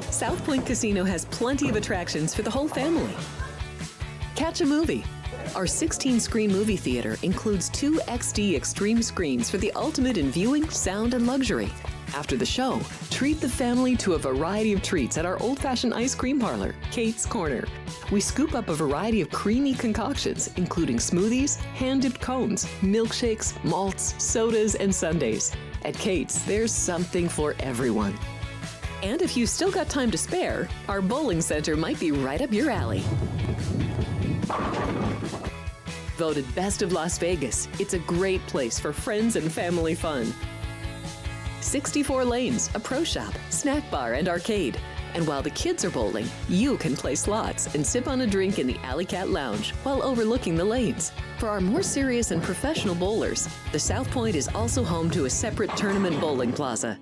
South Point Casino has plenty of attractions for the whole family. Catch a movie. Our 16-screen movie theater includes 2 XD Extreme screens for the ultimate in viewing, sound, and luxury. After the show, treat the family to a variety of treats at our old-fashioned ice cream parlor, Kate's Corner. We scoop up a variety of creamy concoctions, including smoothies, hand-dipped cones, milkshakes, malts, sodas, and sundaes. At Kate's, there's something for everyone. And if you've still got time to spare, our bowling center might be right up your alley. Voted Best of Las Vegas, it's a great place for friends and family fun. 64 lanes, a pro shop, snack bar, and arcade. And while the kids are bowling, you can play slots and sip on a drink in the Alley Cat Lounge while overlooking the lanes. For our more serious and professional bowlers, the South Point is also home to a separate tournament bowling plaza.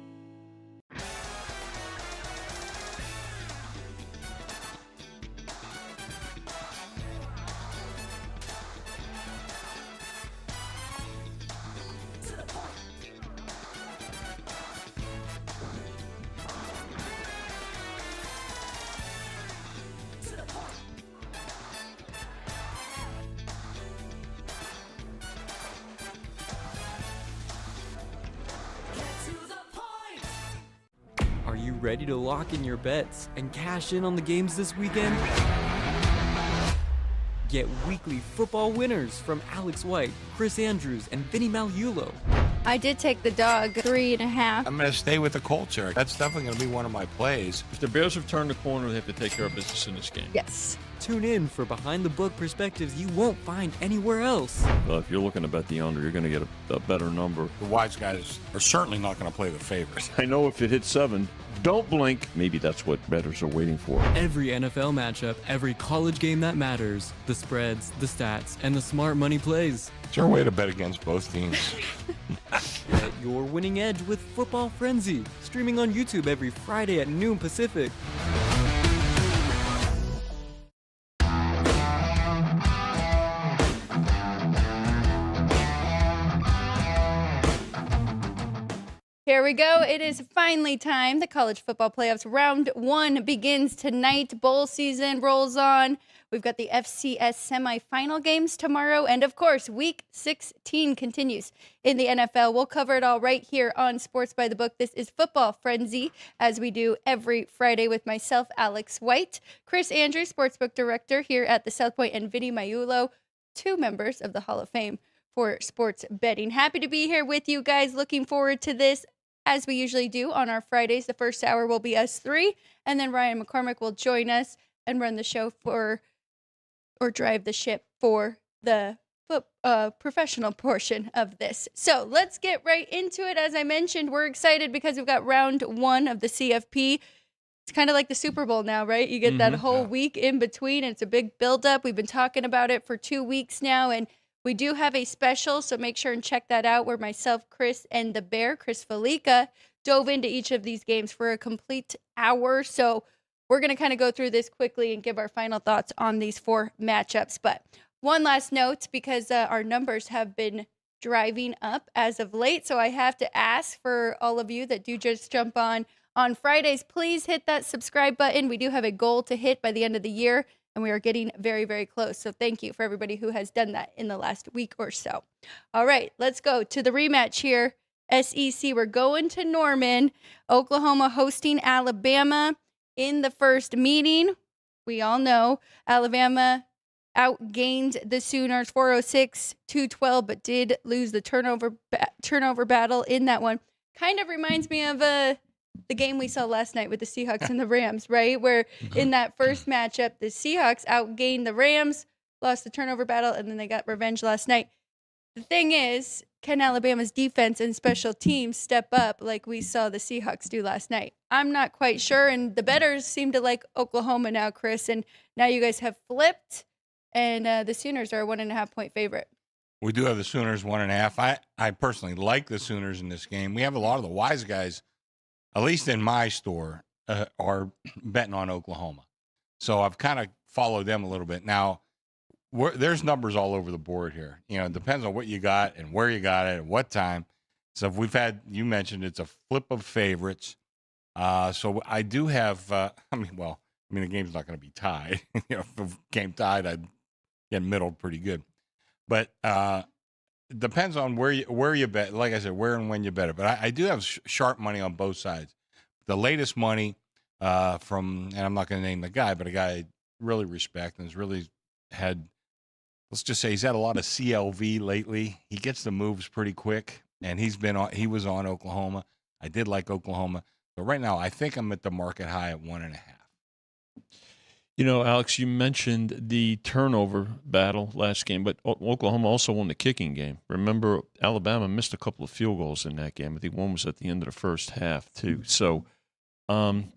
Are you ready to lock in your bets and cash in on the games this weekend? Get weekly football winners from Alex White, Chris Andrews, and Vinny Magliulo. I did take the dog 3.5. I'm going to stay with the culture. That's definitely going to be one of my plays. If the Bears have turned the corner, they have to take care of business in this game. Yes. Tune in for behind-the-book perspectives you won't find anywhere else. Well, if you're looking to bet the under, you're going to get a better number. The wise guys are certainly not going to play the favorites. I know if it hits 7, don't blink. Maybe that's what bettors are waiting for. Every NFL matchup, every college game that matters, the spreads, the stats, and the smart money plays. Is there a way to bet against both teams? Get your winning edge with Football Frenzy, streaming on YouTube every Friday at noon Pacific. Here we go. It is finally time. The college football playoffs round 1 begins tonight. Bowl season rolls on. We've got the FCS semifinal games tomorrow. And of course, week 16 continues in the NFL. We'll cover it all right here on Sports by the Book. This is Football Frenzy, as we do every Friday with myself, Alex White, Chris Andrews, Sportsbook Director here at the South Point, and Vinny Magliulo, 2 members of the Hall of Fame for sports betting. Happy to be here with you guys. Looking forward to this. As we usually do on our Fridays, the first hour will be us 3, and then Ryan McCormick will join us and run the show or drive the ship for the professional portion of this. So let's get right into it. As I mentioned, we're excited because we've got round 1 of the CFP. It's kind of like the Super Bowl now, right? You get that whole week in between, and it's a big buildup. We've been talking about it for 2 weeks now, and we do have a special, so make sure and check that out, where myself, Chris, and the Bear, Chris Felica, dove into each of these games for a complete hour. So we're going to kind of go through this quickly and give our final thoughts on these 4 matchups. But one last note, because our numbers have been driving up as of late, so I have to ask for all of you that do just jump on Fridays, please hit that subscribe button. We do have a goal to hit by the end of the year, and we are getting very, very close. So thank you for everybody who has done that in the last week or so. All right, let's go to the rematch here. SEC, we're going to Norman. Oklahoma hosting Alabama in the first meeting. We all know Alabama outgained the Sooners 406-212, but did lose the turnover battle in that one. Kind of reminds me of the game we saw last night with the Seahawks and the Rams, right? Where in that first matchup, the Seahawks outgained the Rams, lost the turnover battle, and then they got revenge last night. The thing is, can Alabama's defense and special teams step up like we saw the Seahawks do last night? I'm not quite sure, and the bettors seem to like Oklahoma now, Chris, and now you guys have flipped, and the Sooners are a 1.5-point favorite. We do have the Sooners 1.5. I personally like the Sooners in this game. We have a lot of the wise guys, at least in my store, are betting on Oklahoma. So I've kind of followed them a little bit. Now, there's numbers all over the board here. You know, it depends on what you got and where you got it and what time. So if we've had, you mentioned it's a flip of favorites. So I do have, the game's not going to be tied. You know, if the game tied, I'd get middled pretty good. But it depends on where you bet. Like I said, where and when you bet it. But I do have sharp money on both sides. The latest money from, and I'm not going to name the guy, but a guy I really respect and has really had, let's just say he's had a lot of CLV lately. He gets the moves pretty quick, and he was on Oklahoma. I did like Oklahoma. So right now, I think I'm at the market high at 1.5. You know, Alex, you mentioned the turnover battle last game, but Oklahoma also won the kicking game. Remember, Alabama missed a couple of field goals in that game. I think one was at the end of the first half, too. So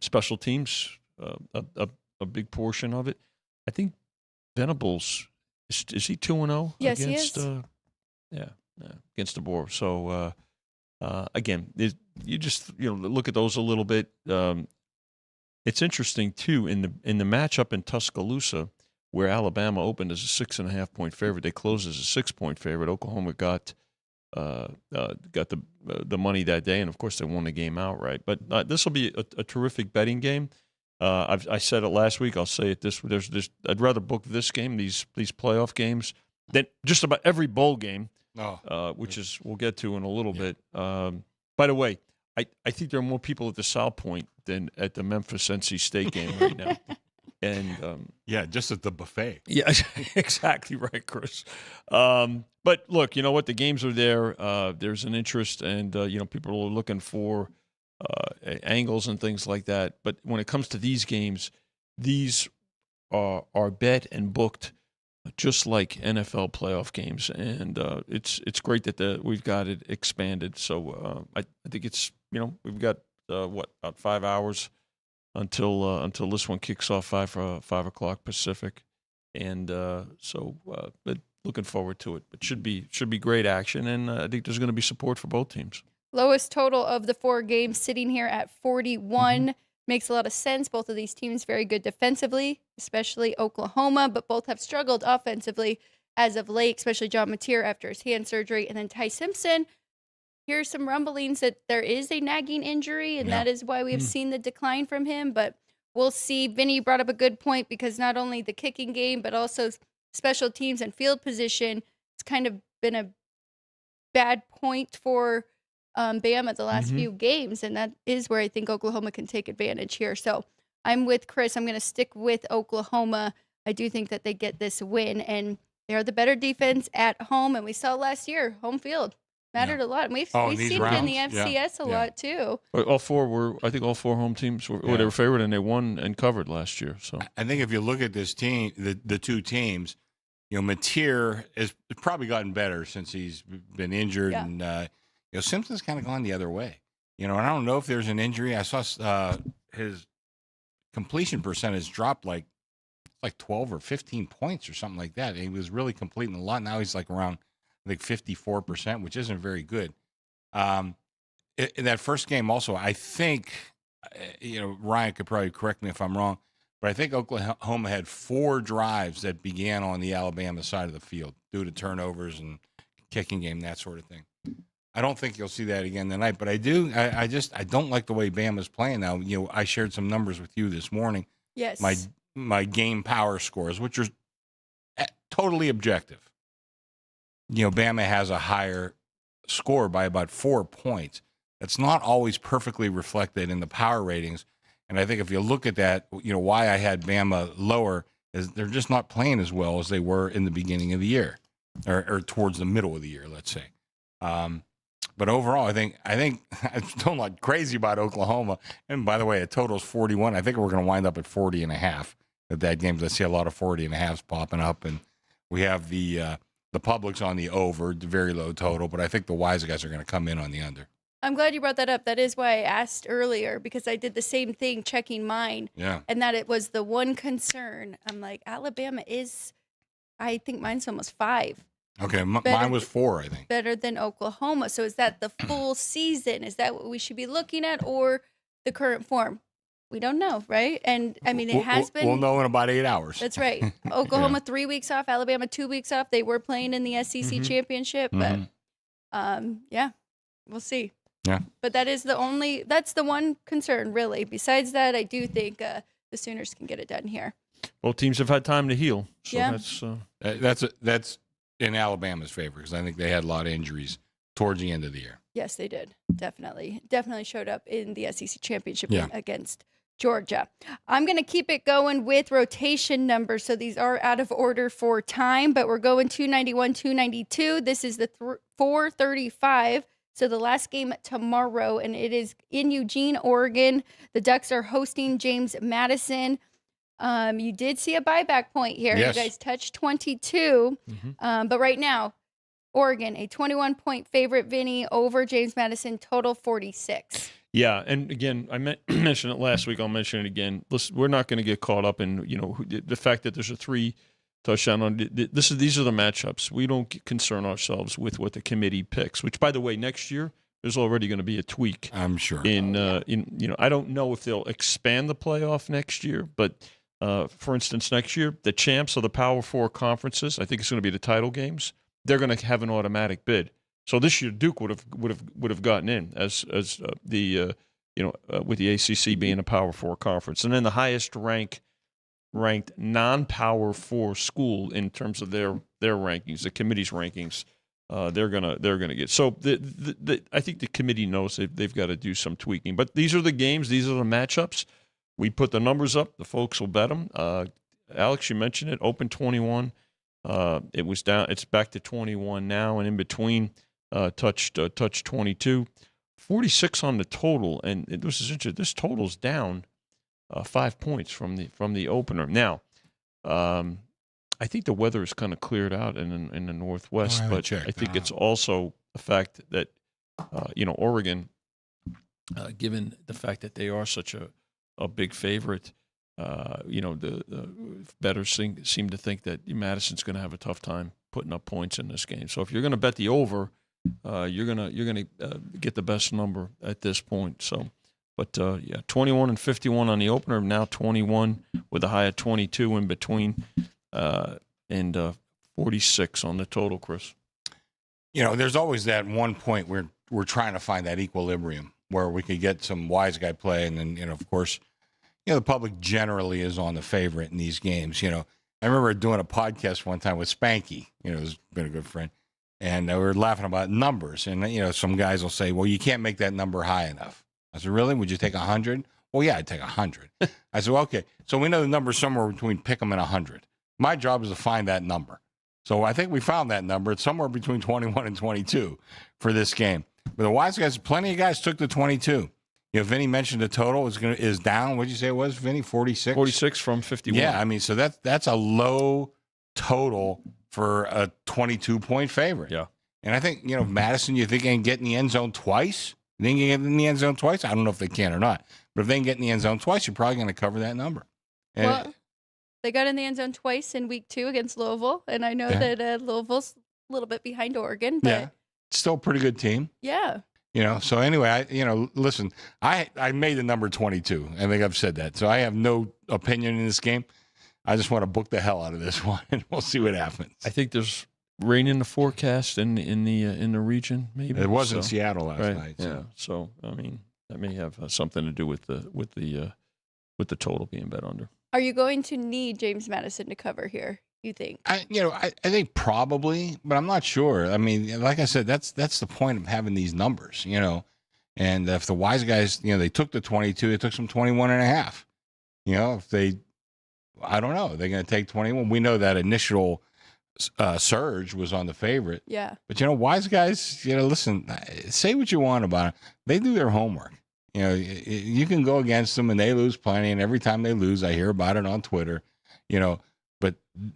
special teams, a big portion of it. I think Venables, is he 2-0? Yes, against, he is. Against the Boar. So, again, you just look at those a little bit. It's interesting, too, in the matchup in Tuscaloosa, where Alabama opened as a 6.5-point favorite. They closed as a 6-point favorite. Oklahoma got the money that day, and, of course, they won the game outright. But this will be a terrific betting game. I said it last week. I'll say it this. I'd rather book this game, these playoff games, than just about every bowl game, which we'll get to in a little bit. By the way, I think there are more people at the South Point than at the Memphis NC State game right now. And just at the buffet. Yeah, exactly right, Chris. But look, you know what? The games are there. There's an interest, and people are looking for angles and things like that. But when it comes to these games, these are bet and booked just like NFL playoff games, and it's great that we've got it expanded. So I think it's we've got about 5 hours until this one kicks off 5 o'clock Pacific, and but looking forward to it. But should be great action, and I think there's going to be support for both teams. Lowest total of the 4 games sitting here at 41. Mm-hmm. Makes a lot of sense. Both of these teams very good defensively, especially Oklahoma, but both have struggled offensively as of late, especially John Mateer after his hand surgery. And then Ty Simpson, here's some rumblings that there is a nagging injury, and that is why we have seen the decline from him. But we'll see. Vinny brought up a good point, because not only the kicking game, but also special teams and field position, it's kind of been a bad point for Bama the last few games, and that is where I think Oklahoma can take advantage here. So I'm with Chris. I'm going to stick with Oklahoma. I do think that they get this win, and they are the better defense at home, and we saw last year, home field mattered a lot. And we've seen it in the FCS a lot, too. All four home teams were they were favored, and they won and covered last year. So I think if you look at this team, the two teams, Mateer has probably gotten better since he's been injured, and Simpson's kind of gone the other way. And I don't know if there's an injury. I saw his completion percentage dropped like 12 or 15 points or something like that. He was really completing a lot. Now he's like around, I think, 54%, which isn't very good. In that first game also, I think, Ryan could probably correct me if I'm wrong, but I think Oklahoma had 4 drives that began on the Alabama side of the field due to turnovers and kicking game, that sort of thing. I don't think you'll see that again tonight, but I do. I don't like the way Bama's playing now. I shared some numbers with you this morning. Yes. My game power scores, which are totally objective. Bama has a higher score by about 4 points. That's not always perfectly reflected in the power ratings. And I think if you look at that, why I had Bama lower is they're just not playing as well as they were in the beginning of the year, or towards the middle of the year, let's say. But overall, I think I'm still not crazy about Oklahoma. And by the way, it totals 41. I think we're going to wind up at 40.5 at that game. I see a lot of 40.5s popping up, and we have the the public's on the over, the very low total, but I think the wise guys are going to come in on the under. I'm glad you brought that up. That is why I asked earlier, because I did the same thing checking mine. Yeah. And that it was the one concern. I'm like, Alabama is, I think mine's almost 5. Okay, mine was 4, I think. Better than Oklahoma. So is that the full season? Is that what we should be looking at, or the current form? We don't know, right? And I mean, it has been. We'll know in about 8 hours. That's right. Oklahoma 3 weeks off, Alabama 2 weeks off. They were playing in the SEC championship, but yeah, we'll see. Yeah. But that's the one concern, really. Besides that, I do think the Sooners can get it done here. Both teams have had time to heal. So Yeah. That's in Alabama's favor, because I think they had a lot of injuries towards the end of the year. Yes, they did. Definitely showed up in the SEC championship Yeah. against Georgia. I'm going to keep it going with rotation numbers. So these are out of order for time, but we're going 291, 292. This is the 435. So the last game tomorrow, and it is in Eugene, Oregon. The Ducks are hosting James Madison. You did see a buyback point here. Yes. You guys touched 22. But right now, Oregon, a 21-point favorite, Vinny, over James Madison, total 46. Yeah, and again, I mentioned it last week. I'll mention it again. Listen, we're not going to get caught up in the fact that there's a 3 touchdown on. These are the matchups. We don't concern ourselves with what the committee picks. Which, by the way, next year there's already going to be a tweak. I'm sure. I don't know if they'll expand the playoff next year, but for instance, next year the champs of the Power 4 conferences, I think it's going to be the title games. They're going to have an automatic bid. So this year Duke would have gotten in as with the ACC being a Power 4 conference, and then the highest ranked non-Power 4 school in terms of their rankings, the committee's rankings, they're gonna get. So I think the committee knows they've got to do some tweaking. But these are the games, these are the matchups. We put the numbers up. The folks will bet them. Alex, you mentioned it. Open 21. It was down. It's back to 21 now, and in between, touched 22, 46 on the total, and this is interesting. This total's down 5 points from the opener. Now, I think the weather is kind of cleared out in the Northwest, but I think it's also the fact that Oregon, given the fact that they are such a big favorite. The bettors seem to think that Madison's going to have a tough time putting up points in this game. So if you're going to bet the over, you're gonna get the best number at this point. So, but 21 and 51 on the opener. Now 21 with a high of 22 in between, and 46 on the total. Chris, there's always that one point where we're trying to find that equilibrium where we could get some wise guy play, and then of course. The public generally is on the favorite in these games. I remember doing a podcast one time with Spanky, who's been a good friend, and we were laughing about numbers. And, some guys will say, well, you can't make that number high enough. I said, really? Would you take 100? Well, yeah, I'd take 100. I said, well, okay. So we know the number's somewhere between pick 'em and 100. My job is to find that number. So I think we found that number. It's somewhere between 21 and 22 for this game. But the wise guys, plenty of guys took the 22. Vinny mentioned the total is down. What did you say it was, Vinny? 46? 46 from 51. Yeah, I mean, so that's a low total for a 22-point favorite. Yeah. And I think, Madison, you think they can get in the end zone twice? You think they can get in the end zone twice? I don't know if they can or not. But if they can get in the end zone twice, you're probably going to cover that number. And they got in the end zone twice in week 2 against Louisville. And I know that Louisville's a little bit behind Oregon. But still a pretty good team. Yeah. So anyway, listen, I made the number 22. I think I've said that. So I have no opinion in this game. I just want to book the hell out of this one, and we'll see what happens. I think there's rain in the forecast in the region. Maybe it was in Seattle last night. So. Yeah. So I mean, that may have something to do with the total being bet under. Are you going to need James Madison to cover here? You think? I think probably, but I'm not sure. I mean, like I said, that's the point of having these numbers, And if the wise guys, they took the 22, it took some 21 and a half. If they, I don't know, they're going to take 21. We know that initial surge was on the favorite. Yeah. But wise guys, listen, say what you want about it. They do their homework. You can go against them and they lose plenty. And every time they lose, I hear about it on Twitter. But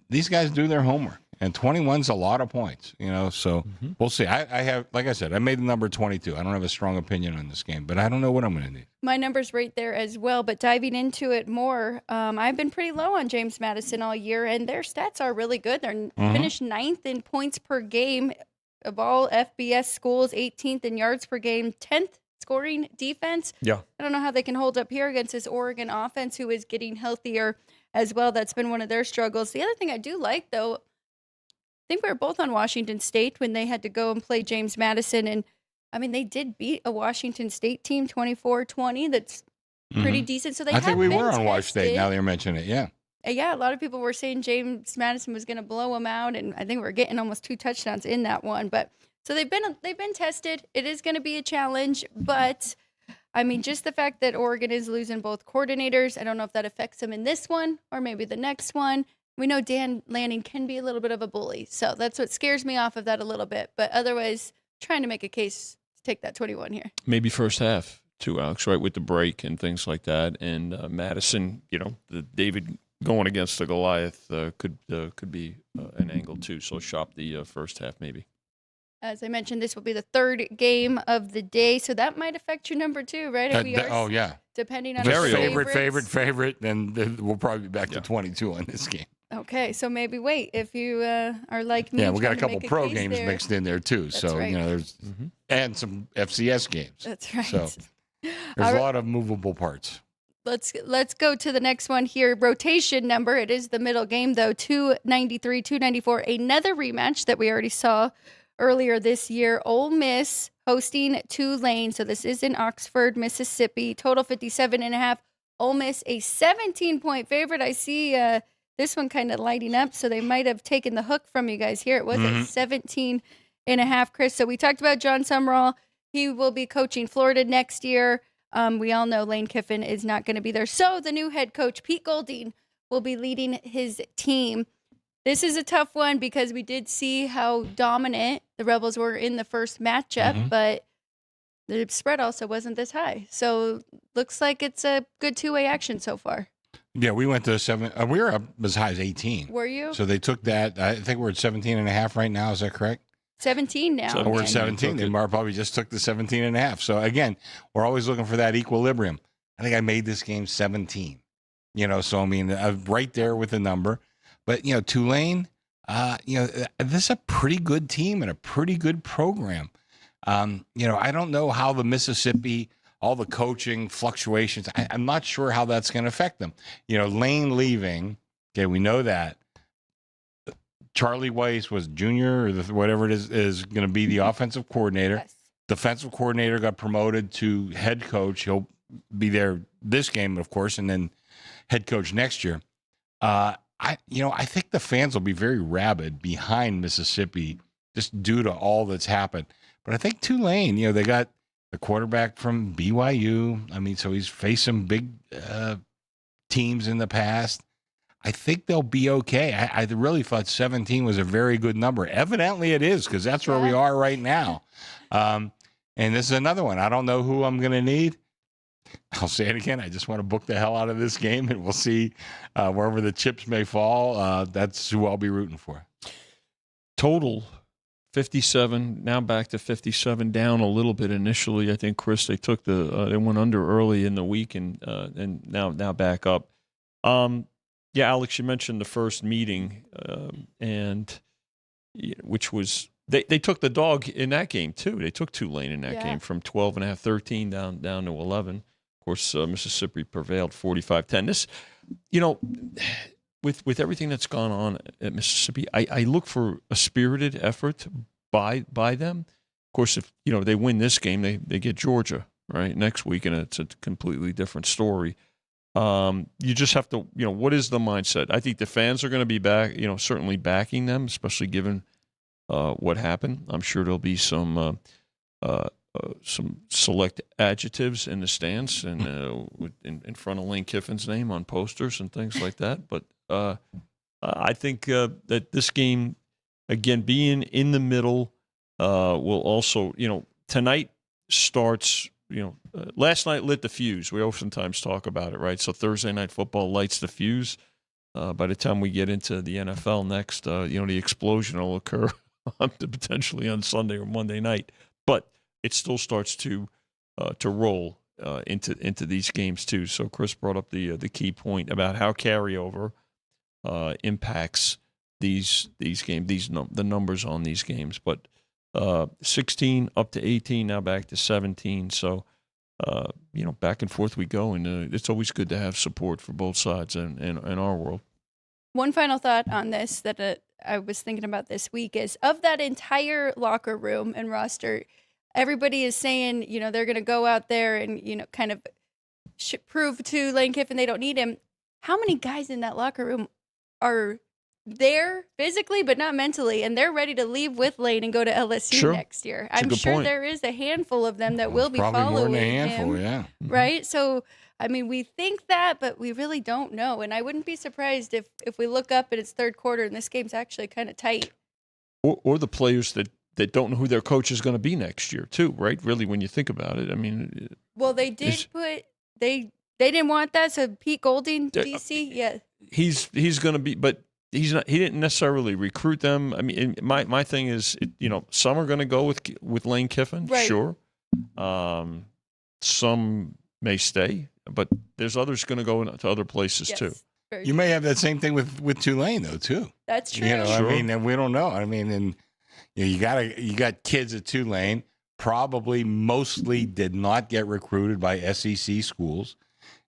these guys do their homework, And 21's a lot of points, so we'll see. I have, like I said, I made the number 22. I don't have a strong opinion on this game, but I don't know what I'm going to need. My number's right there as well, but diving into it more, I've been pretty low on James Madison all year, and their stats are really good. They're finished 9th in points per game of all FBS schools, 18th in yards per game, 10th scoring defense. Yeah. I don't know how they can hold up here against this Oregon offense, who is getting healthier as well. That's been one of their struggles. The other thing I do like, though, I think we were both on Washington State when they had to go and play James Madison. And, I mean, they did beat a Washington State team 24-20. That's pretty decent. So I think we were on Wash State, now that you're mentioning it, yeah. Yeah, a lot of people were saying James Madison was going to blow them out, and I think we're getting almost 2 touchdowns in that one. But so they've been tested. It is going to be a challenge, but I mean, just the fact that Oregon is losing both coordinators, I don't know if that affects them in this one or maybe the next one. We know Dan Lanning can be a little bit of a bully, so that's what scares me off of that a little bit. But otherwise, trying to make a case to take that 21 here. Maybe first half too, Alex, right, with the break and things like that. And Madison, the David going against the Goliath could be an angle too. So shop the first half maybe. As I mentioned, this will be the 3rd game of the day, so that might affect your number 2, right? Yeah. Depending on favorite, then we'll probably be back to 22 on this game. Okay, so maybe wait if you are like me. Yeah, we got a couple pro games mixed in there too. That's so right. there's and some FCS games. That's right. So there's a lot of movable parts. Let's go to the next one here. Rotation number. It is the middle game though. 293, 294. Another rematch that we already saw earlier this year. Ole Miss hosting Tulane. So this is in Oxford, Mississippi. Total 57.5. Ole Miss a 17-point favorite. I see this one kind of lighting up. So they might have taken the hook from you guys here. It was at 17.5, Chris. So we talked about John Summerall. He will be coaching Florida next year. We all know Lane Kiffin is not going to be there. So the new head coach, Pete Golding, will be leading his team. This is a tough one because we did see how dominant the Rebels were in the first matchup, but the spread also wasn't this high. So looks like it's a good two-way action so far. Yeah, we went to 7. We were up as high as 18. Were you? So they took that. I think we're at 17.5 right now. Is that correct? 17 now. So we're at 17. They probably just took the 17.5. So again, we're always looking for that equilibrium. I think I made this game 17. So I mean, right there with the number. But Tulane, this is a pretty good team and a pretty good program. I don't know how the Mississippi, all the coaching fluctuations, I'm not sure how that's going to affect them. Lane leaving, okay, we know that. Charlie Weiss was junior or whatever it is going to be the offensive coordinator. Yes. Defensive coordinator got promoted to head coach. He'll be there this game, of course, and then head coach next year. I think the fans will be very rabid behind Mississippi just due to all that's happened. But I think Tulane, they got the quarterback from BYU. I mean, so he's faced some big teams in the past. I think they'll be okay. I really thought 17 was a very good number. Evidently it is, because that's where we are right now. And this is another one. I don't know who I'm going to need. I'll say it again. I just want to book the hell out of this game, and we'll see wherever the chips may fall. That's who I'll be rooting for. Total 57, now back to 57, down a little bit initially. I think, Chris, they took they went under early in the week and now back up. Yeah, Alex, you mentioned the first meeting, and which was they took the dog in that game too. They took Tulane in that game from 12.5, 13 down to 11. Of course, Mississippi prevailed 45-10. This, with everything that's gone on at Mississippi, I look for a spirited effort by them. Of course, if they win this game, they get Georgia right next week, and it's a completely different story. You just have to, what is the mindset? I think the fans are going to be back, certainly backing them, especially given what happened. I'm sure there'll be some select adjectives in the stands and in front of Lane Kiffin's name on posters and things like that. But I think that this game, again, being in the middle, will also, tonight starts. Last night lit the fuse. We oftentimes talk about it, right? So Thursday night football lights the fuse. by the time we get into the NFL next, the explosion will occur potentially on Sunday or Monday night. But it still starts to roll into these games too. So Chris brought up the key point about how carryover impacts these games, the numbers on these games. But 16 up to 18, now back to 17. So back and forth we go, and it's always good to have support for both sides in our world. One final thought on this that I was thinking about this week is, of that entire locker room and roster, everybody is saying, they're going to go out there and, kind of prove to Lane Kiffin they don't need him. How many guys in that locker room are there physically but not mentally, and they're ready to leave with Lane and go to LSU next year? I'm sure point. There is a handful of them that will be probably following more than a handful, him, yeah. right? So, I mean, we think that, but we really don't know. And I wouldn't be surprised if we look up and it's third quarter and this game's actually kind of tight. Or the players that don't know who their coach is going to be next year, too, right? Really, when you think about it, I mean. Well, they did they didn't want that. So Pete Golding, DC, yeah. He's going to be, but he's not. He didn't necessarily recruit them. I mean, my thing is, some are going to go with Lane Kiffin, right. Sure. Some may stay, but there's others going to go to other places too. You may have that same thing with Tulane though too. That's true. Sure. I mean, and we don't know. I mean, and you got kids at Tulane, probably mostly did not get recruited by SEC schools,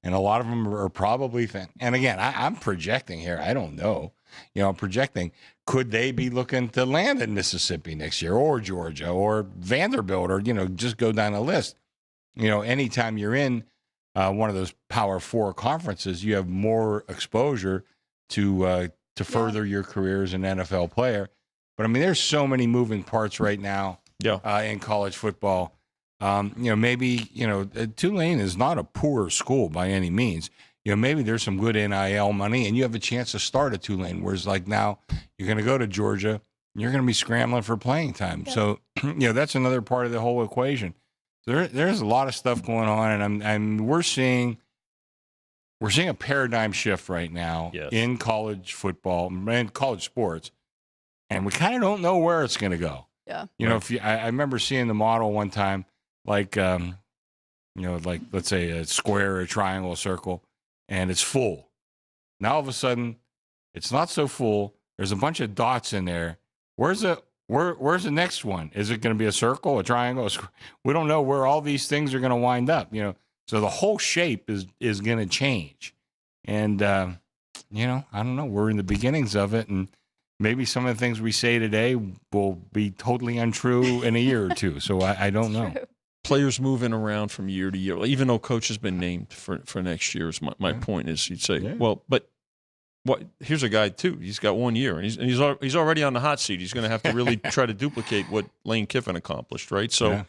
and a lot of them are probably. And again, I'm projecting here. I don't know. I'm projecting. Could they be looking to land in Mississippi next year, or Georgia, or Vanderbilt, or just go down the list? Anytime you're in one of those Power Four conferences, you have more exposure to further your career as an NFL player. But I mean, there's so many moving parts right now in college football. Maybe Tulane is not a poor school by any means. Maybe there's some good NIL money, and you have a chance to start at Tulane. Whereas, like now, you're going to go to Georgia, and you're going to be scrambling for playing time. Yeah. So, that's another part of the whole equation. There's a lot of stuff going on, and we're seeing a paradigm shift right now in college football and college sports, and we kind of don't know where it's going to go. Yeah, I remember seeing the model one time, like like let's say a square, a triangle, a circle, and it's full. Now all of a sudden, it's not so full. There's a bunch of dots in there. Where's the next one? Is it going to be a circle, a triangle? We don't know where all these things are going to wind up. So the whole shape is going to change, and I don't know. We're in the beginnings of it, and maybe some of the things we say today will be totally untrue in a year or two. So I don't know. Players moving around from year to year, even though coach has been named for next year. Is my point is, you'd say, well, but. Here's a guy too. He's got 1 year, and he's already on the hot seat. He's going to have to really try to duplicate what Lane Kiffin accomplished, right? So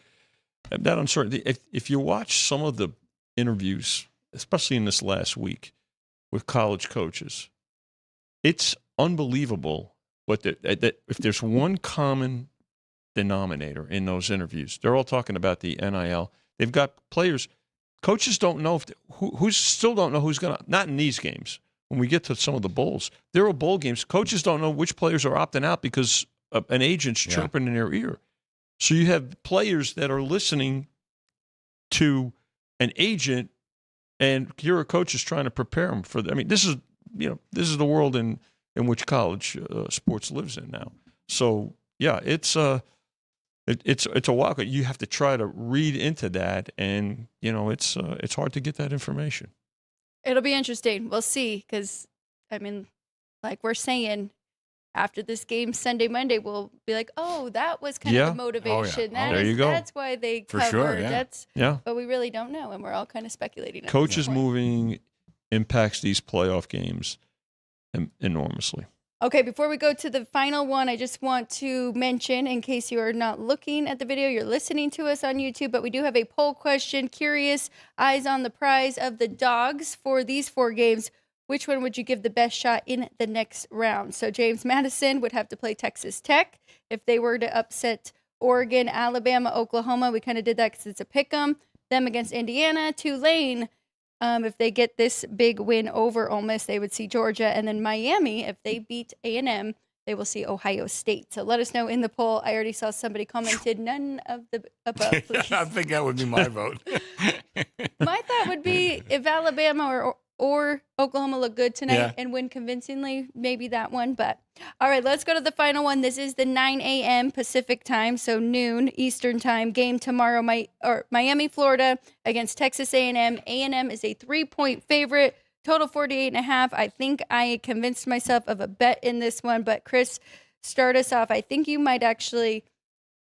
that uncertainty. If you watch some of the interviews, especially in this last week, with college coaches, it's unbelievable. But that if there's one common denominator in those interviews, they're all talking about the NIL. They've got players. Coaches don't know who still don't know who's going to. Not in these games. When we get to some of the bowls, there are bowl games. Coaches don't know which players are opting out because an agent's chirping in their ear. So you have players that are listening to an agent, and your coach is trying to prepare them for that. I mean, this is the world in which college sports lives in now. So yeah, it's a walk. You have to try to read into that, and it's hard to get that information. It'll be interesting. We'll see, because, I mean, like we're saying, after this game Sunday, Monday, we'll be like, oh, that was kind of the motivation. There you go. That's why they covered. For sure, yeah. But we really don't know, and we're all kind of speculating. Coaches moving impacts these playoff games enormously. Okay, before we go to the final one, I just want to mention, in case you are not looking at the video, you're listening to us on YouTube, but we do have a poll question. Curious, eyes on the prize of the Dogs for these 4 games. Which one would you give the best shot in the next round? So James Madison would have to play Texas Tech. If they were to upset Oregon, Alabama, Oklahoma, we kind of did that because it's a pick 'em. Them against Indiana. Tulane If they get this big win over Ole Miss, they would see Georgia. And then Miami, if they beat A&M, they will see Ohio State. So let us know in the poll. I already saw somebody commented none of the above, please. I think that would be my vote. My thought would be if Alabama or Oklahoma look good tonight and win convincingly, maybe that one. But all right, let's go to the final one. This is the 9 a.m. Pacific time, so noon Eastern time game tomorrow. Miami, Florida against Texas A&M. A&M is a 3-point favorite. Total 48.5. I think I convinced myself of a bet in this one, but Chris, start us off. I think you might actually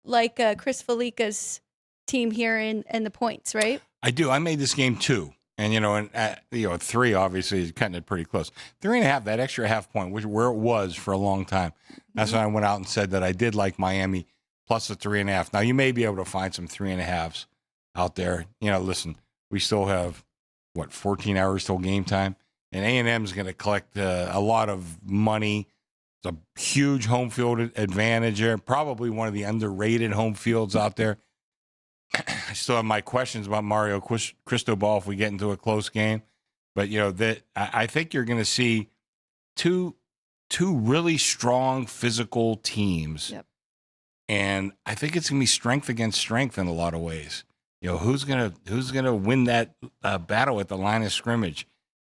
like Chris Felica's team here in the points, right? I do. I made this game 2. And 3 obviously is cutting it pretty close. 3.5, that extra half point, which where it was for a long time. That's when I went out and said that I did like Miami plus the 3.5. Now you may be able to find some 3.5s out there. Listen, we still have 14 hours till game time, and A&M is going to collect a lot of money. It's a huge home field advantage there. Probably one of the underrated home fields out there. I still have my questions about Mario Cristobal if we get into a close game, but I think you're going to see two really strong physical teams, and I think it's going to be strength against strength in a lot of ways. Who's gonna win that battle at the line of scrimmage?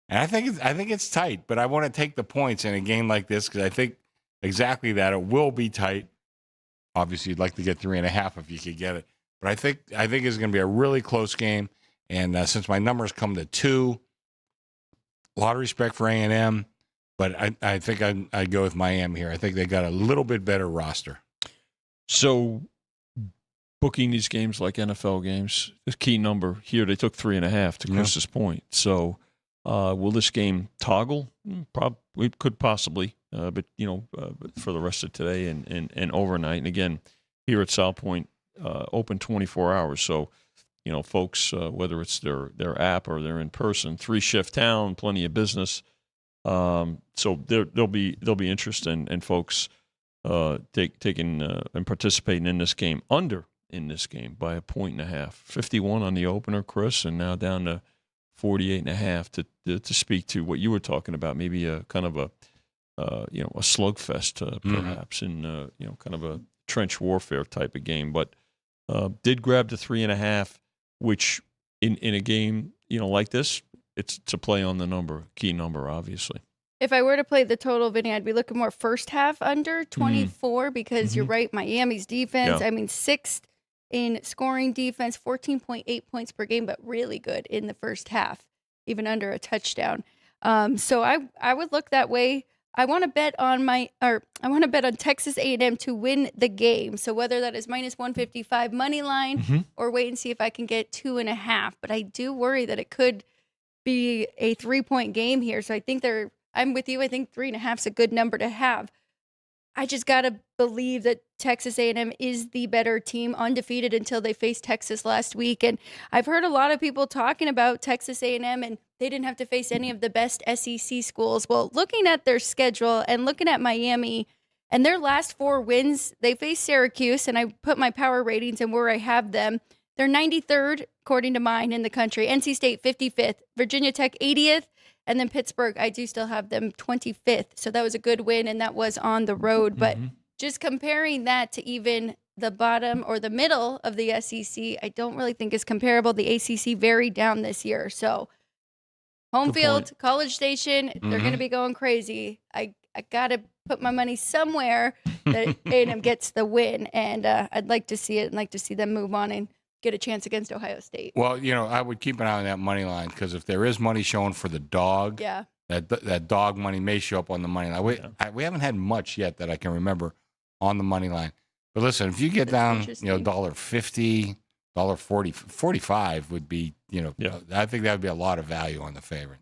And I think it's tight, but I want to take the points in a game like this because I think exactly that it will be tight. Obviously, you'd like to get 3.5 if you could get it. But I think it's going to be a really close game. And since my numbers come to 2, a lot of respect for A&M, but I think I'd go with Miami here. I think they got a little bit better roster. So booking these games like NFL games, the key number here, they took 3.5 to Chris's point. So will this game toggle? We could possibly, but for the rest of today and overnight. And again, here at South Point, open 24 hours. So, folks, whether it's their app or they're in person, 3-shift town, plenty of business. So there'll be interest and folks taking and participating in this game in this game by 1.5. 51 on the opener, Chris, and now down to 48.5 to speak to what you were talking about, maybe a kind of a slugfest perhaps in kind of a trench warfare type of game, but did grab the 3.5, which in a game like this, it's to play on the number, key number, obviously. If I were to play the total, Vinny, I'd be looking more first half under 24 because you're right, Miami's defense. I mean, 6th in scoring defense, 14.8 points per game, but really good in the first half, even under a touchdown. So I would look that way. I want to bet on Texas A&M to win the game. So whether that is minus 155 money line or wait and see if I can get 2.5. But I do worry that it could be a 3-point game here. So I think I'm with you. I think 3.5 is a good number to have. I just got to believe that Texas A&M is the better team, undefeated until they faced Texas last week. And I've heard a lot of people talking about Texas A&M, and they didn't have to face any of the best SEC schools. Well, looking at their schedule and looking at Miami and their last 4 wins, they faced Syracuse, and I put my power ratings and where I have them. They're 93rd, according to mine, in the country. NC State, 55th. Virginia Tech, 80th. And then Pittsburgh, I do still have them 25th. So that was a good win, and that was on the road. But just comparing that to even the bottom or the middle of the SEC, I don't really think is comparable. The ACC very down this year. So home Good field, point. College Station, they're going to be going crazy. I got to put my money somewhere that A&M gets the win. And I'd like to see it and like to see them move on and get a chance against Ohio State. Well, I would keep an eye on that money line because if there is money showing for the dog, that dog money may show up on the money line. We haven't had much yet that I can remember on the money line. But listen, if you get down, $1.50, $1.40, 45 would be, I think that would be a lot of value on the favorite.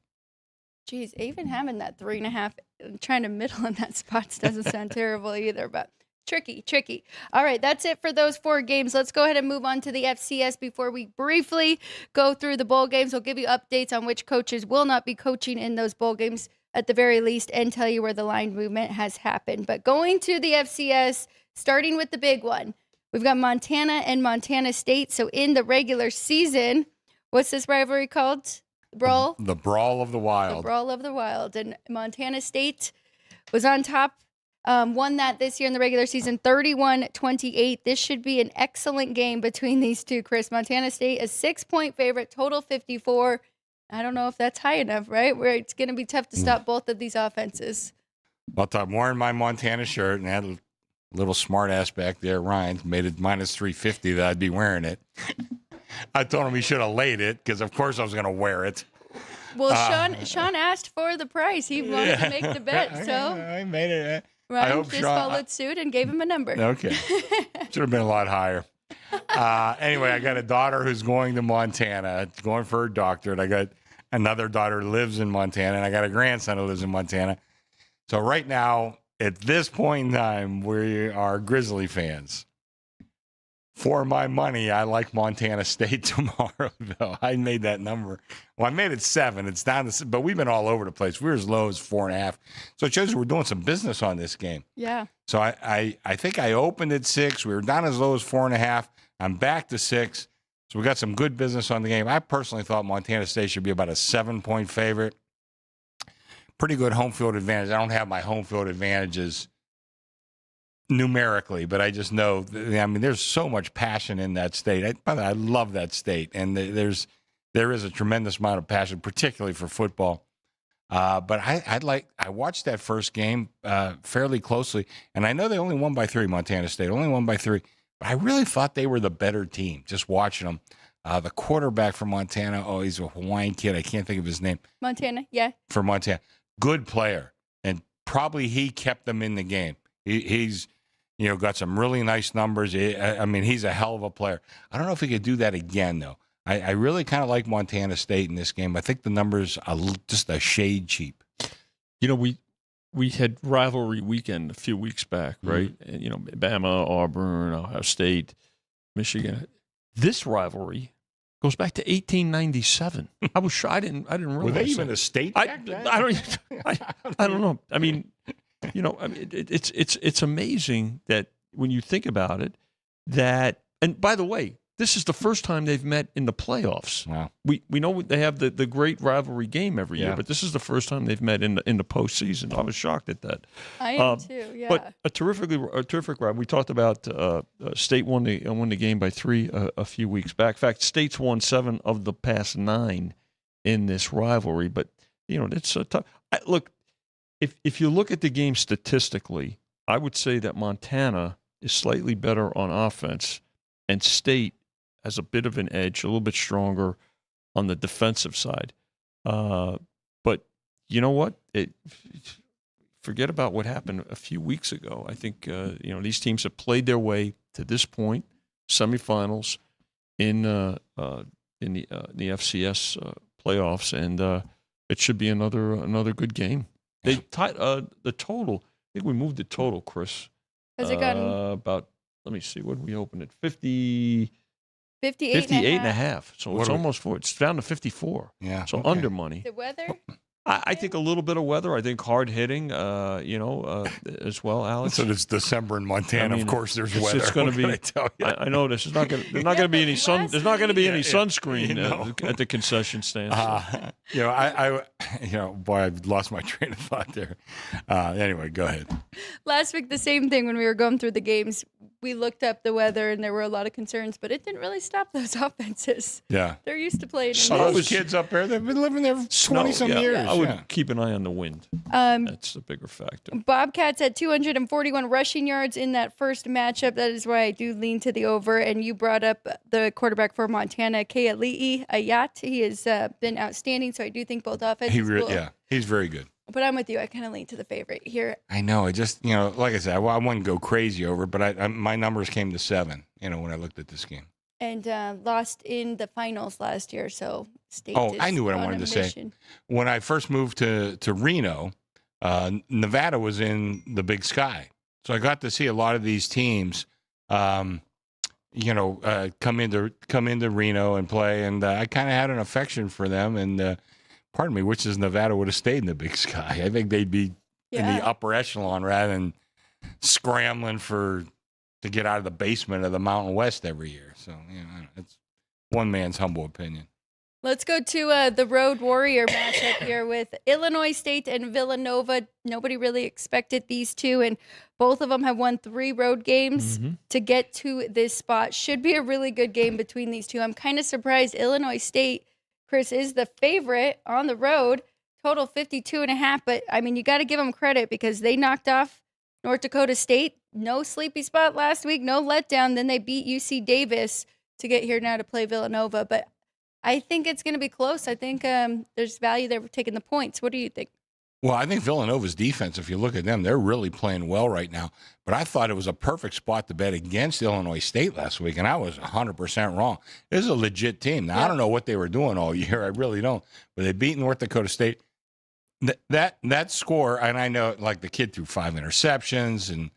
Geez, even having that 3.5, trying to middle in that spot doesn't sound terrible either, but tricky. All right, that's it for those 4 games. Let's go ahead and move on to the FCS before we briefly go through the bowl games. We'll give you updates on which coaches will not be coaching in those bowl games at the very least and tell you where the line movement has happened. But going to the FCS, starting with the big one, we've got Montana and Montana State. So in the regular season, what's this rivalry called? Brawl. The Brawl of the The Wild. Brawl of the Wild. And Montana State was on top. Won that this year in the regular season, 31-28. This should be an excellent game between these two, Chris. Montana State, a 6-point favorite, total 54. I don't know if that's high enough, right? Where it's going to be tough to stop both of these offenses. Well, I'm wearing my Montana shirt, and I had a little smart ass back there, Ryan, made it minus 350 that I'd be wearing it. I told him he should have laid it because, of course, I was going to wear it. Well, Sean asked for the price. He wanted to make the bet, so I made it. Ryan just followed suit and gave him a number. Okay. Should have been a lot higher. Anyway, I got a daughter who's going to Montana, going for her doctorate. I got another daughter who lives in Montana, and I got a grandson who lives in Montana. So right now, at this point in time, we are Grizzly fans. For my money, I like Montana State tomorrow, though. I made that number. Well, I made it 7. It's down to, but we've been all over the place. We were as low as 4.5. So it shows you we're doing some business on this game. Yeah. So I think I opened at 6. We were down as low as 4.5. I'm back to 6. So we got some good business on the game. I personally thought Montana State should be about a 7-point favorite. Pretty good home field advantage. I don't have my home field advantages numerically, but I just know, I mean, there's so much passion in that state. I love that state, and there is a tremendous amount of passion, particularly for football. But I watched that first game fairly closely, and I know they only won by 3. Montana State only won by 3, but I really thought they were the better team. Just watching them, the quarterback from Montana, he's a Hawaiian kid. I can't think of his name. Montana, yeah. For Montana, good player, and probably he kept them in the game. He's got some really nice numbers. I mean, he's a hell of a player. I don't know if he could do that again, though. I really kind of like Montana State in this game. I think the numbers are just a shade cheap. We had rivalry weekend a few weeks back, right? Mm-hmm. And, Bama, Auburn, Ohio State, Michigan. This rivalry goes back to 1897. I was sure I didn't realize. Were they even a state back then? I don't know. I mean, it's amazing that when you think about it, and by the way, this is the first time they've met in the playoffs. Wow. We know they have the great rivalry game every year, but this is the first time they've met in the postseason. I was shocked at that. I am too. Yeah. But a terrific rivalry. We talked about State won the game by 3 a few weeks back. In fact, State's won 7 of the past 9 in this rivalry. But it's tough. Look. If you look at the game statistically, I would say that Montana is slightly better on offense, and State has a bit of an edge, a little bit stronger on the defensive side. But you know what? Forget about what happened a few weeks ago. I think these teams have played their way to this point, semifinals in the FCS playoffs, and it should be another good game. They tied the total. I think we moved the total, Chris. Has it gotten about? Let me see. What did we open it? 58 and a half. So it's almost 4. It's down to 54. Yeah. So under money. the weather? I think a little bit of weather. I think hard hitting, as well, Alex. So it's December in Montana. Of course, there's weather. It's going to be. I tell you? I know this is not going. There's not going to be any sun. There's not going to be any sunscreen at the concession stand. Boy, I've lost my train of thought there. Anyway, go ahead. Last week, the same thing when we were going through the games. We looked up the weather, and there were a lot of concerns, but it didn't really stop those offenses. Yeah. They're used to playing. Those kids up there, they've been living there for 20-some years. I would keep an eye on the wind. That's the bigger factor. Bobcats had 241 rushing yards in that first matchup. That is why I do lean to the over. And you brought up the quarterback for Montana, Keali'i Ayat. He has been outstanding, so I do think both offenses he's very good. But I'm with you. I kind of lean to the favorite here. I know. I just, like I said, I wouldn't go crazy over it, but my numbers came to 7, when I looked at this game. And lost in the finals last year, so State is I knew what I on wanted a to say. mission. When I first moved to Reno, Nevada was in the Big Sky. So I got to see a lot of these teams, come into Reno and play, and I kind of had an affection for them. And which is Nevada would have stayed in the Big Sky. I think they'd be in the upper echelon rather than scrambling to get out of the basement of the Mountain West every year. So it's one man's humble opinion. Let's go to the Road Warrior matchup here with Illinois State and Villanova. Nobody really expected these two, and both of them have won 3 road games to get to this spot. Should be a really good game between these two. I'm kind of surprised Illinois State, Chris, is the favorite on the road, total 52.5. But, I mean, you got to give them credit because they knocked off North Dakota State. No sleepy spot last week, no letdown. Then they beat UC Davis to get here now to play Villanova. But I think it's going to be close. I think there's value there for taking the points. What do you think? Well, I think Villanova's defense, if you look at them, they're really playing well right now. But I thought it was a perfect spot to bet against Illinois State last week, and I was 100% wrong. This is a legit team. Now, I don't know what they were doing all year. I really don't. But they beat North Dakota State. That score, and I know, like, the kid threw 5 interceptions, and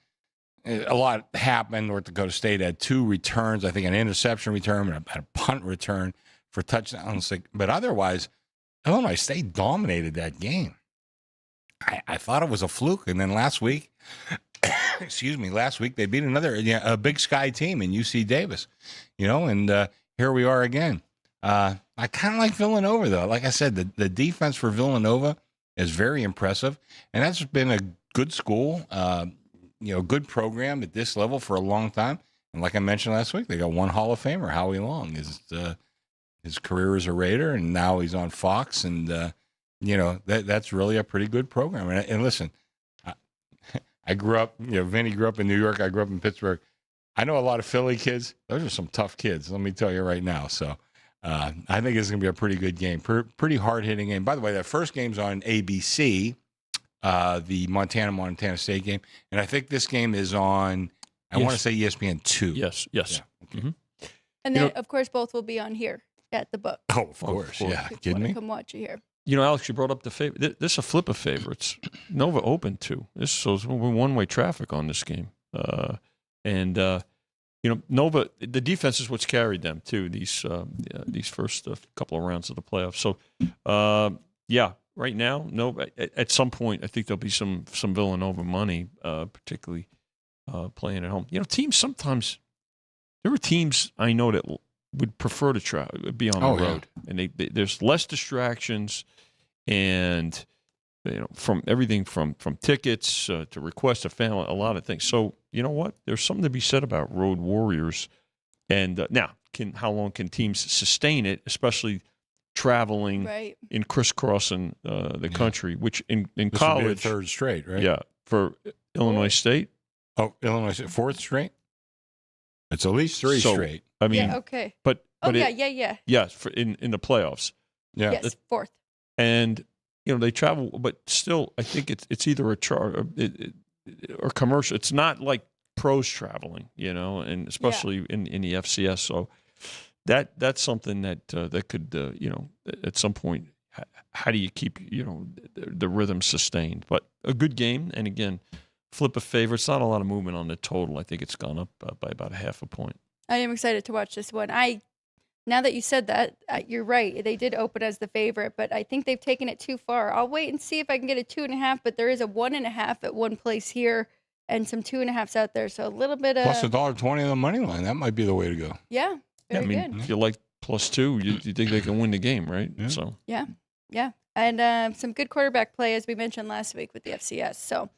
a lot happened. North Dakota State had 2 returns, I think an interception return and a punt return for touchdowns. But otherwise, Illinois State dominated that game. I thought it was a fluke. And then last week, last week they beat a Big Sky team in UC Davis, and here we are again. I kind of like Villanova, though. Like I said, the defense for Villanova is very impressive. And that's been a good school, good program at this level for a long time. And like I mentioned last week, they got one Hall of Famer, Howie Long. His career as a Raider, and now he's on Fox, and that's really a pretty good program. And listen, I grew up, Vinny grew up in New York. I grew up in Pittsburgh. I know a lot of Philly kids. Those are some tough kids, let me tell you right now. So I think it's going to be a pretty good game, pretty hard-hitting game. By the way, that first game's on ABC, the Montana State game, and I think this game is on, I want to say ESPN 2. Yes. Yeah, okay. And then, of course, both will be on here at the book. Oh, of course. Yeah, kidding me? Come watch it here. Alex, you brought up the favorite. This is a flip of favorites. Nova open too. This shows one-way traffic on this game. Nova, the defense is what's carried them too. These first couple of rounds of the playoffs. So, right now, Nova. At some point, I think there'll be some Villanova money, particularly playing at home. Teams sometimes. There were teams I know that would prefer to be on the road, and there's less distractions, and from everything from tickets to requests to family, a lot of things. So you know what? There's something to be said about road warriors, and now how long can teams sustain it, especially traveling in crisscrossing the country, which in this college would be a 3rd straight, right? Yeah, for Illinois State. Oh, Illinois State 4th straight. It's at least 3 straight. I mean, okay. But yeah. Yes, for in the playoffs. Yeah. Yes, 4th. And they travel, but still, I think it's either a or commercial. It's not like pros traveling, and especially in the FCS. So that's something that could at some point. How do you keep the rhythm sustained? But a good game, and again, flip a favor. It's not a lot of movement on the total. I think it's gone up by about 0.5 point. I am excited to watch this one. Now that you said that, you're right. They did open as the favorite, but I think they've taken it too far. I'll wait and see if I can get a 2.5, but there is a 1.5 at one place here and some 2.5s out there. So a little bit of plus $1.20 on the money line. That might be the way to go. Yeah, very good. If you like +2, you think they can win the game, right? Yeah. So yeah, and some good quarterback play as we mentioned last week with the FCS. So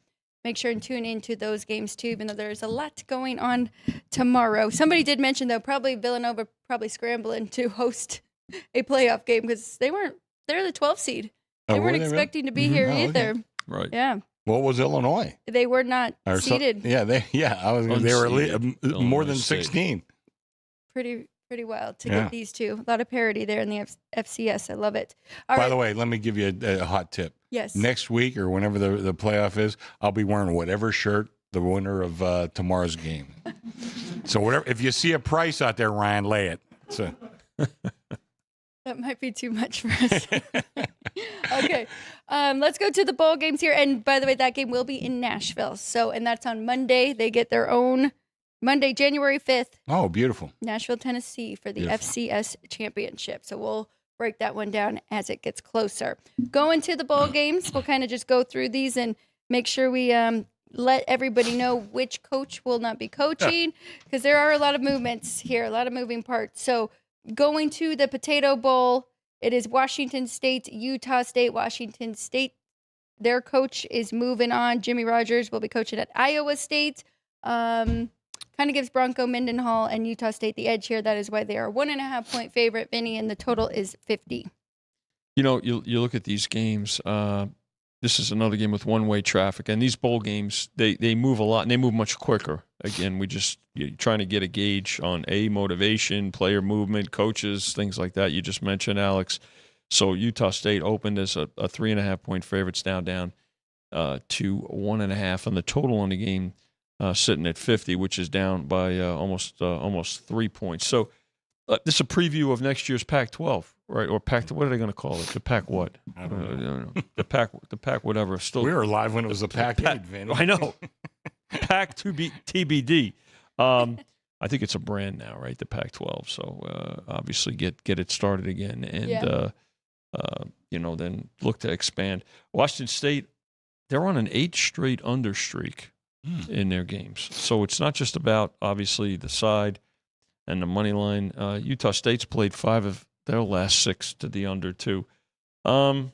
make sure and tune into those games too, even though there's a lot going on tomorrow. Somebody did mention though, probably Villanova scrambling to host a playoff game because they're the 12th seed. They weren't expecting to be here either. Okay. Right. Yeah. What was Illinois? They were not seeded. They were more than 16. Pretty wild to get these two. A lot of parity there in the FCS. I love it. By the way, let me give you a hot tip. Yes. Next week or whenever the playoff is, I'll be wearing whatever shirt the winner of tomorrow's game. So whatever, if you see a price out there, Ryan, lay it. So. That might be too much for us. Okay. Let's go to the bowl games here. And by the way, that game will be in Nashville. And that's on Monday. They get their own Monday, January 5th. Oh, beautiful. Nashville, Tennessee for the FCS championship. So we'll break that one down as it gets closer. Going to the bowl games, we'll kind of just go through these and make sure we let everybody know which coach will not be coaching because there are a lot of movements here, a lot of moving parts. So going to the Potato Bowl, It is Washington State, Utah State. Washington State, their coach is moving on. Jimmy Rogers will be coaching at Iowa State. Kind of gives Bronco Mendenhall and Utah State the edge here. That is why they are 1.5-point favorite, Vinny, and the total is 50. You know, you look at these games. This is another game with one-way traffic, and these bowl games they move a lot and they move much quicker. Again, you're trying to get a gauge on motivation, player movement, coaches, things like that. You just mentioned, Alex. So Utah State opened as a 3.5-point favorite. It's now down to 1.5, and the total on the game sitting at 50, which is down by almost 3 points. So this is a preview of next year's Pac-12, right? Or Pac? What are they going to call it? The Pac what? I don't know. The Pac whatever. Still, We were live when it was a Pac-8, Vinny. I know. Pac TBD. I think it's a brand now, right? The Pac-12. So obviously get it started again, and then look to expand. Washington State, they're on an 8 straight under streak in their games. So it's not just about obviously the side and the money line. Utah State's played 5 of their last 6 to the under too. And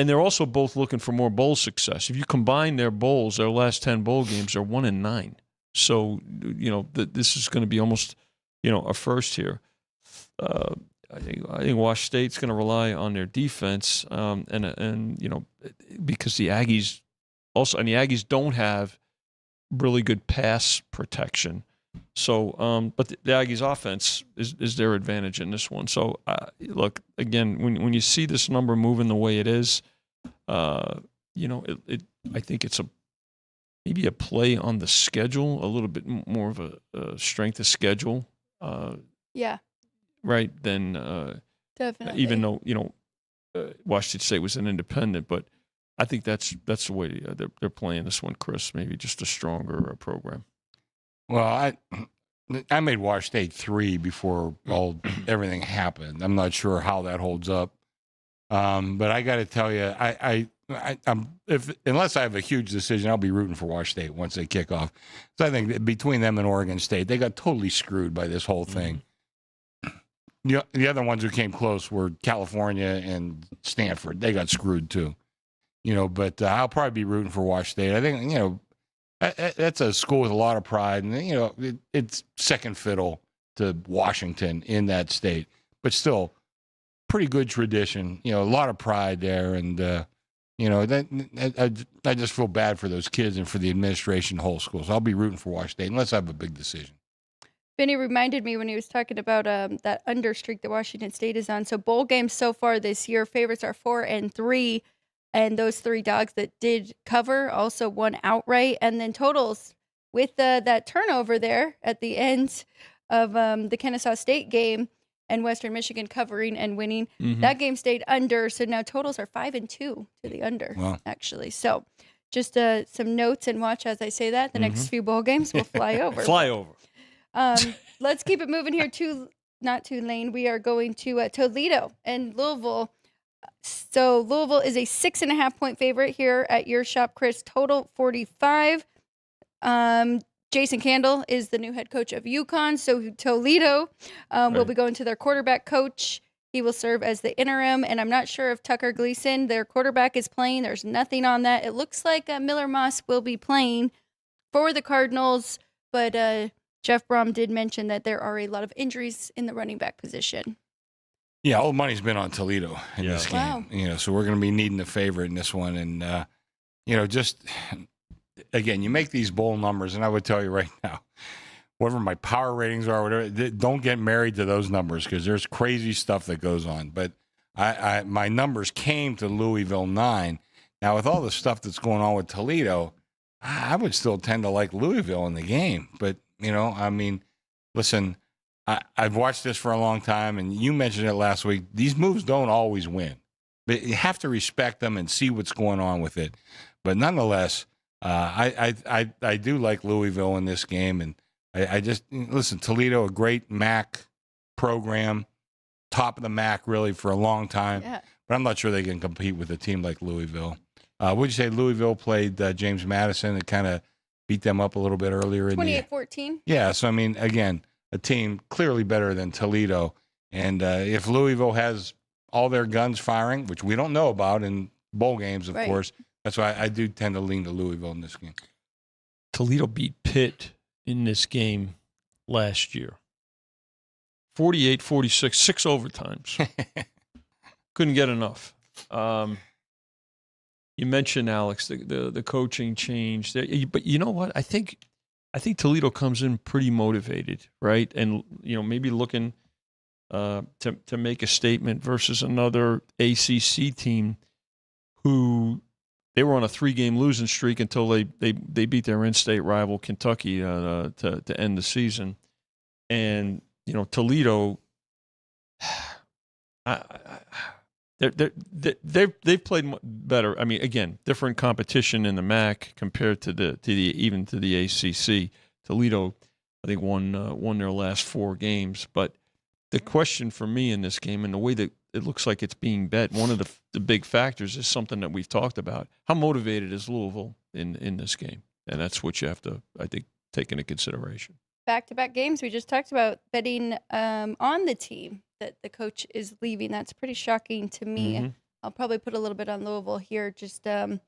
they're also both looking for more bowl success. If you combine their bowls, their last 10 bowl games are 1-9. So, this is going to be almost, a first here. I think Wash State's going to rely on their defense, because the Aggies don't have really good pass protection. So, but the Aggies' offense is their advantage in this one. So, look, again, when you see this number moving the way it is, I think it's maybe a play on the schedule, a little bit more of a strength of schedule. Right. Then, definitely. even though Washington State was an independent, but I think that's the way they're playing this one, Chris. Maybe just a stronger program. Well, I made Wash State 3 before everything happened. I'm not sure how that holds up, but I got to tell you, unless I have a huge decision, I'll be rooting for Wash State once they kick off. So I think that between them and Oregon State, they got totally screwed by this whole thing. The other ones who came close were California and Stanford. They got screwed too, But I'll probably be rooting for Wash State. I think that's a school with a lot of pride, and it's second fiddle to Washington in that state, but still pretty good tradition. A lot of pride there, and I just feel bad for those kids and for the administration, whole school. So I'll be rooting for Wash State unless I have a big decision. Vinny reminded me when he was talking about that under streak that Washington State is on. So bowl games so far this year, favorites are 4-3. And those 3 dogs that did cover also won outright. And then totals with that turnover there at the end of the Kennesaw State game and Western Michigan covering and winning. Mm-hmm. That game stayed under. So now totals are 5-2 to the under, actually. So just some notes and watch as I say that. The next few bowl games will fly over. Fly over. Let's keep it moving here not Tulane. We are going to Toledo and Louisville. So Louisville is a 6.5-point favorite here at your shop, Chris. Total 45. Jason Candle is the new head coach of UConn. So Toledo will be going to their quarterback coach. He will serve as the interim. And I'm not sure if Tucker Gleason, their quarterback, is playing. There's nothing on that. It looks like Miller Moss will be playing for the Cardinals. But Jeff Brom did mention that there are a lot of injuries in the running back position. Yeah, all the money's been on Toledo in this game. Wow. So we're going to be needing a favorite in this one. And, just, again, you make these bowl numbers, and I would tell you right now, whatever my power ratings are, whatever, don't get married to those numbers because there's crazy stuff that goes on. But my numbers came to Louisville 9. Now, with all the stuff that's going on with Toledo, I would still tend to like Louisville in the game. But, listen, I've watched this for a long time, and you mentioned it last week. These moves don't always win, but you have to respect them and see what's going on with it. But nonetheless, I do like Louisville in this game, and I just listen. Toledo, a great MAC program, top of the MAC really for a long time. Yeah. But I'm not sure they can compete with a team like Louisville. Would you say Louisville played James Madison and kind of beat them up a little bit earlier in the 28-14? Yeah, so, again, a team clearly better than Toledo. And if Louisville has all their guns firing, which we don't know about in bowl games, of course, that's why I do tend to lean to Louisville in this game. Toledo beat Pitt in this game last year. 48-46, 6 overtimes. Couldn't get enough. You mentioned, Alex, the coaching change. But you know what? I think Toledo comes in pretty motivated, right? And, maybe looking to make a statement versus another ACC team who they were on a 3-game losing streak until they beat their in-state rival Kentucky to end the season. And, Toledo, they've played better. I mean, again, different competition in the MAC compared to the ACC. Toledo, I think, won their last 4 games. But the question for me in this game, and the way that it looks like it's being bet, one of the big factors is something that we've talked about. How motivated is Louisville in this game? And that's what you have to, I think, take into consideration. Back-to-back games. We just talked about betting on the team that the coach is leaving. That's pretty shocking to me. Mm-hmm. I'll probably put a little bit on Louisville here, just the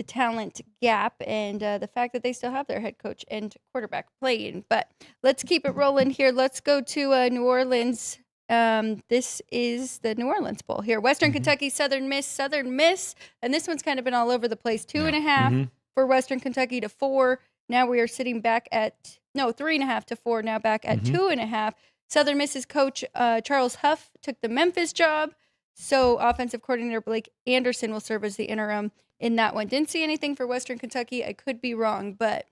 talent gap and the fact that they still have their head coach and quarterback playing. But let's keep it rolling here. Let's go to New Orleans. This is the New Orleans Bowl here. Western Kentucky, Southern Miss. And this one's kind of been all over the place. 2.5 for Western Kentucky to 4. Now we are sitting back at 3.5 to 4. Now back at 2.5. Southern Miss's coach Charles Huff took the Memphis job, so offensive coordinator Blake Anderson will serve as the interim in that one. Didn't see anything for Western Kentucky. I could be wrong, but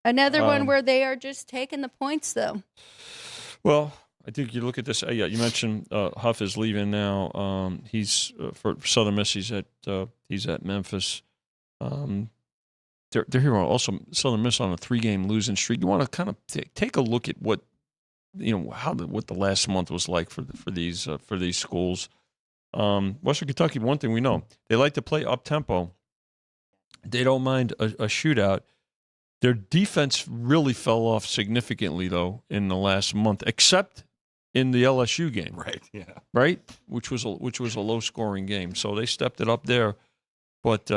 another one where they are just taking the points, though. Well, I think you look at this. You mentioned Huff is leaving now. He's for Southern Miss. He's at Memphis. They're here also. Southern Miss on a 3-game losing streak. You want to kind of take a look at what what the last month was like for these schools. Western Kentucky, one thing we know, they like to play up tempo. They don't mind a shootout. Their defense really fell off significantly though in the last month, except in the LSU game. Right. Yeah. Right, which was a low scoring game. So they stepped it up there. But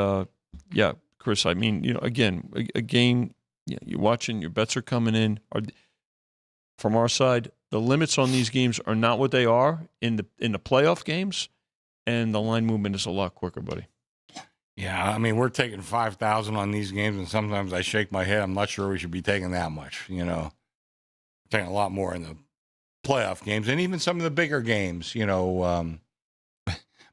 yeah, Chris, I mean, again, a game. You're watching. Your bets are coming in. From our side, the limits on these games are not what they are in the playoff games, and the line movement is a lot quicker, buddy. Yeah, I mean, we're taking 5,000 on these games, and sometimes I shake my head. I'm not sure we should be taking that much. Taking a lot more in the playoff games, and even some of the bigger games. By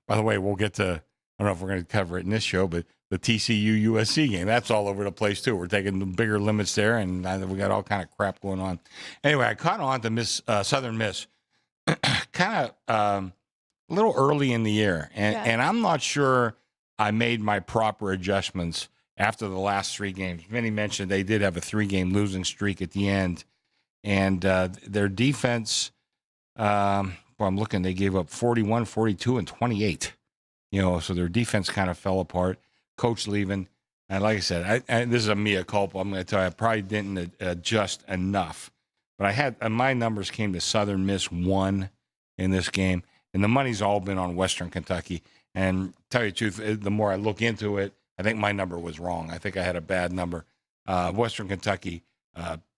the way, we'll get to. I don't know if we're going to cover it in this show, but the TCU USC game, that's all over the place too. We're taking the bigger limits there, and we got all kind of crap going on. Anyway, I caught on to Southern Miss kind of a little early in the year, and I'm not sure I made my proper adjustments after the last 3 games. Vinny mentioned they did have a 3-game losing streak at the end, and their defense, I'm looking, they gave up 41, 42, and 28. So their defense kind of fell apart. Coach leaving. And like I said, this is a mea culpa. I'm going to tell you, I probably didn't adjust enough. But my numbers came to Southern Miss 1 in this game. And the money's all been on Western Kentucky. And tell you the truth, the more I look into it, I think my number was wrong. I think I had a bad number. Western Kentucky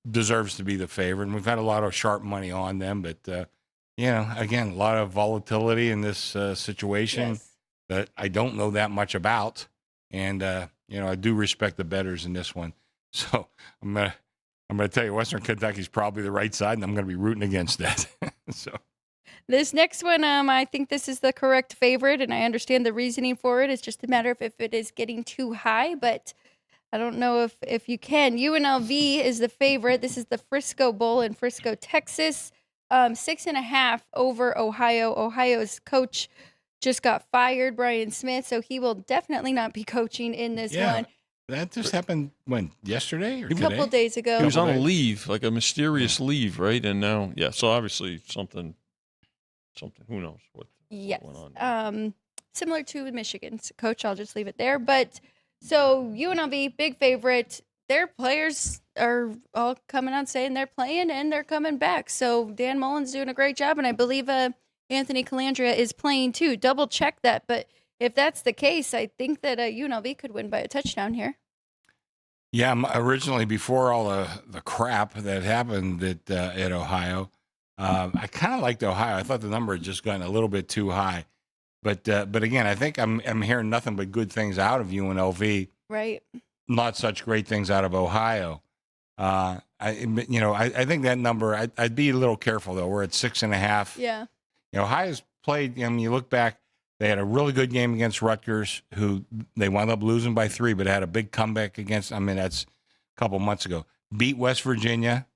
deserves to be the favorite. And we've had a lot of sharp money on them. But, again, a lot of volatility in this situation that I don't know that much about. And, I do respect the bettors in this one. So I'm gonna tell you, Western Kentucky's probably the right side, and I'm going to be rooting against that. So this next one, I think this is the correct favorite, and I understand the reasoning for it. It's just a matter of if it is getting too high, but I don't know if you can. UNLV is the favorite. This is the Frisco Bowl in Frisco, Texas. 6.5 over Ohio. Ohio's coach just got fired, Brian Smith, so he will definitely not be coaching in this one. That just happened, yesterday or a couple days ago? He was on a leave, like a mysterious leave, right? And now, so obviously something, who knows what went on. Similar to Michigan's coach, I'll just leave it there. But so UNLV, big favorite. their players are all coming out saying they're playing and they're coming back. So Dan Mullen's doing a great job, and I believe Anthony Calandria is playing too. Double check that, but if that's the case, I think that UNLV could win by a touchdown here. Yeah, originally before all the crap that happened at Ohio, I kind of liked Ohio. I thought the number had just gotten a little bit too high, but again, I think I'm hearing nothing but good things out of UNLV. Right. Not such great things out of Ohio. I think that number. I'd be a little careful though. We're at 6.5. Yeah. Ohio's played. You look back. They had a really good game against Rutgers, who they wound up losing by 3, but had a big comeback against. That's a couple months ago. Beat West Virginia.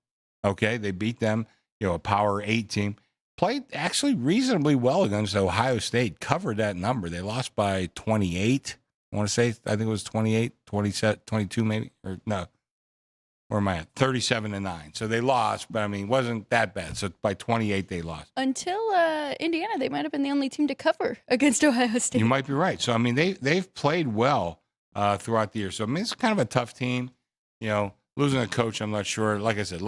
Okay, they beat them. A Power 8 team. Played actually reasonably well against Ohio State. Covered that number. They lost by 28. I want to say, I think it was 28, 27, 22 maybe, or no. Where am I at? 37-9. So they lost, but it wasn't that bad. So by 28, they lost. Until Indiana, they might have been the only team to cover against Ohio State. You might be right. So they've played well throughout the year. So it's kind of a tough team. Losing a coach, I'm not sure. Like I said,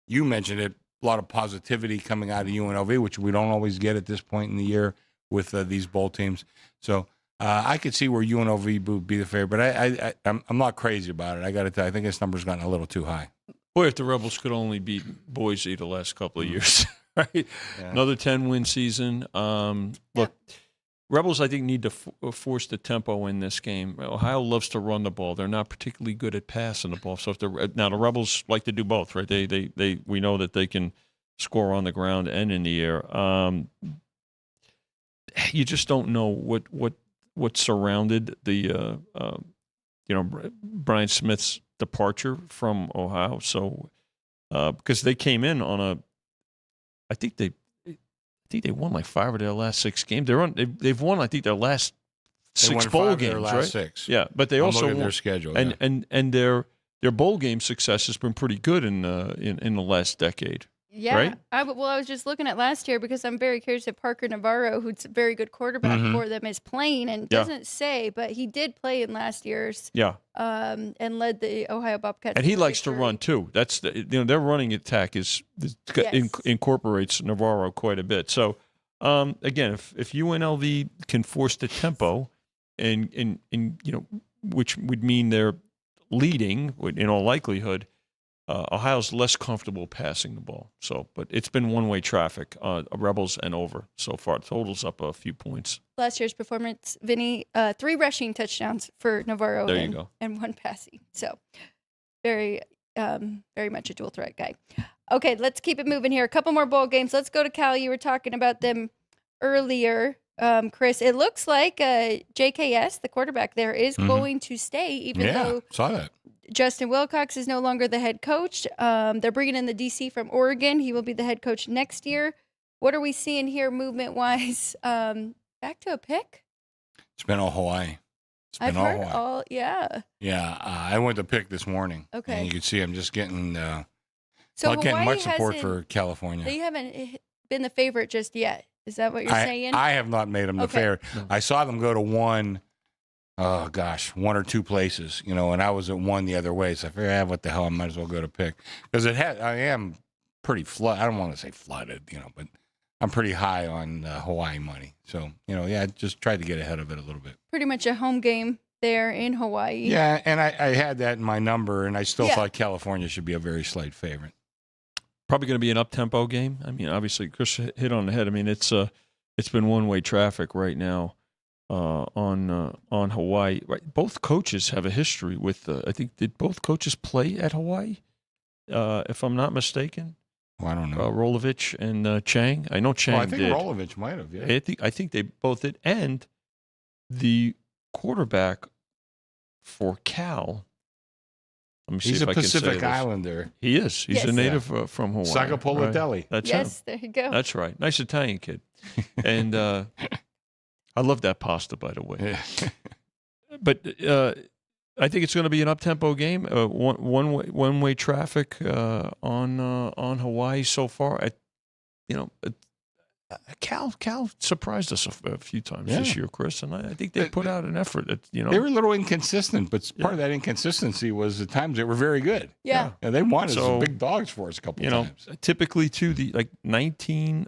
you mentioned it, a lot of positivity coming out of UNLV, which we don't always get at this point in the year with these bowl teams. So I could see where UNLV would be the favorite, but I'm not crazy about it. I got to tell you, I think this number's gotten a little too high. Boy, if the Rebels could only beat Boise the last couple of years, right? Yeah. Another 10-win season. Look, Rebels, I think, need to force the tempo in this game. Ohio loves to run the ball. They're not particularly good at passing the ball. So now the Rebels like to do both, right? We know that they can score on the ground and in the air. You just don't know what surrounded the Brian Smith's departure from Ohio. So because they came in on I think they won like 5 of their last 6 games. They've won, I think, their last 6 bowl games, their last right? 6. Yeah, but they also won their schedule, and their bowl game success has been pretty good in the last decade. Yeah, right? I was just looking at last year because I'm very curious if Parker Navarro, who's a very good quarterback for them, is playing, and doesn't say, but he did play in last year's. Yeah. And led the Ohio Bobcats. And he likes to run too. That's their running attack incorporates Navarro quite a bit. So again, if UNLV can force the tempo, and which would mean they're leading in all likelihood. Ohio's less comfortable passing the ball. So, but it's been one-way traffic, Rebels and over so far. Totals up a few points. Last year's performance, Vinny, 3 rushing touchdowns for Navarro and 1 passing. So, very, very much a dual threat guy. Okay, let's keep it moving here. A couple more bowl games. Let's go to Cal. You were talking about them earlier, Chris. It looks like JKS, the quarterback there, is going to stay, even though saw that. Justin Wilcox is no longer the head coach. They're bringing in the DC from Oregon. He will be the head coach next year. What are we seeing here movement-wise? Back to a pick? It's been all Hawaii. I've heard all, yeah. Yeah, I went to pick this morning. Okay. And you can see I'm just getting, so not getting much support for California. They haven't been the favorite just yet. Is that what you're saying? I have not made them the favorite. I saw them go to one or 2 places, and I was at one the other way. So I figured, what the hell, I might as well go to pick. Because I am pretty I don't want to say flooded, but I'm pretty high on Hawaii money. So, I just tried to get ahead of it a little bit. Pretty much a home game there in Hawaii. Yeah, and I had that in my number, and I still thought California should be a very slight favorite. Probably going to be an up-tempo game. Obviously, Chris hit on the head. It's been one-way traffic right now. On Hawaii, right? Both coaches have a history with. I think did both coaches play at Hawaii, if I'm not mistaken. Well, I don't know. Rolovich and Chang. I know Chang did. I think Rolovich might have. Yeah. I think they both did. And the quarterback for Cal. Let me see He's if a I can Pacific say Islander. He is. He's a native from Hawaii. Sagapolatelli. Right? That's yes, him. there you go. That's right. Nice Italian kid. And I love that pasta, by the way. But I think it's going to be an up-tempo game. One-way traffic on Hawaii so far. Cal surprised us a few times this year, Chris, and I think they put out an effort. They were a little inconsistent, but part of that inconsistency was the times they were very good. Yeah. And they won as big dogs for us a couple of times. Typically, too, 19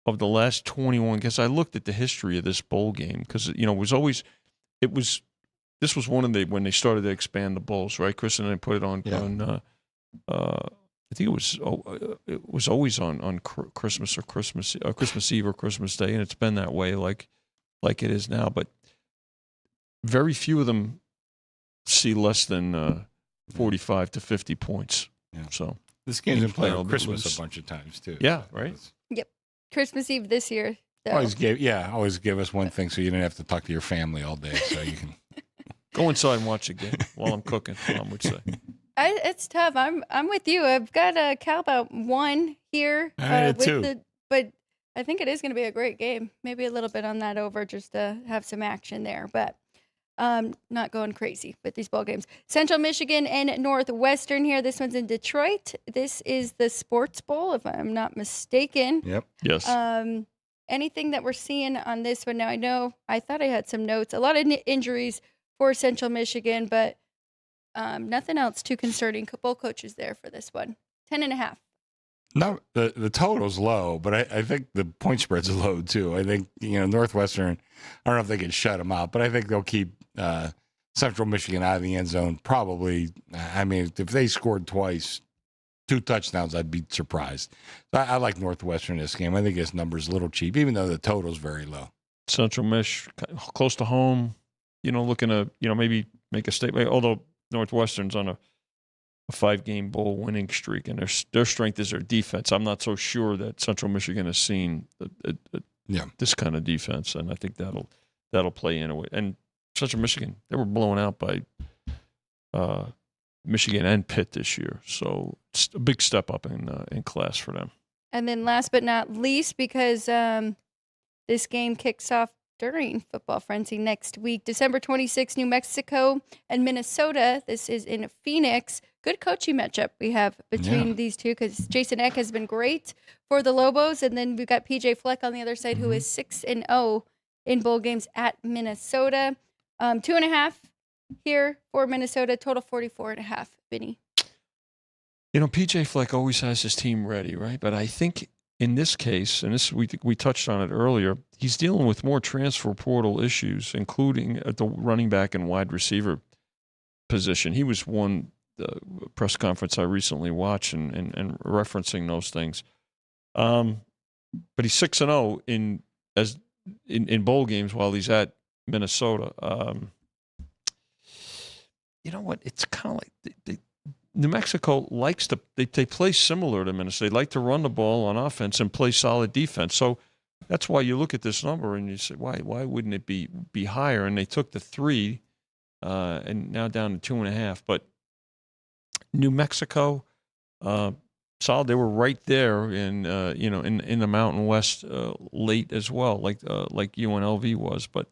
of the last 21. Because I looked at the history of this bowl game, because this was one of when they started to expand the bowls, right, Chris, and they put it on. I think it was always on Christmas or Christmas Eve or Christmas Day, and it's been that way like it is now. But very few of them see less than 45 to 50 points. Yeah. So this game's been played on Christmas a bunch of times too. Yeah, right. Yep, Christmas Eve this year. Though. Always give us one thing so you don't have to talk to your family all day, so you can go inside and watch a game while I'm cooking. Mom would say. It's tough. I'm with you. I've got a Cal about 1 here. But I think it is going to be a great game. Maybe a little bit on that over just to have some action there. But not going crazy with these ball games. Central Michigan and Northwestern here. This one's in Detroit. This is the Sports Bowl, if I'm not mistaken. Yep. Yes. Anything that we're seeing on this one now? I thought I had some notes. A lot of injuries for Central Michigan, but nothing else too concerning. Bowl coaches there for this one. 10.5. No, the total's low, but I think the point spread's low too. I think Northwestern. I don't know if they can shut them out, but I think they'll keep Central Michigan out of the end zone. Probably. I mean, if they scored twice, 2 touchdowns, I'd be surprised. I like Northwestern in this game. I think this number's a little cheap, even though the total's very low. Central Mich, close to home. Looking to maybe make a statement. Although Northwestern's on a 5-game bowl winning streak, and their strength is their defense. I'm not so sure that Central Michigan has seen this kind of defense, and I think that'll play in a way. And Central Michigan, they were blown out by Michigan and Pitt this year, so it's a big step up in class for them. And then last but not least, because this game kicks off during Football Frenzy next week, December 26th, New Mexico and Minnesota. This is in Phoenix. Good coaching matchup we have between these two, because Jason Eck has been great for the Lobos, and then we've got PJ Fleck on the other side, who is 6-0 in bowl games at Minnesota. 2.5 here for Minnesota. Total 44.5. Vinny. PJ Fleck always has his team ready, right? But I think in this case, and this we touched on it earlier, he's dealing with more transfer portal issues, including at the running back and wide receiver position. He was one press conference I recently watched and referencing those things. But he's 6-0 in bowl games while he's at Minnesota. You know what? It's kind of like New Mexico likes to they play similar to Minnesota. They like to run the ball on offense and play solid defense. So that's why you look at this number and you say, why wouldn't it be higher? And they took the 3 and now down to 2.5. But New Mexico, solid. They were right there in the Mountain West late as well, like UNLV was. But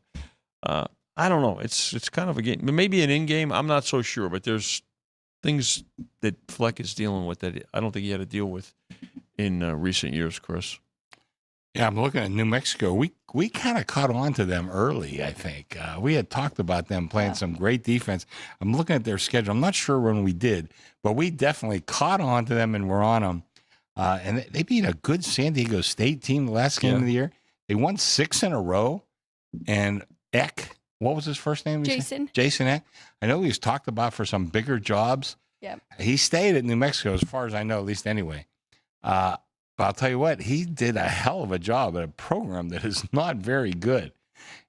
I don't know. It's kind of a game, maybe an in-game. I'm not so sure. But there's things that Fleck is dealing with that I don't think he had to deal with in recent years, Chris. Yeah, I'm looking at New Mexico. We kind of caught on to them early, I think. We had talked about them playing some great defense. I'm looking at their schedule. I'm not sure when we did, but we definitely caught on to them and were on them. And they beat a good San Diego State team the last game of the year. They won 6 in a row. And Eck, what was his first name? Jason. Jason Eck. I know he was talked about for some bigger jobs. Yeah. He stayed at New Mexico, as far as I know, at least anyway. But I'll tell you what, he did a hell of a job at a program that is not very good.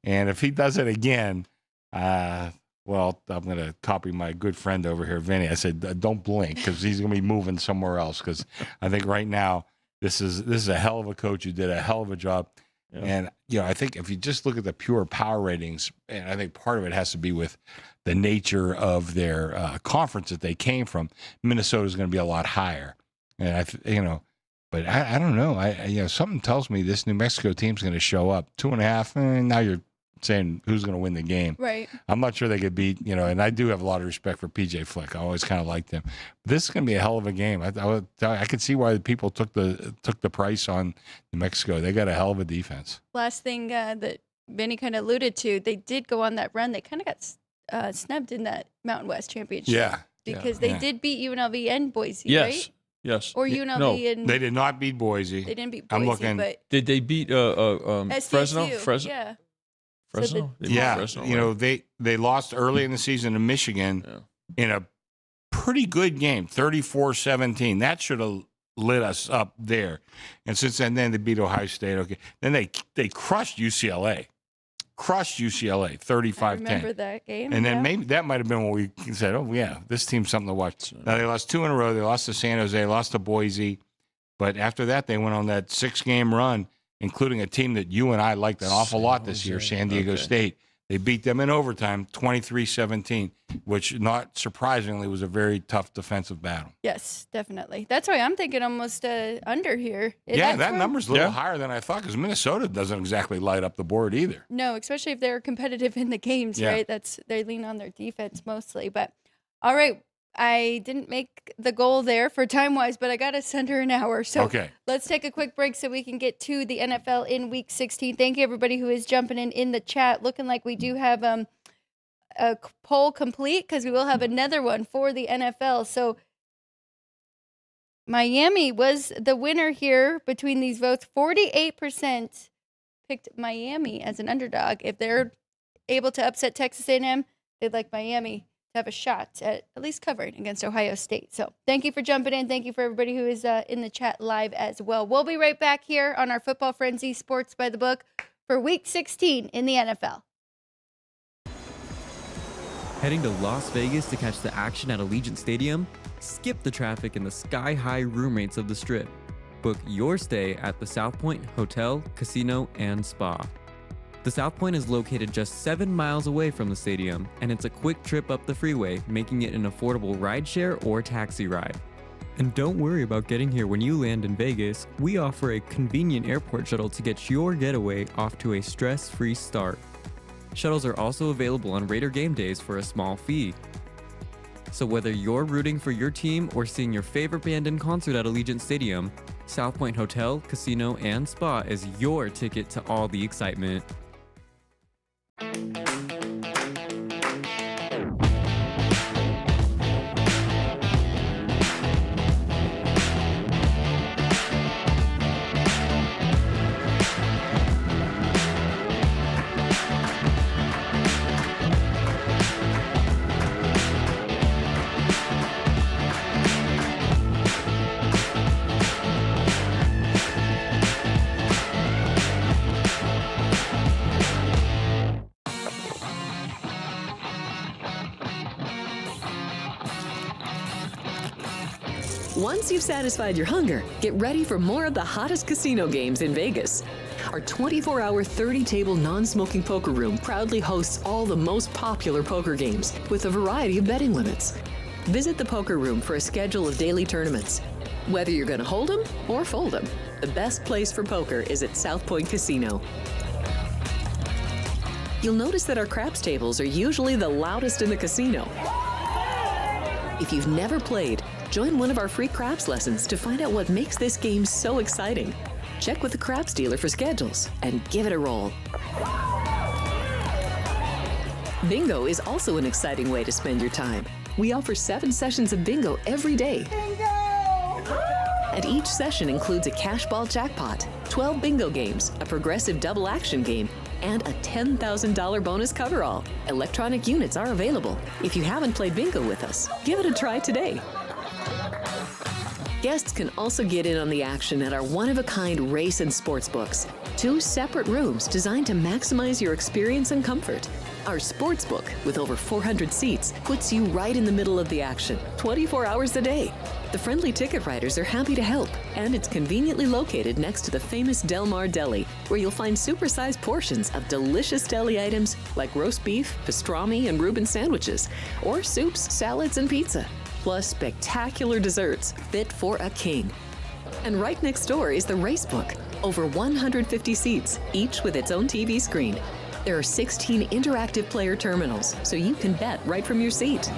And if he does it again, well, I'm going to copy my good friend over here, Vinny. I said, don't blink, because he's going to be moving somewhere else. Because I think right now, this is a hell of a coach who did a hell of a job. Yeah. And, I think if you just look at the pure power ratings, and I think part of it has to be with the nature of their conference that they came from, Minnesota is going to be a lot higher. And, but I don't know. Something tells me this New Mexico team's going to show up. 2.5. Now you're saying who's going to win the game. Right. I'm not sure they could beat, and I do have a lot of respect for PJ Fleck. I always kind of liked him. This is going to be a hell of a game. I could see why the people took the price on New Mexico. They got a hell of a defense. Last thing that Vinny kind of alluded to, they did go on that run. They kind of got snubbed in that Mountain West Championship. Yeah. Because they did beat UNLV and Boise, Yes. right? Yes. Or UNLV No, and They did not beat Boise. they didn't beat Boise, I'm looking. but Did they beat Fresno? SDSU, Fresno? yeah. Fresno? They beat Yeah, Fresno, right? they lost early in the season to Michigan in a pretty good game, 34-17. That should have lit us up there. And since then they beat Ohio State. Okay, then they crushed UCLA. Crushed UCLA, 35-10. I remember that game. And then yeah. maybe that might have been what we said, oh, yeah, this team's something to watch. Now, they lost 2 in a row. They lost to San Jose, lost to Boise. But after that, they went on that 6-game run, including a team that you and I liked an awful lot this year, San Diego State. They beat them in overtime, 23-17, which, not surprisingly, was a very tough defensive battle. Yes, definitely. That's why I'm thinking almost under here. That number's a little higher than I thought, because Minnesota doesn't exactly light up the board either. No, especially if they're competitive in the games, right? They lean on their defense mostly. But all right, I didn't make the goal there for time-wise, but I got us under an hour. So let's take a quick break so we can get to the NFL in Week 16. Thank you, everybody who is jumping in the chat. Looking like we do have a poll complete, because we will have another one for the NFL. So Miami was the winner here between these votes. 48% picked Miami as an underdog. If they're able to upset Texas A&M, they'd like Miami to have a shot at least covering against Ohio State. So thank you for jumping in. Thank you for everybody who is in the chat live as well. We'll be right back here on our Football Frenzy Sports by the Book for Week 16 in the NFL. Heading to Las Vegas to catch the action at Allegiant Stadium? Skip the traffic and the sky-high room rates of the Strip. Book your stay at the South Point Hotel, Casino, and Spa. The South Point is located just 7 miles away from the stadium, and it's a quick trip up the freeway, making it an affordable rideshare or taxi ride. And don't worry about getting here when you land in Vegas. We offer a convenient airport shuttle to get your getaway off to a stress-free start. Shuttles are also available on Raider game days for a small fee. So whether you're rooting for your team or seeing your favorite band in concert at Allegiant Stadium, South Point Hotel, Casino, and Spa is your ticket to all the excitement. Once you've satisfied your hunger, get ready for more of the hottest casino games in Vegas. Our 24-hour, 30-table non-smoking poker room proudly hosts all the most popular poker games with a variety of betting limits. Visit the poker room for a schedule of daily tournaments. Whether you're going to hold 'em or fold 'em, the best place for poker is at South Point Casino. You'll notice that our craps tables are usually the loudest in the casino. If you've never played, join one of our free craps lessons to find out what makes this game so exciting. Check with the craps dealer for schedules and give it a roll. Bingo is also an exciting way to spend your time. We offer 7 sessions of bingo every day. Bingo! And each session includes a cash ball jackpot, 12 bingo games, a progressive double action game, and a $10,000 bonus coverall. Electronic units are available. If you haven't played bingo with us, give it a try today. Guests can also get in on the action at our one-of-a-kind race and sports books. 2 separate rooms designed to maximize your experience and comfort. Our sports book, with over 400 seats, puts you right in the middle of the action, 24 hours a day. The friendly ticket writers are happy to help, and it's conveniently located next to the famous Del Mar Deli, where you'll find supersized portions of delicious deli items like roast beef, pastrami, and Reuben sandwiches, or soups, salads, and pizza. Plus spectacular desserts fit for a king. And right next door is the race book. Over 150 seats, each with its own TV screen. There are 16 interactive player terminals, so you can bet right from your seat.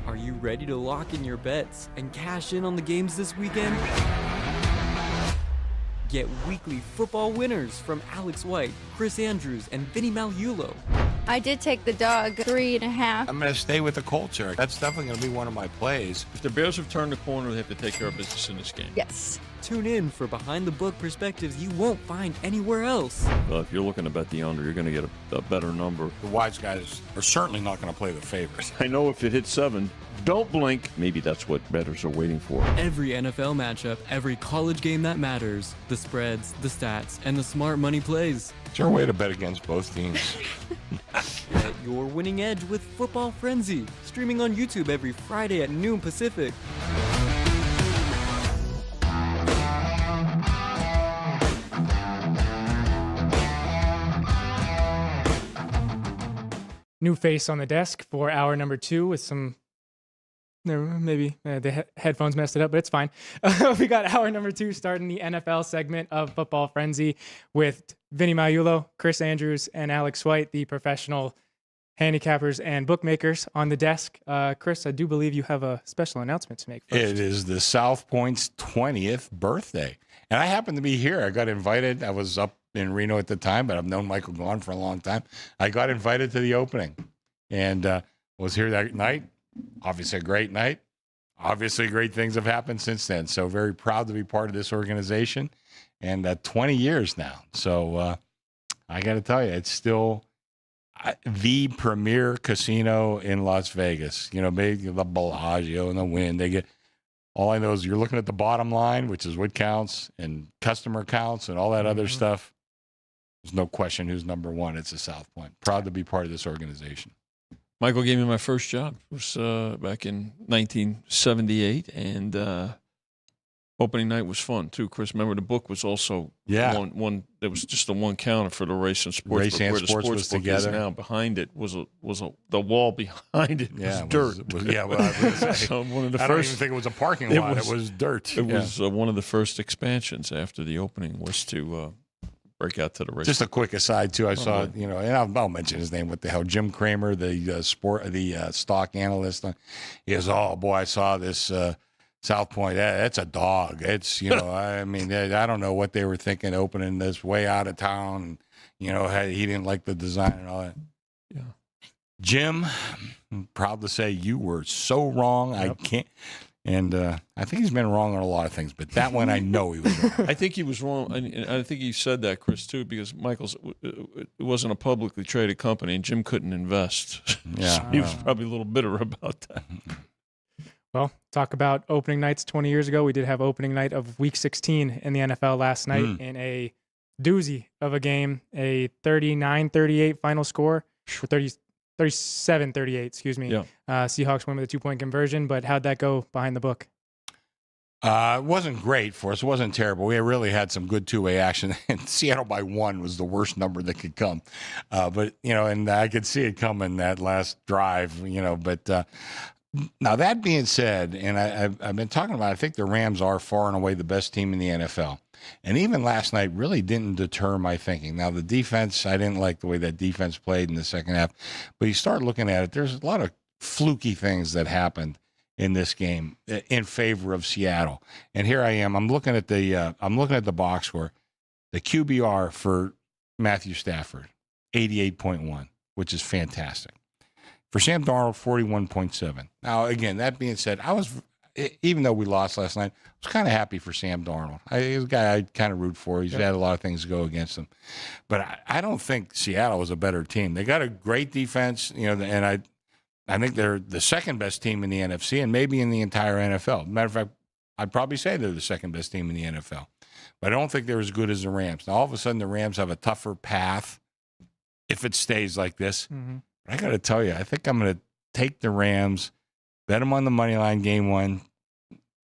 Are you ready to lock in your bets and cash in on the games this weekend? Get weekly football winners from Alex White, Chris Andrews, and Vinny Magliulo. I did take the dog 3.5. I'm going to stay with the culture. That's definitely going to be one of my plays. If the Bears have turned the corner, they have to take care of business in this game. Yes. Tune in for behind-the-book perspectives you won't find anywhere else. Well, if you're looking to bet the under, you're going to get a better number. The wise guys are certainly not going to play the favorites. I know if it hits 7, don't blink. Maybe that's what bettors are waiting for. Every NFL matchup, every college game that matters, the spreads, the stats, and the smart money plays. It's your way to bet against both teams. Get your winning edge with Football Frenzy, streaming on YouTube every Friday at noon Pacific. New face on the desk for hour number 2 with some. Maybe the headphones messed it up, but it's fine. We got hour number 2 starting the NFL segment of Football Frenzy with Vinny Magliulo, Chris Andrews, and Alex White, the professional handicappers and bookmakers on the desk. Chris, I do believe you have a special announcement to make first. It is the South Point's 20th birthday. And I happened to be here. I got invited. I was up in Reno at the time, but I've known Michael Gone for a long time. I got invited to the opening and was here that night. Obviously a great night. Obviously great things have happened since then. So very proud to be part of this organization and 20 years now. So I got to tell you, it's still the premier casino in Las Vegas. You know, maybe the Bellagio and the Wynn. They get, all I know is you're looking at the bottom line, which is what counts, and customer counts and all that other stuff. There's no question who's number one. It's the South Point. Proud to be part of this organization. Michael gave me my first job. It was back in 1978, and opening night was fun too. Chris, remember the book was also one. There was just the one counter for the race and sports. Race and where the sports sports was book together. Is now behind it was the wall behind it was dirt. Well, I was gonna say, So one of the I don't first. even think it was a parking lot. It was dirt. It was one of the first expansions after the opening was to break out to the race. Just a quick aside too. I saw, and I'll mention his name. What the hell? Jim Cramer, the stock analyst. He goes, "Oh boy, I saw this South Point. That's a dog. It's I mean, I don't know what they were thinking opening this way out of town. He didn't like the design and all that." Yeah. Jim, I'm proud to say you were so wrong. Yep. I can't. And I think he's been wrong on a lot of things, but that one I know he was wrong. I think he was wrong. And I think he said that, Chris, too, because it wasn't a publicly traded company, and Jim couldn't invest. Yeah, so he was probably a little bitter about that. Well, talk about opening nights 20 years ago. We did have opening night of Week 16 in the NFL last night in a doozy of a game, a 39-38 final score, or 37-38, excuse me. Yeah. Seahawks win with a 2-point conversion, but how'd that go behind the book? It wasn't great for us. It wasn't terrible. We really had some good two-way action, and Seattle by 1 was the worst number that could come. But and I could see it coming that last drive, but now that being said, and I've been talking about, I think the Rams are far and away the best team in the NFL. And even last night really didn't deter my thinking. Now, the defense, I didn't like the way that defense played in the second half. But you start looking at it, there's a lot of fluky things that happened in this game in favor of Seattle. And here I am. I'm looking at the box score. The QBR for Matthew Stafford, 88.1, which is fantastic. For Sam Darnold, 41.7. Now, again, that being said, even though we lost last night, I was kind of happy for Sam Darnold. He's a guy I kind of root for. He's had a lot of things go against him. But I don't think Seattle was a better team. They got a great defense, and I think they're the second best team in the NFC and maybe in the entire NFL. Matter of fact, I'd probably say they're the second best team in the NFL. but I don't think they're as good as the Rams. Now, all of a sudden, the Rams have a tougher path if it stays like this. Mm-hmm. But I got to tell you, I think I'm going to take the Rams, bet them on the money line game one,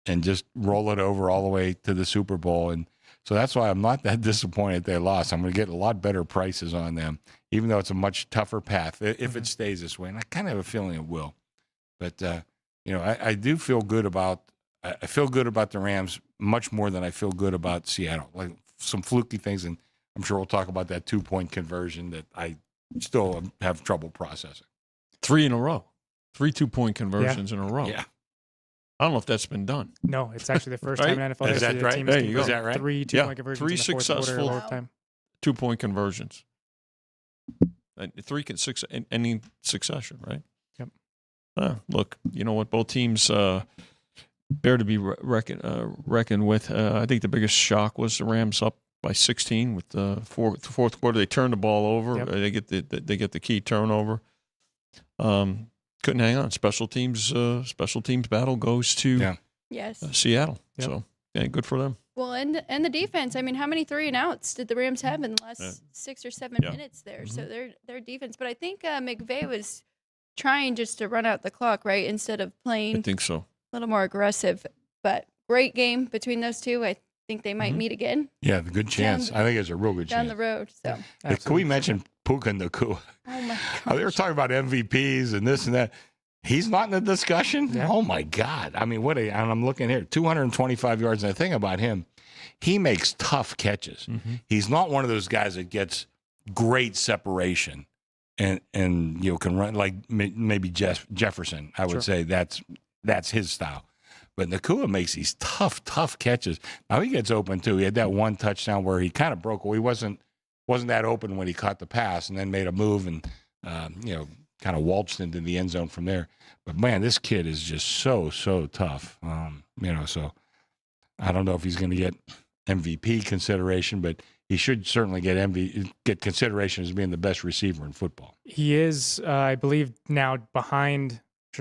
and just roll it over all the way to the Super Bowl. And so that's why I'm not that disappointed they lost. I'm going to get a lot better prices on them, even though it's a much tougher path if it stays this way. And I kind of have a feeling it will. But, I do feel good about I feel good about the Rams much more than I feel good about Seattle. Like some fluky things, and I'm sure we'll talk about that 2-point conversion that I still have trouble processing. 3 in a row. 3 2-point conversions in a row. Yeah. I don't know if that's been done. No, it's actually the first time in NFL Is history that that right? teams There can you go. Is that right? 3 2-point conversions 3 in the fourth quarter successful of overtime. 2-point conversions. 3 can 6 in any succession, right? Yep. Look, you know what? Both teams bear to be reckoned with. I think the biggest shock was the Rams up by 16 with the fourth quarter. They turned the ball over. Yep. They get the key turnover. Couldn't hang on. Special teams battle goes to Yes. Seattle. Yep. So yeah, good for them. Well, and the defense. I mean, how many 3-and-outs did the Rams have in the last 6 or 7 minutes there? So their defense. But I think McVay was trying just to run out the clock, right, instead of playing I think so. a little more aggressive. But great game between those two. I think they might meet again Yeah, the good chance. I think it's a real good down chance. the road. So, Can we mention Puka Nacua? oh my They were gosh. talking about MVPs and this and that. He's not in the discussion? Yeah. Oh, my God. I mean, and I'm looking here, 225 yards. And the thing about him, he makes tough catches. He's not one of those guys that gets great separation and can run like maybe Jefferson. I would say that's his style. But Nacua makes these tough catches. Now, he gets open, too. He had that one touchdown where he kind of broke away. He wasn't that open when he caught the pass and then made a move and, kind of waltzed into the end zone from there. But, man, this kid is just so tough. So I don't know if he's going to get MVP consideration, but he should certainly get consideration as being the best receiver in football. He is, I believe, now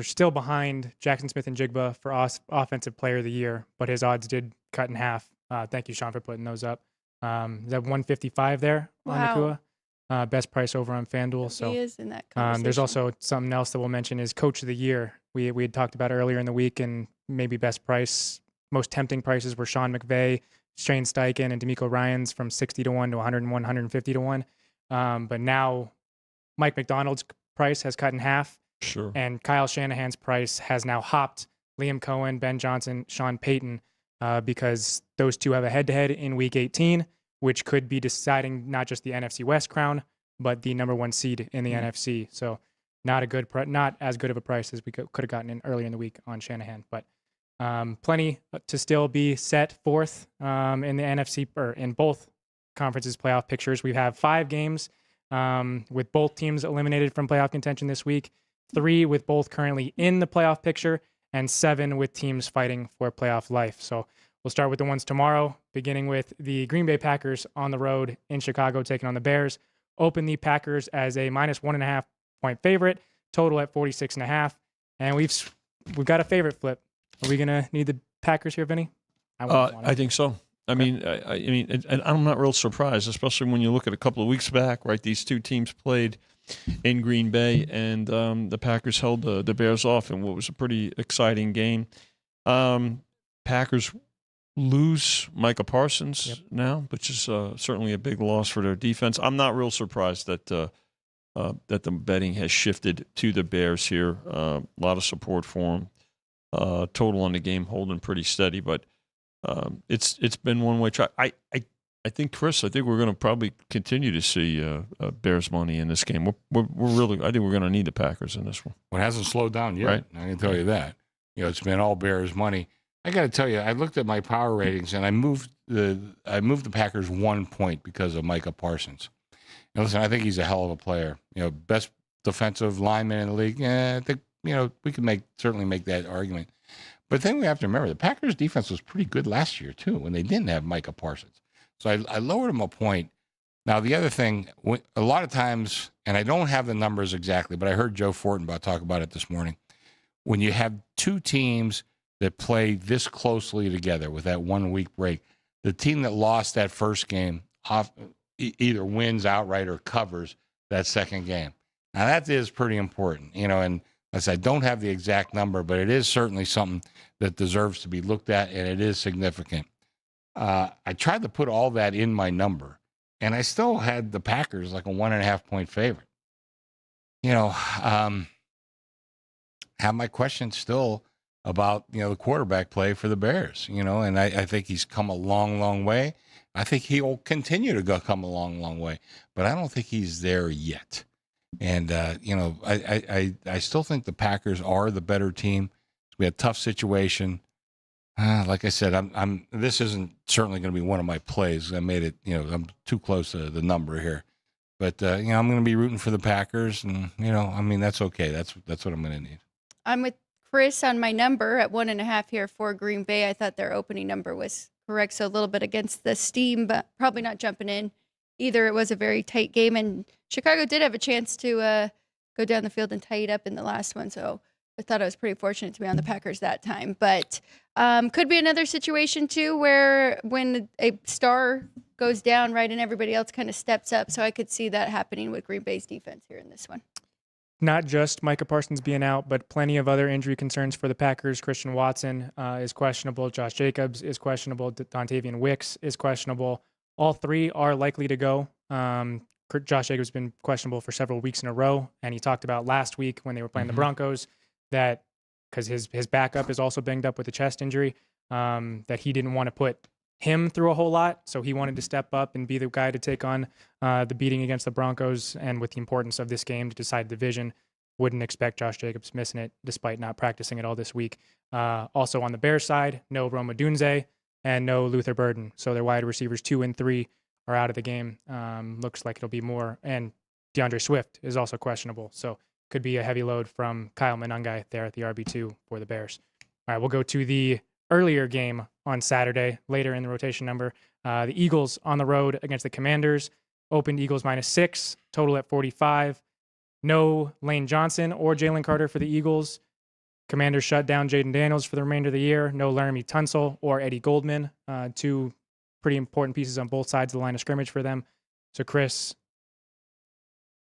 still behind Jackson Smith and Jigba for Offensive Player of the Year, but his odds did cut in half. Thank you, Sean, for putting those up. Is that 155 there on Nacua? Best price over on FanDuel. So he is in that conversation. there's also something else that we'll mention is Coach of the Year. We had talked about earlier in the week, and maybe best price, most tempting prices were Sean McVay, Shane Steichen, and D'Amico Ryans from 60 to 1 to 101, 150 to 1. But now Mike McDonald's price has cut in half. Sure. And Kyle Shanahan's price has now hopped Liam Cohen, Ben Johnson, Sean Payton, because those two have a head-to-head in Week 18, which could be deciding not just the NFC West crown, but the number 1 seed in the NFC. So not as good of a price as we could have gotten in earlier in the week on Shanahan, but plenty to still be set forth in the NFC or in both conferences playoff pictures. We have 5 games with both teams eliminated from playoff contention this week, 3 with both currently in the playoff picture, and 7 with teams fighting for playoff life. So we'll start with the ones tomorrow, beginning with the Green Bay Packers on the road in Chicago taking on the Bears. Open the Packers as a -1.5 point favorite, total at 46.5. And we've got a favorite flip. Are we going to need the Packers here, Vinny? I think so. I mean, and I'm not real surprised, especially when you look at a couple of weeks back, right? These two teams played in Green Bay, and the Packers held the Bears off in what was a pretty exciting game. Packers lose Micah Parsons now, which is certainly a big loss for their defense. I'm not real surprised that the betting has shifted to the Bears here. A lot of support for them. Total on the game holding pretty steady, but it's been one way track. I think, Chris, we're going to probably continue to see Bears money in this game. We're really, I think we're going to need the Packers in this one. Well, it hasn't slowed down yet. Right. I can tell you that. It's been all Bears money. I got to tell you, I looked at my power ratings and I moved the Packers 1 point because of Micah Parsons. And listen, I think he's a hell of a player. Best defensive lineman in the league. I think we can certainly make that argument. But then we have to remember the Packers defense was pretty good last year too when they didn't have Micah Parsons. So I lowered him a point. Now the other thing, a lot of times, and I don't have the numbers exactly, but I heard Joe Fortenbaugh talk about it this morning. When you have two teams that play this closely together with that 1 week break, the team that lost that first game either wins outright or covers that second game. Now, that is pretty important, and as I don't have the exact number, but it is certainly something that deserves to be looked at, and it is significant. I tried to put all that in my number, and I still had the Packers like a 1.5 point favorite. Have my questions still about, the quarterback play for the Bears, and I think he's come a long, long way. I think he will continue to come a long, long way, but I don't think he's there yet. And, I still think the Packers are the better team. We had a tough situation. Like I said, this isn't certainly going to be one of my plays. I made it, I'm too close to the number here. But, I'm going to be rooting for the Packers. And, that's okay. That's what I'm going to need. I'm with Chris on my number at 1.5 here for Green Bay. I thought their opening number was correct. So a little bit against the steam, but probably not jumping in either. It was a very tight game. And Chicago did have a chance to go down the field and tie it up in the last one. So I thought I was pretty fortunate to be on the Packers that time. But could be another situation, too, where when a star goes down, right, and everybody else kind of steps up. So I could see that happening with Green Bay's defense here in this one. Not just Micah Parsons being out, but plenty of other injury concerns for the Packers. Christian Watson is questionable. Josh Jacobs is questionable. Dontavian Wicks is questionable. All three are likely to go. Josh Jacobs has been questionable for several weeks in a row, and he talked about last week when they were playing the Broncos that because his backup is also banged up with a chest injury, that he didn't want to put him through a whole lot, so he wanted to step up and be the guy to take on the beating against the Broncos, and with the importance of this game to decide the division, wouldn't expect Josh Jacobs missing it despite not practicing at all this week. Also on the Bears side, no Rome Odunze and no Luther Burden, so their wide receivers 2 and 3 are out of the game. Looks like it'll be more, and DeAndre Swift is also questionable, so could be a heavy load from Kyle Monangai there at the RB2 for the Bears. All right, we'll go to the earlier game on Saturday, later in the rotation number. The Eagles on the road against the Commanders. Opened Eagles -6, total at 45. No Lane Johnson or Jalen Carter for the Eagles. Commanders shut down Jaden Daniels for the remainder of the year. No Laramie Tunsil or Eddie Goldman. Two pretty important pieces on both sides of the line of scrimmage for them. So, Chris,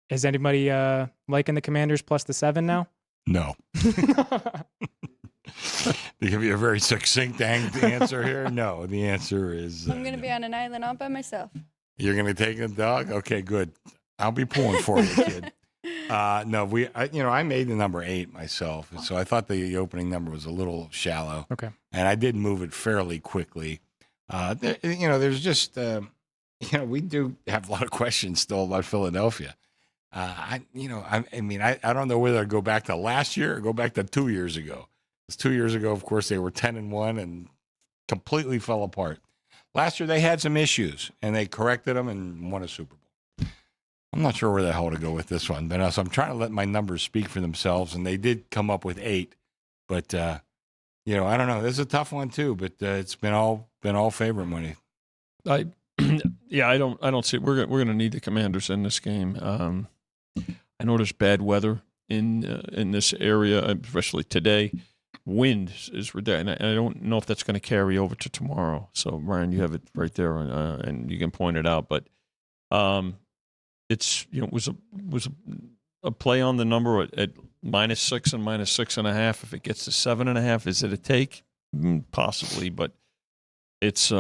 is anybody liking the Commanders plus the 7 now? No. To give you a very succinct answer here, no. The answer is I'm going to be on an island all by myself. You're going to take a dog? Okay, good. I'll be pulling for you, kid. No, I made the number 8 myself, so I thought the opening number was a little shallow. Okay. And I did move it fairly quickly. There's just, we do have a lot of questions still about Philadelphia. I don't know whether to go back to last year or go back to 2 years ago. 2 years ago, of course, they were 10-1 and completely fell apart. Last year, they had some issues, and they corrected them and won a Super Bowl. I'm not sure where the hell to go with this one, but so I'm trying to let my numbers speak for themselves, and they did come up with 8. But I don't know. This is a tough one too, but it's been all favorite money. I don't see. We're going to need the Commanders in this game. I know there's bad weather in this area, especially today. Wind is ridiculous, and I don't know if that's going to carry over to tomorrow. So, Ryan, you have it right there, and you can point it out. But it's was a play on the number at -6 and -6.5. If it gets to 7.5, is it a take? Possibly, but it's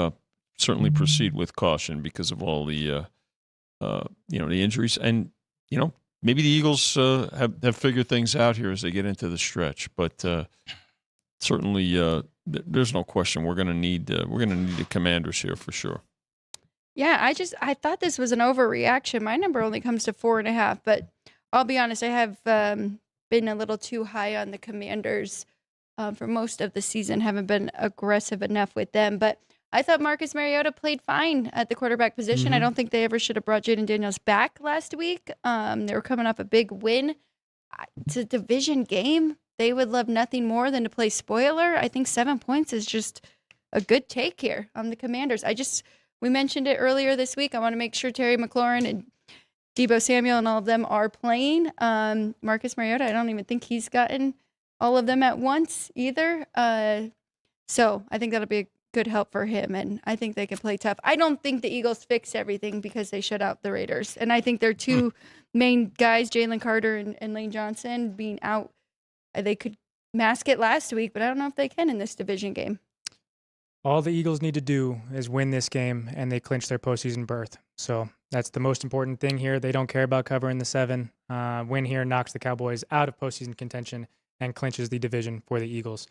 certainly proceed with caution because of all the the injuries, and maybe the Eagles have figured things out here as they get into the stretch, but. Certainly, there's no question we're going to need the Commanders here for sure. Yeah, I thought this was an overreaction. My number only comes to 4.5, but I'll be honest, I have been a little too high on the Commanders for most of the season. Haven't been aggressive enough with them, but I thought Marcus Mariota played fine at the quarterback position. I don't think they ever should have brought Jaden Daniels back last week. They were coming off a big win. It's a division game. They would love nothing more than to play spoiler. I think 7 points is just a good take here on the Commanders. We mentioned it earlier this week. I want to make sure Terry McLaurin and Deebo Samuel and all of them are playing. Marcus Mariota, I don't even think he's gotten all of them at once either. So I think that'll be good help for him, and I think they can play tough. I don't think the Eagles fix everything because they shut out the Raiders, and I think their two main guys, Jalen Carter and Lane Johnson, being out, they could mask it last week, but I don't know if they can in this division game. All the Eagles need to do is win this game, and they clinch their postseason berth. So that's the most important thing here. They don't care about covering the 7. Win here knocks the Cowboys out of postseason contention and clinches the division for the Eagles.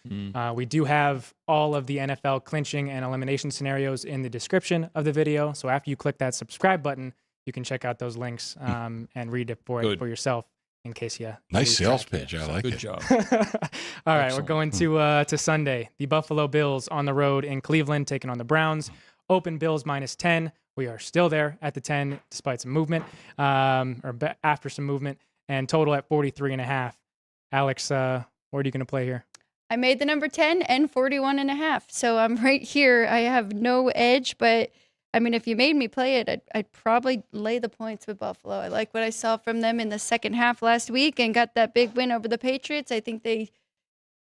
We do have all of the NFL clinching and elimination scenarios in the description of the video. So after you click that subscribe button, you can check out those links and read it for yourself in case you. Nice sales pitch. I like it. Good job. All right, we're going to Sunday. The Buffalo Bills on the road in Cleveland taking on the Browns. Open Bills -10. We are still there at the 10 despite some movement, after some movement, and total at 43.5. Alex, where are you going to play here? I made the number 10 and 41.5. So I'm right here. I have no edge, but I mean, if you made me play it, I'd probably lay the points with Buffalo. I like what I saw from them in the second half last week and got that big win over the Patriots. I think they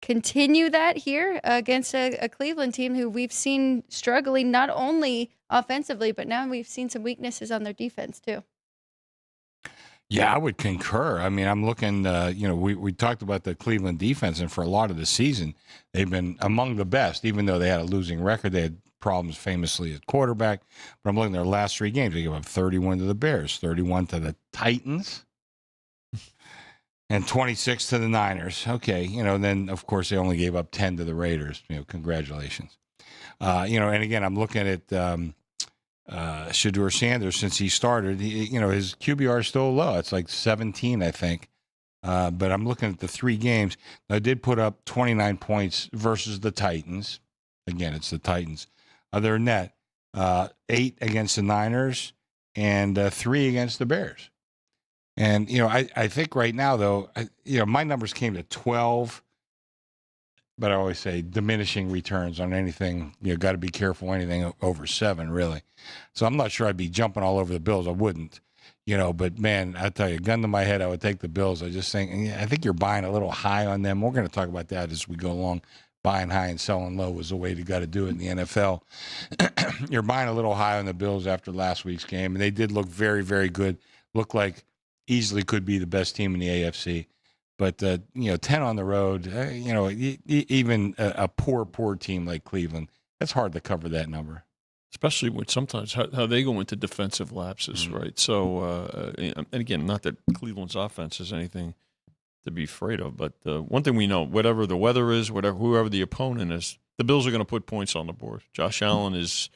continue that here against a Cleveland team who we've seen struggling not only offensively, but now we've seen some weaknesses on their defense too. Yeah, I would concur. I mean, I'm looking, we talked about the Cleveland defense, and for a lot of the season, they've been among the best, even though they had a losing record. They had problems famously at quarterback. But I'm looking at their last 3 games. They gave up 31 to the Bears, 31 to the Titans, and 26 to the Niners. Okay, then, of course, they only gave up 10 to the Raiders. Congratulations. And again, I'm looking at Shedeur Sanders since he started. His QBR is still low. It's like 17, I think. But I'm looking at the 3 games. I did put up 29 points versus the Titans. Again, it's the Titans. Other than that, 8 against the Niners and 3 against the Bears. And, I think right now, though, my numbers came to 12. But I always say diminishing returns on anything. Got to be careful anything over 7, really. So I'm not sure I'd be jumping all over the Bills. I wouldn't, But man, I tell you, gun to my head, I would take the Bills. I think you're buying a little high on them. We're going to talk about that as we go along. Buying high and selling low is the way you got to do it in the NFL. You're buying a little high on the Bills after last week's game, and they did look very, very good. Look like easily could be the best team in the AFC. But, 10 on the road, even a poor team like Cleveland, it's hard to cover that number. Especially with sometimes how they go into defensive lapses, right? So, and again, not that Cleveland's offense is anything to be afraid of, but one thing we know, whatever the weather is, whoever the opponent is, the Bills are going to put points on the board. Josh Allen is,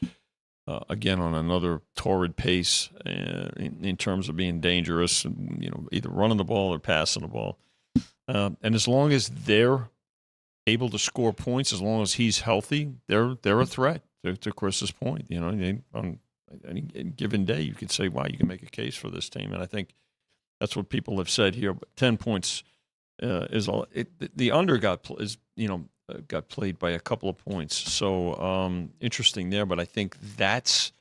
again, on another torrid pace in terms of being dangerous, and, either running the ball or passing the ball. And as long as they're able to score points, as long as he's healthy, they're a threat. To Chris's point, on any given day, you could say, "Wow, you can make a case for this team." And I think that's what people have said here. But 10 points is all. The under got played by a couple of points, so interesting there. But I think that's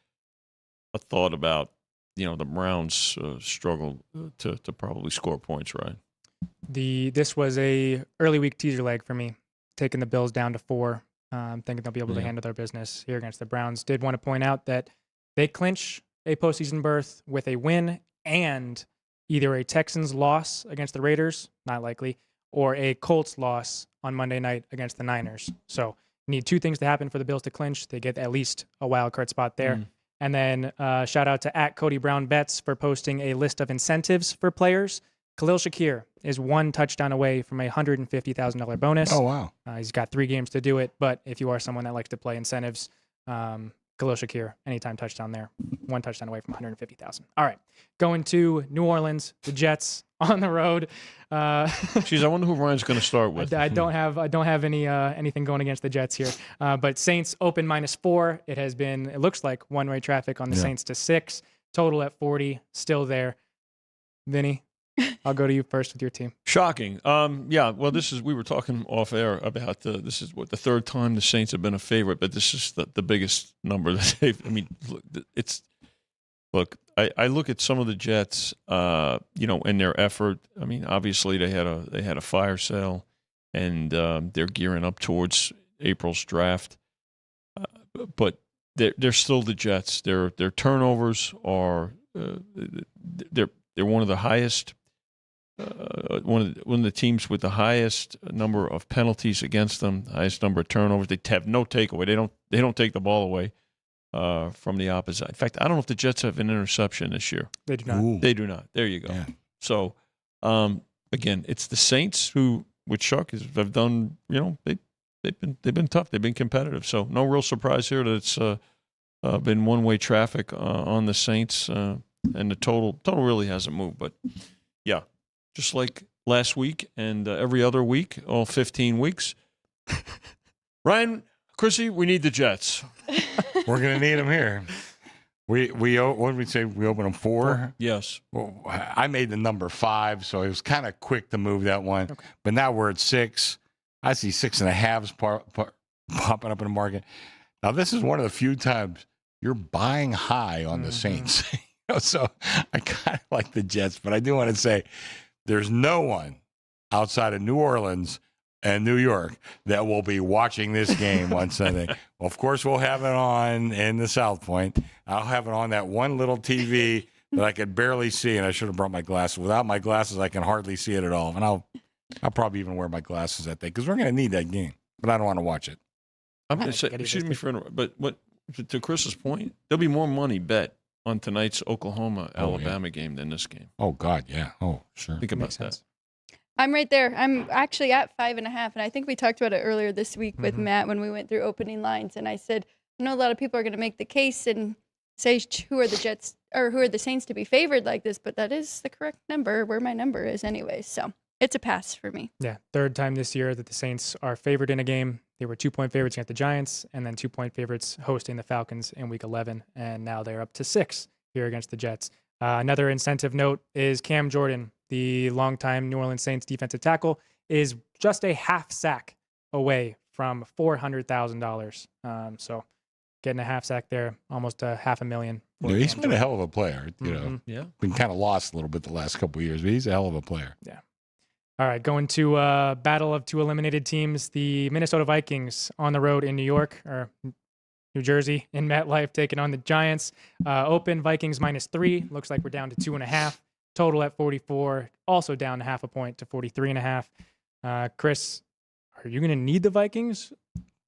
a thought about the Browns struggle to probably score points, right? This was a early week teaser leg for me, taking the Bills down to 4. Thinking they'll be able to handle their business here against the Browns. Did want to point out that they clinch a postseason berth with a win and either a Texans loss against the Raiders, not likely, or a Colts loss on Monday night against the Niners. So need 2 things to happen for the Bills to clinch. They get at least a wild card spot there. And then shout out to @CodyBrownBets for posting a list of incentives for players. Khalil Shakir is 1 touchdown away from a $150,000 bonus. Oh, wow. He's got 3 games to do it, but if you are someone that likes to play incentives, Khalil Shakir, anytime touchdown there, 1 touchdown away from $150,000. All right, going to New Orleans, the Jets on the road. Jeez, I wonder who Ryan's going to start with. I don't have anything going against the Jets here, but Saints open -4. It looks like one-way traffic on the Saints to 6. Total at 40, still there. Vinny, I'll go to you first with your team. Shocking. Well, we were talking off air about this is the 3rd time the Saints have been a favorite, but this is the biggest number that they've. I mean, I look at some of the Jets, in their effort. I mean, obviously they had a fire sale, and they're gearing up towards April's draft. but they're still the Jets. Their turnovers are they're one of the highest. One of the teams with the highest number of penalties against them, highest number of turnovers. They have no takeaway. They don't take the ball away from the opposite. In fact, I don't know if the Jets have an interception this year. They do not. Ooh. They do not. There you go. Yeah. So again, it's the Saints who, with Chuck, have done. They've been tough. They've been competitive. So no real surprise here that it's been one-way traffic on the Saints, and the total really hasn't moved. But yeah. Just like last week and every other week, all 15 weeks. Ryan, Chrissy, we need the Jets. We're going to need them here. What did we say? We opened them 4? Yes. Well, I made the number 5, so it was kind of quick to move that one. Okay. But now we're at 6. I see 6.5s popping up in the market. Now, this is one of the few times you're buying high on the Saints. So I kind of like the Jets, but I do want to say, there's no one outside of New Orleans and New York that will be watching this game on Sunday. Well, of course, we'll have it on in the South Point. I'll have it on that one little TV that I could barely see, and I should have brought my glasses. Without my glasses, I can hardly see it at all. And I'll probably even wear my glasses that day because we're going to need that game. But I don't want to watch it. I'm going to say, excuse me for interrupting, but what to Chris's point, there'll be more money bet on tonight's Oklahoma-Alabama game than this game. Oh, God, yeah. Oh, sure. Think about Makes sense. I'm right there. I'm actually at 5.5, and I think we talked about it earlier this week with Matt when we went through opening lines, and I said, I know a lot of people are going to make the case and say who are the Jets or who are the Saints to be favored like this, but that is the correct number where my number is anyway. So it's a pass for me. Yeah, third time this year that the Saints are favored in a game. They were 2-point favorites against the Giants, and then 2-point favorites hosting the Falcons in Week 11, and now they're up to 6 here against the Jets. Another incentive note is Cam Jordan, the longtime New Orleans Saints defensive tackle, is just a half sack away from $400,000. So getting a half sack there, almost $500,000. Yeah, he's been a hell of a player. You know, Yeah. been kind of lost a little bit the last couple of years, but he's a hell of a player. Yeah. All right, going to battle of 2 eliminated teams. The Minnesota Vikings on the road in New York, or New Jersey, in MetLife, taking on the Giants. Open Vikings -3. Looks like we're down to 2.5. Total at 44. Also down 0.5 point to 43.5. Chris, are you going to need the Vikings?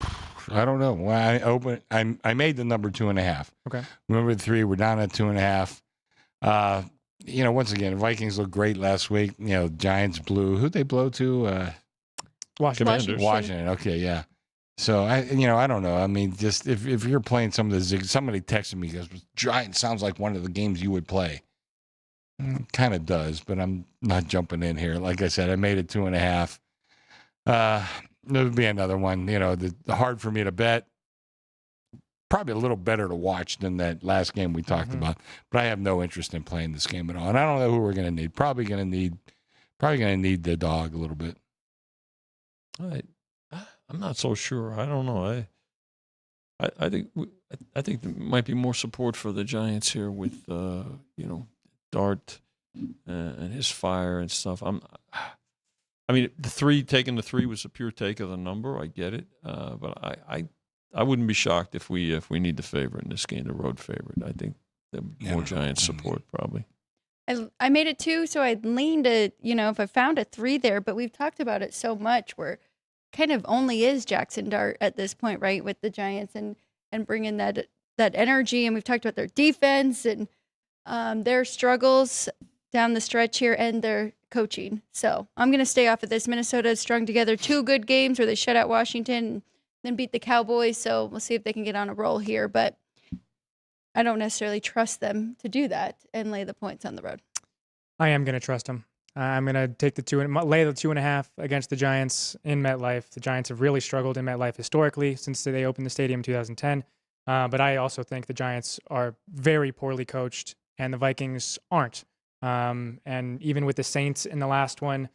I don't know. When I made the number 2.5. Okay. Remember the 3, we're down at 2.5. Once again, Vikings looked great last week. Giants blew. Who'd they blow to? Washington. Washington. Okay, yeah. So I don't know. I mean, just if you're playing some of the somebody texted me goes, Giants sounds like one of the games you would play. Kind of does, but I'm not jumping in here. Like I said, I made it 2.5. There would be another one. The hard for me to bet. Probably a little better to watch than that last game we talked about. But I have no interest in playing this game at all. And I don't know who we're going to need. Probably going to need the dog a little bit. I'm not so sure. I don't know. I think there might be more support for the Giants here with Dart and his fire and stuff. Taking the 3 was a pure take of the number. I get it, but I wouldn't be shocked if we need the favorite in this game, the road favorite. I think there'll be more Giants support probably. I made it 2, so I'd lean to, if I found a 3 there, but we've talked about it so much where kind of only is Jackson Dart at this point, right, with the Giants and bringing that energy. And we've talked about their defense and their struggles down the stretch here and their coaching. So I'm going to stay off of this. Minnesota has strung together 2 good games where they shut out Washington and then beat the Cowboys. So we'll see if they can get on a roll here. But I don't necessarily trust them to do that and lay the points on the road. I am going to trust them. I'm going to take the 2 and lay the 2.5 against the Giants in MetLife. The Giants have really struggled in MetLife historically since they opened the stadium in 2010. But I also think the Giants are very poorly coached and the Vikings aren't. And even with the Saints in the last one,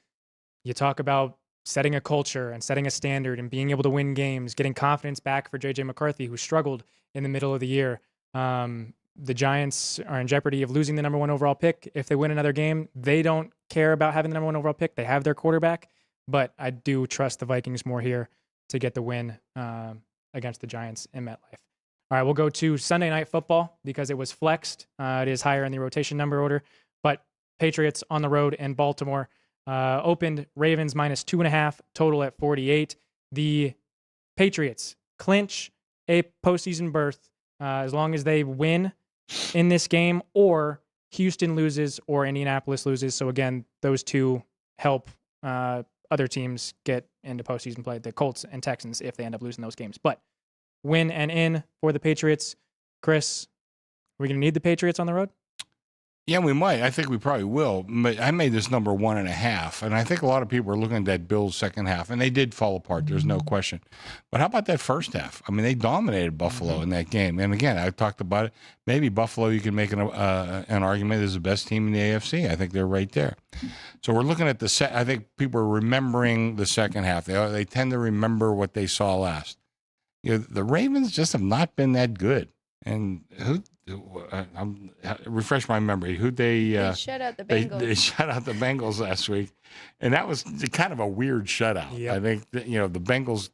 you talk about setting a culture and setting a standard and being able to win games, getting confidence back for J.J. McCarthy, who struggled in the middle of the year. The Giants are in jeopardy of losing the number 1 overall pick. If they win another game, they don't care about having the number 1 overall pick. They have their quarterback, but I do trust the Vikings more here to get the win against the Giants in MetLife. All right, we'll go to Sunday Night Football because it was flexed. It is higher in the rotation number order, but Patriots on the road in Baltimore opened Ravens -2.5, total at 48. The Patriots clinch a postseason berth as long as they win in this game, or Houston loses or Indianapolis loses. So again, those two help other teams get into postseason play, the Colts and Texans, if they end up losing those games. But win and in for the Patriots. Chris, are we going to need the Patriots on the road? Yeah, we might. I think we probably will. But I made this number 1.5, and I think a lot of people are looking at that Bills second half, and they did fall apart. There's no question. But how about that first half? I mean, they dominated Buffalo in that game. And again, I talked about it. Maybe Buffalo, you can make an argument, is the best team in the AFC. I think they're right there. So we're looking at I think people are remembering the second half. They tend to remember what they saw last. The Ravens just have not been that good. And refresh my memory. They shut out the Bengals. They shut out the Bengals last week, and that was kind of a weird shutout. Yep. I think the Bengals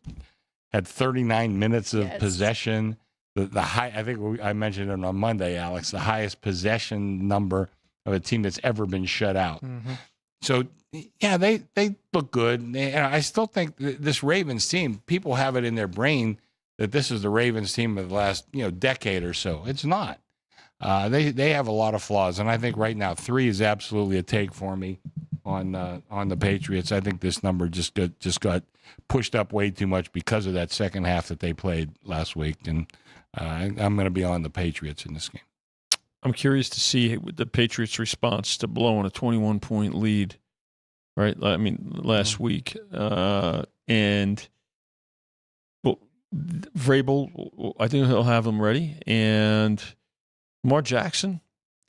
had 39 minutes of possession. The high. I think I mentioned it on Monday, Alex. The highest possession number of a team that's ever been shut out. Mm-hmm. So yeah, they look good. And I still think this Ravens team, people have it in their brain that this is the Ravens team of the last decade or so. It's not. They have a lot of flaws, and I think right now 3 is absolutely a take for me on the Patriots. I think this number just got pushed up way too much because of that second half that they played last week, and I'm going to be on the Patriots in this game. I'm curious to see the Patriots' response to blowing a 21-point lead, right? I mean, last week, and. Vrabel, I think he'll have them ready. And Lamar Jackson,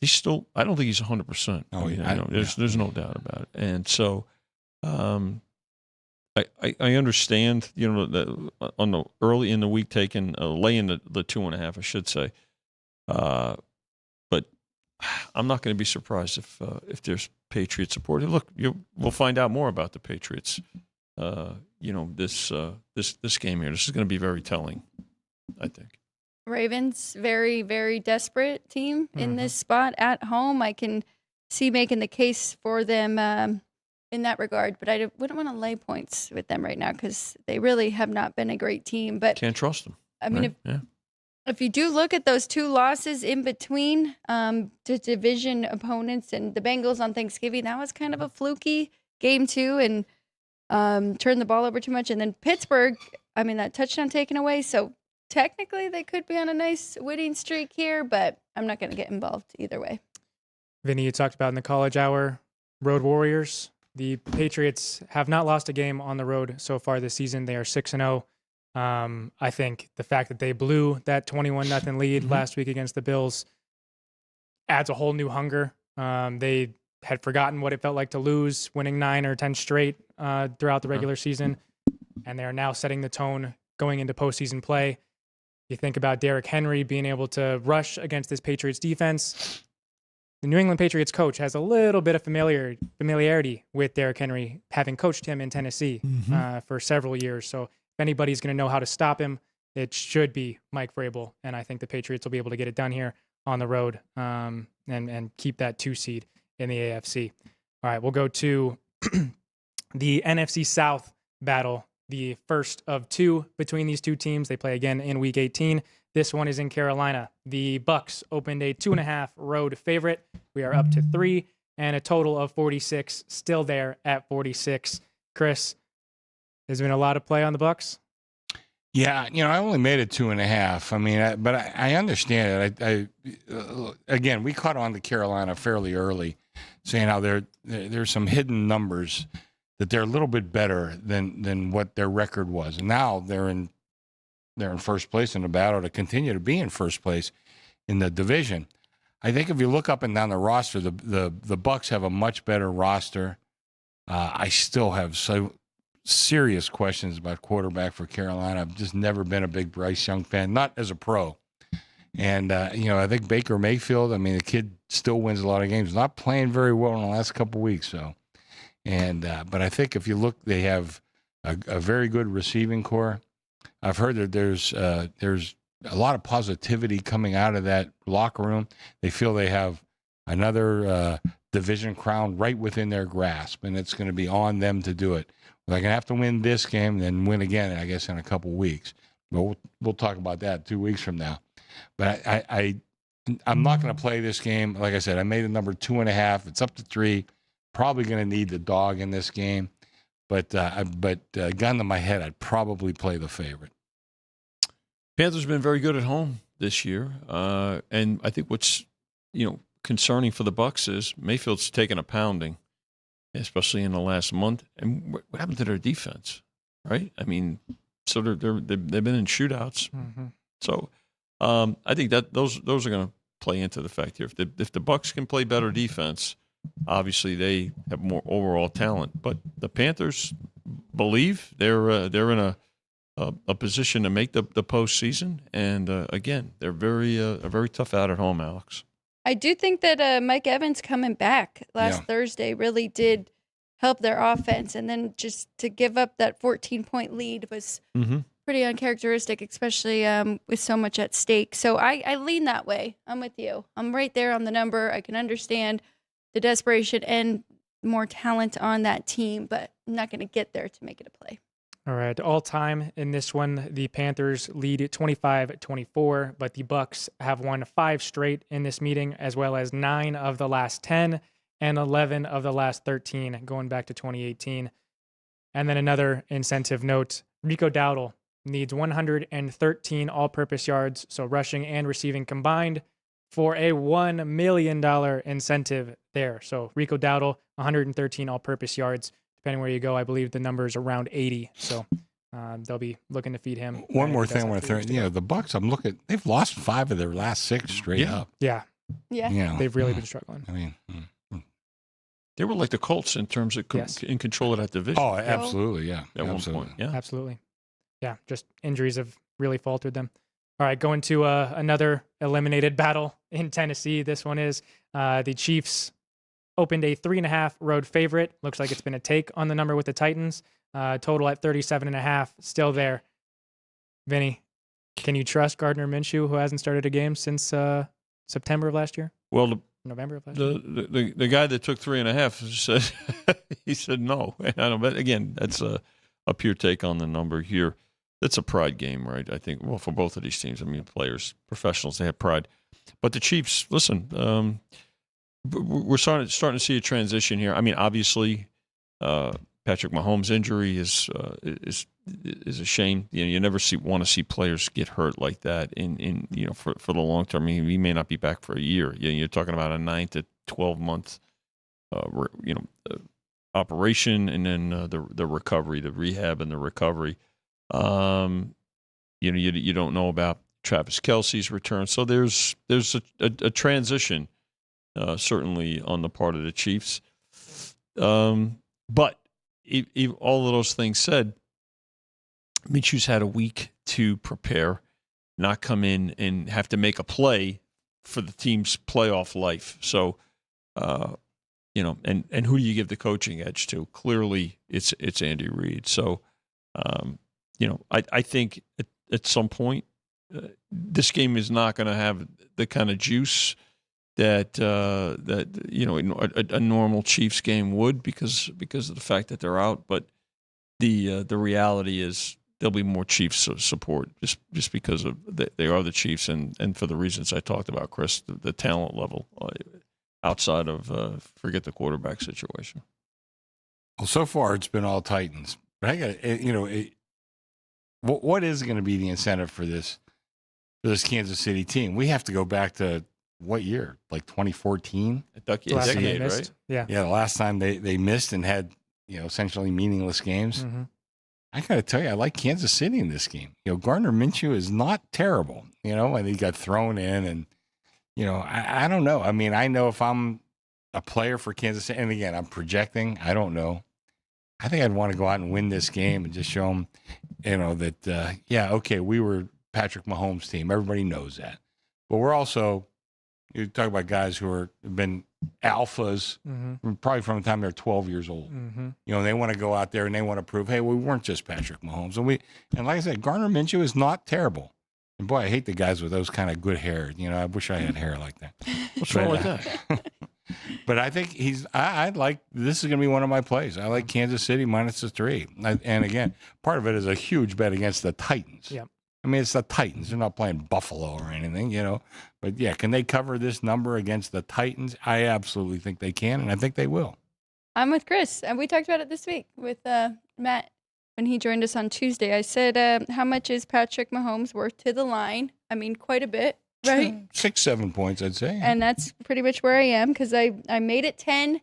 I don't think he's 100%. There's no doubt about it. And so I understand, on the early in the week taking, laying the 2.5, I should say. But I'm not going to be surprised if there's Patriot support. Look, we'll find out more about the Patriots. This game here. This is going to be very telling, I think. Ravens, very, very desperate team in this spot at home. I can see making the case for them in that regard, but I wouldn't want to lay points with them right now because they really have not been a great team. But can't trust them. I mean, if you do look at those 2 losses in between to division opponents and the Bengals on Thanksgiving, that was kind of a fluky game too, and turned the ball over too much. And then Pittsburgh, I mean, that touchdown taken away. So technically they could be on a nice winning streak here, but I'm not going to get involved either way. Vinny, you talked about in the college hour, Road Warriors. The Patriots have not lost a game on the road so far this season. They are 6-0. I think the fact that they blew that 21-0 lead last week against the Bills adds a whole new hunger. They had forgotten what it felt like to lose, winning 9 or 10 straight throughout the regular season, and they are now setting the tone going into postseason play. You think about Derrick Henry being able to rush against this Patriots defense. The New England Patriots coach has a little bit of familiarity with Derrick Henry, having coached him in Tennessee for several years. So if anybody's going to know how to stop him, it should be Mike Vrabel, and I think the Patriots will be able to get it done here on the road and keep that 2 seed in the AFC. All right, we'll go to the NFC South battle, the first of 2 between these 2 teams. They play again in Week 18. This one is in Carolina. The Bucs opened a 2.5 road favorite. We are up to 3 and a total of 46, still there at 46. Chris, there's been a lot of play on the Bucs. Yeah, I only made it 2.5. I mean, but I understand it. Again, we caught on to Carolina fairly early, saying how there's some hidden numbers that they're a little bit better than what their record was, and now they're in first place in the battle to continue to be in first place in the division. I think if you look up and down the roster, the Bucs have a much better roster. I still have so serious questions about quarterback for Carolina. I've just never been a big Bryce Young fan, not as a pro. And, I think Baker Mayfield, I mean, the kid still wins a lot of games, not playing very well in the last couple of weeks. So, but I think if you look, they have a very good receiving core. I've heard that there's a lot of positivity coming out of that locker room. They feel they have another division crown right within their grasp, and it's going to be on them to do it. They're going to have to win this game, then win again, I guess, in a couple weeks. But we'll talk about that 2 weeks from now. But I'm not going to play this game. Like I said, I made the number 2.5. It's up to 3. Probably going to need the dog in this game. But gun to my head, I'd probably play the favorite. Panthers have been very good at home this year. And I think what's, concerning for the Bucs is Mayfield's taken a pounding, especially in the last month. And what happened to their defense, right? I mean, so they've been in shootouts. Mm-hmm. So I think that those are going to play into the fact here. If the Bucs can play better defense, obviously they have more overall talent. But the Panthers believe they're in a position to make the postseason. And again, they're very tough out at home, Alex. I do think that Mike Evans coming back last Thursday really did help their offense. And then just to give up that 14-point lead was pretty uncharacteristic, especially with so much at stake. So I lean that way. I'm with you. I'm right there on the number. I can understand the desperation and more talent on that team, but I'm not going to get there to make it a play. All right, all time in this one, the Panthers lead 25-24, but the Bucs have won 5 straight in this meeting, as well as 9 of the last 10 and 11 of the last 13, going back to 2018. And then another incentive note, Rico Dowdle needs 113 all-purpose yards, so rushing and receiving combined, for a $1 million incentive there. So Rico Dowdle, 113 all-purpose yards. Depending where you go, I believe the number is around 80. So they'll be looking to feed him. One more thing I want to throw in. The Bucs, I'm looking, they've lost 5 of their last 6 straight up. Yeah. Yeah. They've really been struggling. I mean, they were like the Colts in terms of in control of that division. Oh, absolutely. Yeah. At one point. Yeah. Absolutely. Yeah. Just injuries have really faltered them. All right. Going to another eliminated battle in Tennessee. This one is the Chiefs opened a 3.5 road favorite. Looks like it's been a take on the number with the Titans. Total at 37.5, still there. Vinny, can you trust Gardner Minshew, who hasn't started a game since September of last year? Well, November of last year? The guy that took 3.5 said he said no. I don't. But again, that's a pure take on the number here. It's a pride game, right? I think. Well, for both of these teams, I mean, players, professionals, they have pride. But the Chiefs, listen. We're starting to see a transition here. I mean, obviously, Patrick Mahomes' injury is a shame. You never want to see players get hurt like that in for the long term. I mean, he may not be back for a year. You're talking about a 9 to 12 month operation, and then the recovery, the rehab, and the recovery. You don't know about Travis Kelce's return, so there's a transition. Certainly on the part of the Chiefs. But all of those things said, Minshew's had a week to prepare, not come in and have to make a play for the team's playoff life. So, and who do you give the coaching edge to? Clearly, it's Andy Reid. So, I think at some point, this game is not going to have the kind of juice that a normal Chiefs game would because of the fact that they're out. But the reality is there'll be more Chiefs support just because of they are the Chiefs and for the reasons I talked about, Chris, the talent level outside of forget the quarterback situation. Well, so far it's been all Titans, but I got what is going to be the incentive for this Kansas City team? We have to go back to. What year? Like 2014? A decade, right? Yeah. Yeah, the last time they missed and had, essentially meaningless games. Mm-hmm. I got to tell you, I like Kansas City in this game. Gardner Minshew is not terrible, and he got thrown in and, I don't know. I mean, I know if I'm a player for Kansas City, and again, I'm projecting, I don't know. I think I'd want to go out and win this game and just show them, that, okay, we were Patrick Mahomes' team. Everybody knows that. But we're also... You talk about guys who have been alphas, probably from the time they're 12 years old. Mm-hmm. They want to go out there and they want to prove, hey, we weren't just Patrick Mahomes. And like I said, Gardner Minshew is not terrible. And boy, I hate the guys with those kind of good hair. You know, I wish I had hair like that. What's wrong with that? But I think I like, this is going to be one of my plays. I like Kansas City minus the 3. And again, part of it is a huge bet against the Titans. Yep. I mean, it's the Titans. They're not playing Buffalo or anything, you know. But yeah, can they cover this number against the Titans? I absolutely think they can, and I think they will. I'm with Chris, and we talked about it this week with Matt when he joined us on Tuesday. I said, how much is Patrick Mahomes worth to the line? I mean, quite a bit, right? 6-7 points, I'd say. And that's pretty much where I am because I made it 10.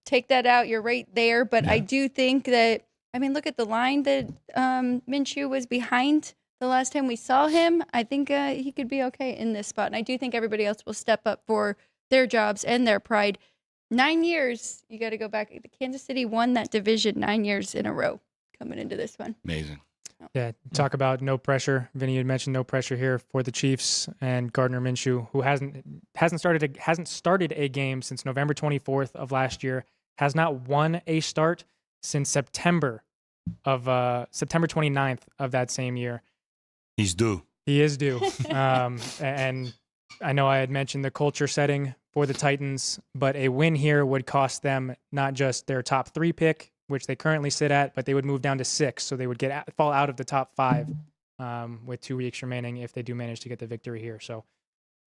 Take that out, you're right there. But I do think that, I mean, look at the line that Minshew was behind the last time we saw him. I think he could be okay in this spot. And I do think everybody else will step up for their jobs and their pride. 9 years, you got to go back. Kansas City won that division 9 years in a row coming into this one. Amazing. Yeah, talk about no pressure. Vinny had mentioned no pressure here for the Chiefs and Gardner Minshew, who hasn't started a game since November 24th of last year, has not won a start since September 29th of that same year. He's due. He is due. And I know I had mentioned the culture setting for the Titans, but a win here would cost them not just their top 3 pick, which they currently sit at, but they would move down to 6, so they would fall out of the top 5 with 2 weeks remaining if they do manage to get the victory here. So,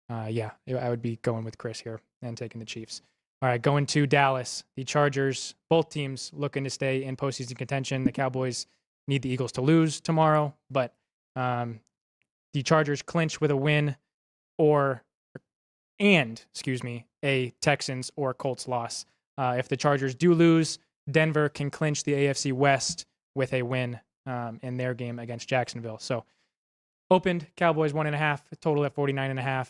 I would be going with Chris here and taking the Chiefs. All right, going to Dallas. The Chargers, both teams looking to stay in postseason contention. The Cowboys need the Eagles to lose tomorrow, but the Chargers clinch with a win a Texans or Colts loss. If the Chargers do lose, Denver can clinch the AFC West with a win in their game against Jacksonville. So opened Cowboys 1.5, total at 49.5.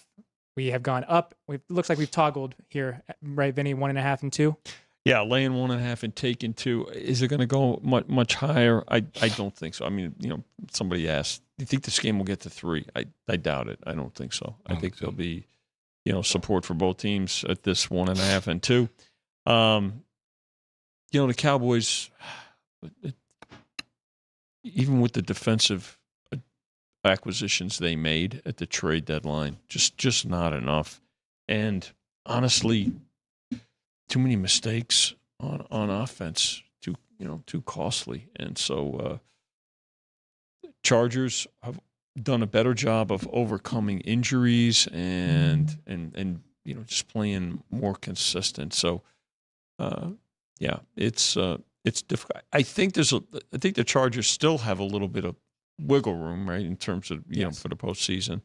We have gone up. It looks like we've toggled here, right, Vinny? 1.5 and 2. Yeah, laying 1.5 and taking 2. Is it going to go much higher? I don't think so. I mean, you know, somebody asked, do you think this game will get to 3? I doubt it. I don't think so. I think there'll be, you know, support for both teams at this 1.5 and 2. You know, the Cowboys, even with the defensive acquisitions they made at the trade deadline, just not enough. And honestly, too many mistakes on offense, too costly. And so Chargers have done a better job of overcoming injuries and just playing more consistent. So it's difficult. I think the Chargers still have a little bit of wiggle room, right, in terms of for the postseason.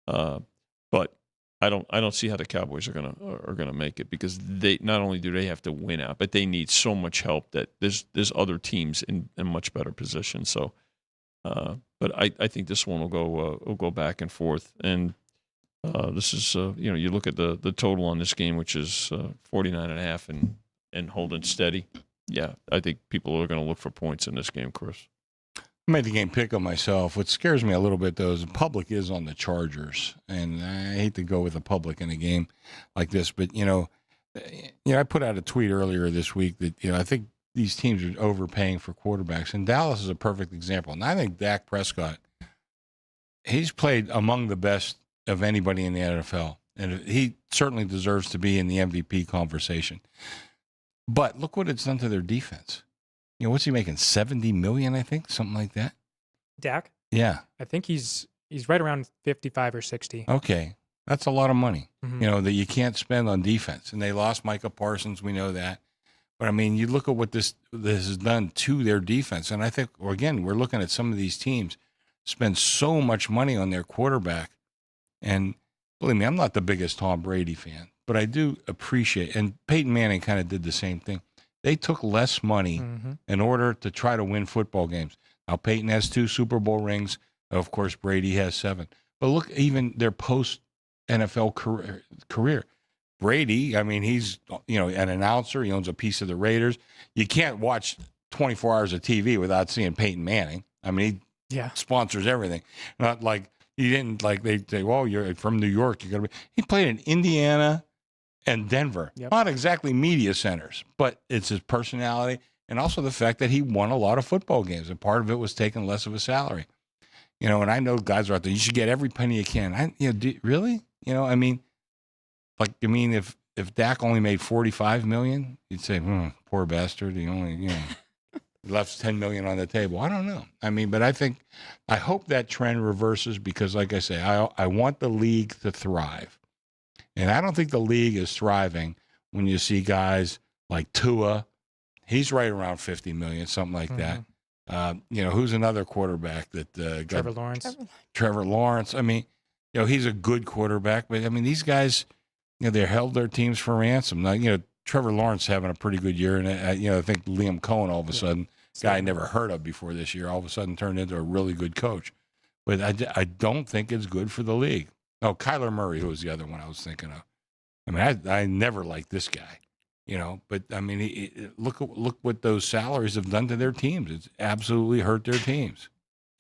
But I don't see how the Cowboys are gonna make it, because they not only do they have to win out, but they need so much help that there's other teams in much better position. So, but I think this one will go back and forth. And this is you look at the total on this game, which is 49.5 and holding steady. Yeah, I think people are going to look for points in this game, Chris. I made the game pick on myself. What scares me a little bit, though, is the public is on the Chargers, and I hate to go with the public in a game like this. But I put out a tweet earlier this week that I think these teams are overpaying for quarterbacks, and Dallas is a perfect example. And I think Dak Prescott, he's played among the best of anybody in the NFL, and he certainly deserves to be in the MVP conversation. But look what it's done to their defense. What's he making? $70 million, I think, something like that. Dak? Yeah, I think he's right around 55 or 60. Okay, that's a lot of money. Mm-hmm. That you can't spend on defense. And they lost Micah Parsons. We know that. But I mean, you look at what this has done to their defense, and I think, again, we're looking at some of these teams spend so much money on their quarterback. And believe me, I'm not the biggest Tom Brady fan, but I do appreciate, and Peyton Manning kind of did the same thing. They took less money in order to try to win football games. Now, Peyton has 2 Super Bowl rings. Of course, Brady has 7. But look, even their post-NFL career. Brady, I mean, he's an announcer. He owns a piece of the Raiders. You can't watch 24 hours of TV without seeing Peyton Manning. I mean, he sponsors everything. Not like he didn't, like they say, well, you're from New York. You're gonna be. He played in Indiana and Denver. Yep. Not exactly media centers, but it's his personality and also the fact that he won a lot of football games, and part of it was taking less of a salary. You know, and I know guys are out there. You should get every penny you can. Really? You know, I mean, if Dak only made $45 million, you'd say, poor bastard. He only, left $10 million on the table. I don't know. I mean, but I hope that trend reverses because, like I say, I want the league to thrive, and I don't think the league is thriving when you see guys like Tua. He's right around 50 million, something like that. Who's another quarterback that got Trevor Lawrence. Trevor Lawrence. I mean, he's a good quarterback, but I mean, these guys, they held their teams for ransom. Now, Trevor Lawrence having a pretty good year, and I think Liam Cohen all of a sudden, guy I never heard of before this year, all of a sudden turned into a really good coach. But I don't think it's good for the league. Oh, Kyler Murray, who was the other one I was thinking of. I mean, I never liked this guy, But I mean, look what those salaries have done to their teams. It's absolutely hurt their teams.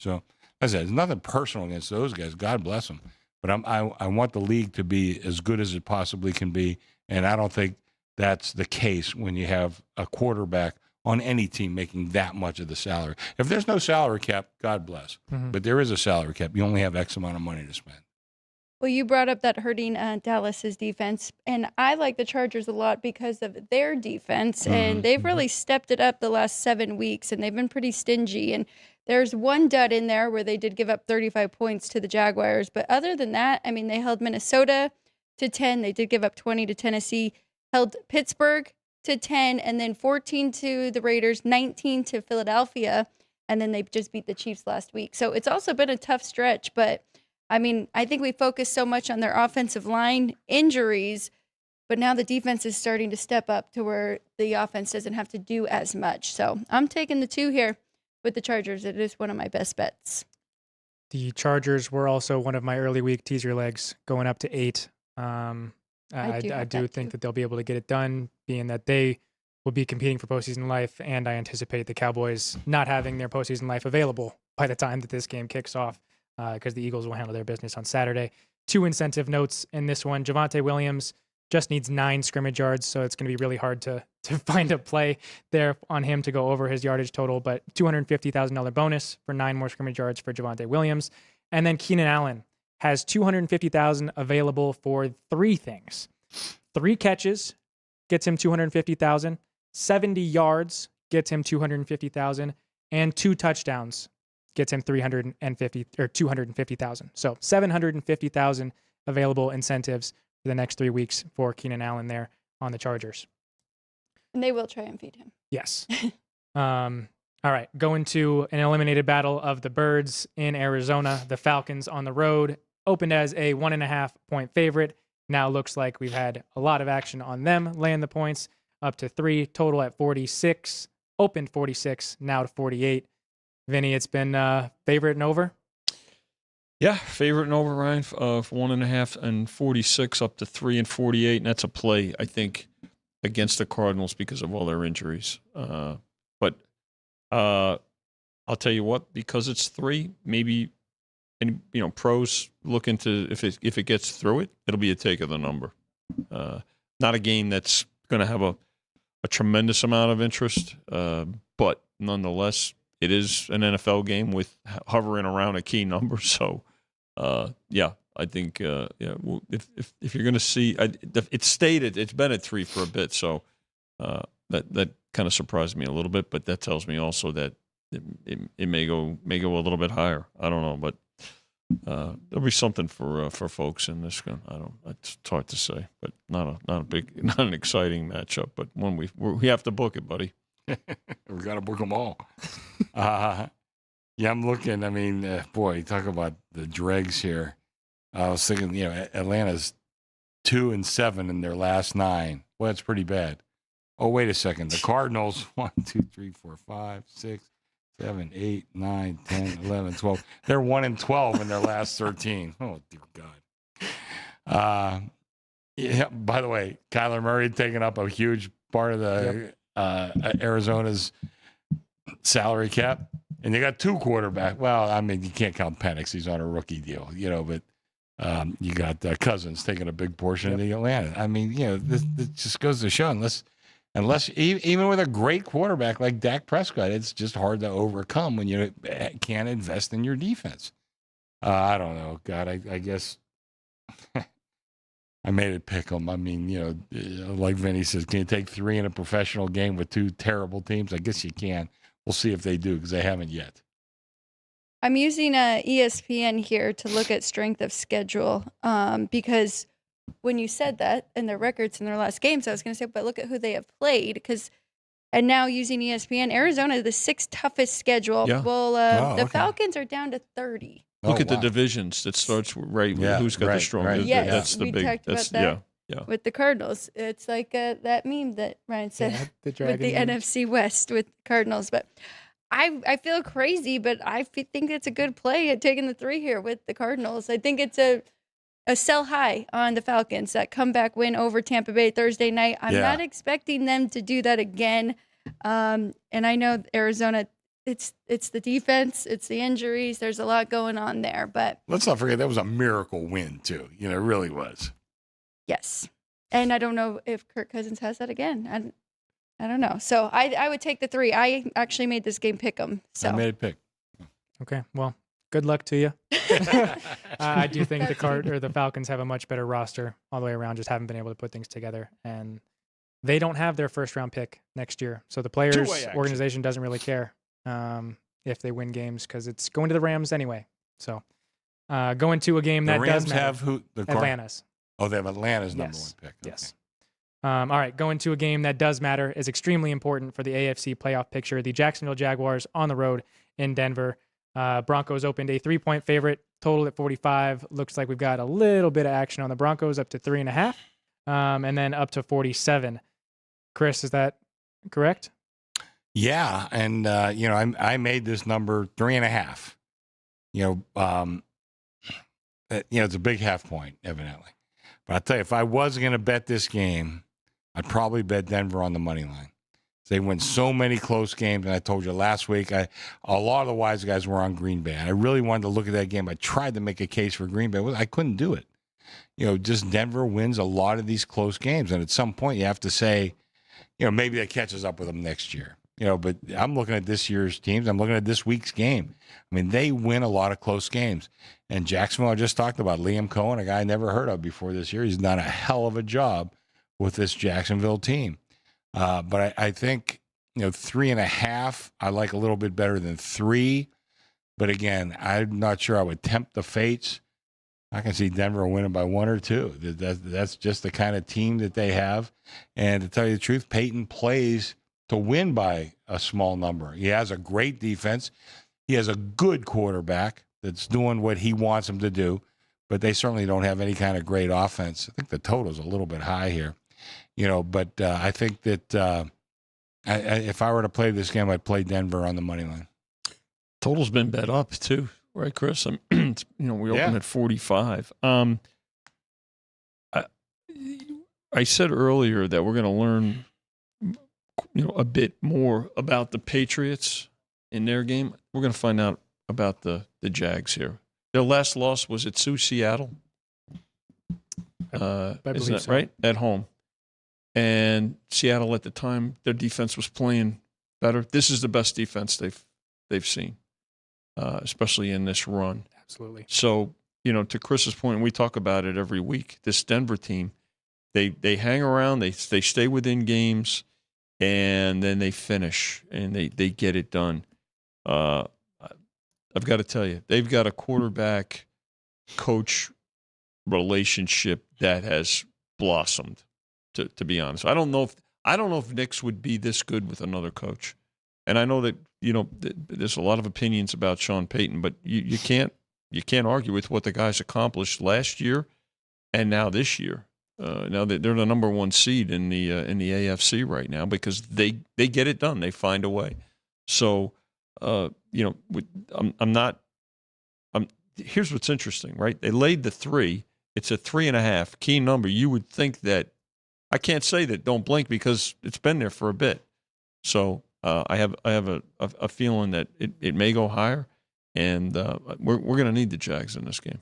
So, as I said, it's nothing personal against those guys. God bless them. But I want the league to be as good as it possibly can be, and I don't think that's the case when you have a quarterback on any team making that much of the salary. If there's no salary cap, God bless. But there is a salary cap. You only have X amount of money to spend. Well, you brought up that hurting Dallas's defense, and I like the Chargers a lot because of their defense, and they've really stepped it up the last 7 weeks, and they've been pretty stingy. And there's one dud in there where they did give up 35 points to the Jaguars, but other than that, I mean, they held Minnesota to 10. They did give up 20 to Tennessee, held Pittsburgh to 10, and then 14 to the Raiders, 19 to Philadelphia, and then they just beat the Chiefs last week. So it's also been a tough stretch, but I mean, I think we focus so much on their offensive line injuries, but now the defense is starting to step up to where the offense doesn't have to do as much. So I'm taking the 2 here with the Chargers. It is one of my best bets. The Chargers were also one of my early week teaser legs, going up to 8. I do think that they'll be able to get it done, being that they will be competing for postseason life, and I anticipate the Cowboys not having their postseason life available by the time that this game kicks off, because the Eagles will handle their business on Saturday. 2 incentive notes in this one. Javonte Williams just needs 9 scrimmage yards, so it's going to be really hard to find a play there on him to go over his yardage total, but $250,000 bonus for 9 more scrimmage yards for Javonte Williams. And then Keenan Allen has $250,000 available for 3 things. 3 catches gets him $250,000, 70 yards gets him $250,000, and 2 touchdowns gets him $250,000. So $750,000 available incentives for the next 3 weeks for Keenan Allen there on the Chargers. And they will try and feed him. Yes. All right, going to an eliminated battle of the Birds in Arizona. The Falcons on the road opened as a 1.5-point favorite. Now looks like we've had a lot of action on them laying the points up to 3, total at 46, opened 46, now to 48. Vinny, it's been favorite and over? Yeah, favorite and over, Ryan, for 1.5 and 46 up to 3 and 48. And that's a play, I think, against the Cardinals because of all their injuries. But I'll tell you what, because it's 3, maybe, and pros look into if it gets through it, it'll be a take of the number. Not a game that's going to have a tremendous amount of interest, but nonetheless, it is an NFL game with hovering around a key number. So, yeah, I think if you're going to see, it's been at 3 for a bit, so that kind of surprised me a little bit. But that tells me also that it may go a little bit higher. I don't know, but there'll be something for folks in this one. It's hard to say, but not an exciting matchup, but one we have to book it, buddy. We got to book them all. Yeah, I'm looking. I mean, boy, talk about the dregs here. I was thinking, Atlanta's 2-7 in their last 9. Well, that's pretty bad. Oh, wait a second. The Cardinals, 1, 2, 3, 4, 5, 6, 7, 8, 9, 10, 11, 12. They're 1-12 in their last 13. Oh, dear God. Yeah. By the way, Kyler Murray taking up a huge part of the Arizona's salary cap, and they got 2 quarterbacks. Well, I mean, you can't count Penix; he's on a rookie deal, but you got Cousins taking a big portion of the Atlanta. I mean, this just goes to show, unless even with a great quarterback like Dak Prescott, it's just hard to overcome when you can't invest in your defense. I don't know. God, I guess I made it pick 'em. I mean, like Vinny says, can you take 3 in a professional game with 2 terrible teams? I guess you can. We'll see if they do because they haven't yet. I'm using ESPN here to look at strength of schedule because when you said that and their records in their last games, I was going to say, but look at who they have played and now using ESPN, Arizona, the 6th toughest schedule. Yeah. Well, the okay. Falcons are down to 30. Look at the wow. divisions. That starts right with who's got the strongest. right. Yes, That's the we big. talked That's about that. yeah. With the Cardinals. It's like that meme that Ryan said Yeah, the with dragon the meme. NFC West with Cardinals. But I feel crazy, but I think it's a good play at taking the 3 here with the Cardinals. I think it's a sell high on the Falcons, that comeback win over Tampa Bay Thursday night. I'm not expecting them to do that again. And I know Arizona, it's the defense, it's the injuries. There's a lot going on there, but Let's not forget that was a miracle win too. It really was. yes. And I don't know if Kirk Cousins has that again. I don't know. So I would take the 3. I actually made this game pick 'em. So I made it pick. Okay, well, good luck to you. I do think the Falcons have a much better roster all the way around. Just haven't been able to put things together, and they don't have their first round pick next year. So the players organization doesn't really care if they win games because it's going to the Rams anyway. So going to a game The that Rams does matter. have who? Atlanta's. Oh, they have Atlanta's number Yes. 1 pick. Okay. Yes. All right, going to a game that does matter is extremely important for the AFC playoff picture. The Jacksonville Jaguars on the road in Denver. Broncos opened a 3-point favorite, total at 45. Looks like we've got a little bit of action on the Broncos, up to 3.5, and then up to 47. Chris, is that correct? Yeah, and I made this number 3.5. It's a big half point, evidently. But I'll tell you, if I was going to bet this game, I'd probably bet Denver on the money line. They win so many close games, and I told you last week, a lot of the wise guys were on Green Bay. And I really wanted to look at that game. I tried to make a case for Green Bay. I couldn't do it. Just Denver wins a lot of these close games, and at some point you have to say, maybe that catches up with them next year. But I'm looking at this year's teams. I'm looking at this week's game. I mean, they win a lot of close games. And Jacksonville, I just talked about Liam Cohen, a guy I never heard of before this year. He's done a hell of a job with this Jacksonville team. But I think, 3.5, I like a little bit better than 3. But again, I'm not sure I would tempt the fates. I can see Denver winning by 1 or 2. That's just the kind of team that they have. And to tell you the truth, Peyton plays to win by a small number. He has a great defense. He has a good quarterback that's doing what he wants him to do, but they certainly don't have any kind of great offense. I think the total's a little bit high here, but I think that if I were to play this game, I'd play Denver on the money line. Total's been bet up too, right, Chris? We open at 45. I said earlier that we're going to learn a bit more about the Patriots in their game. We're going to find out about the Jags here. Their last loss was at Seattle. I believe isn't that so. right? At home. And Seattle at the time, their defense was playing better. This is the best defense they've seen, especially in this run. Absolutely. So, to Chris's point, we talk about it every week. This Denver team, they hang around, they stay within games, and then they finish and they get it done. I've got to tell you, they've got a quarterback coach relationship that has blossomed. To be honest, I don't know if Nick's would be this good with another coach. And I know that there's a lot of opinions about Sean Payton, but you can't argue with what the guys accomplished last year and now this year. Now that they're the number 1 seed in the AFC right now because they get it done. They find a way. So here's what's interesting, right? They laid the 3. It's a 3.5 key number. You would think that I can't say that don't blink because it's been there for a bit. So I have a feeling that it may go higher, and we're going to need the Jags in this game.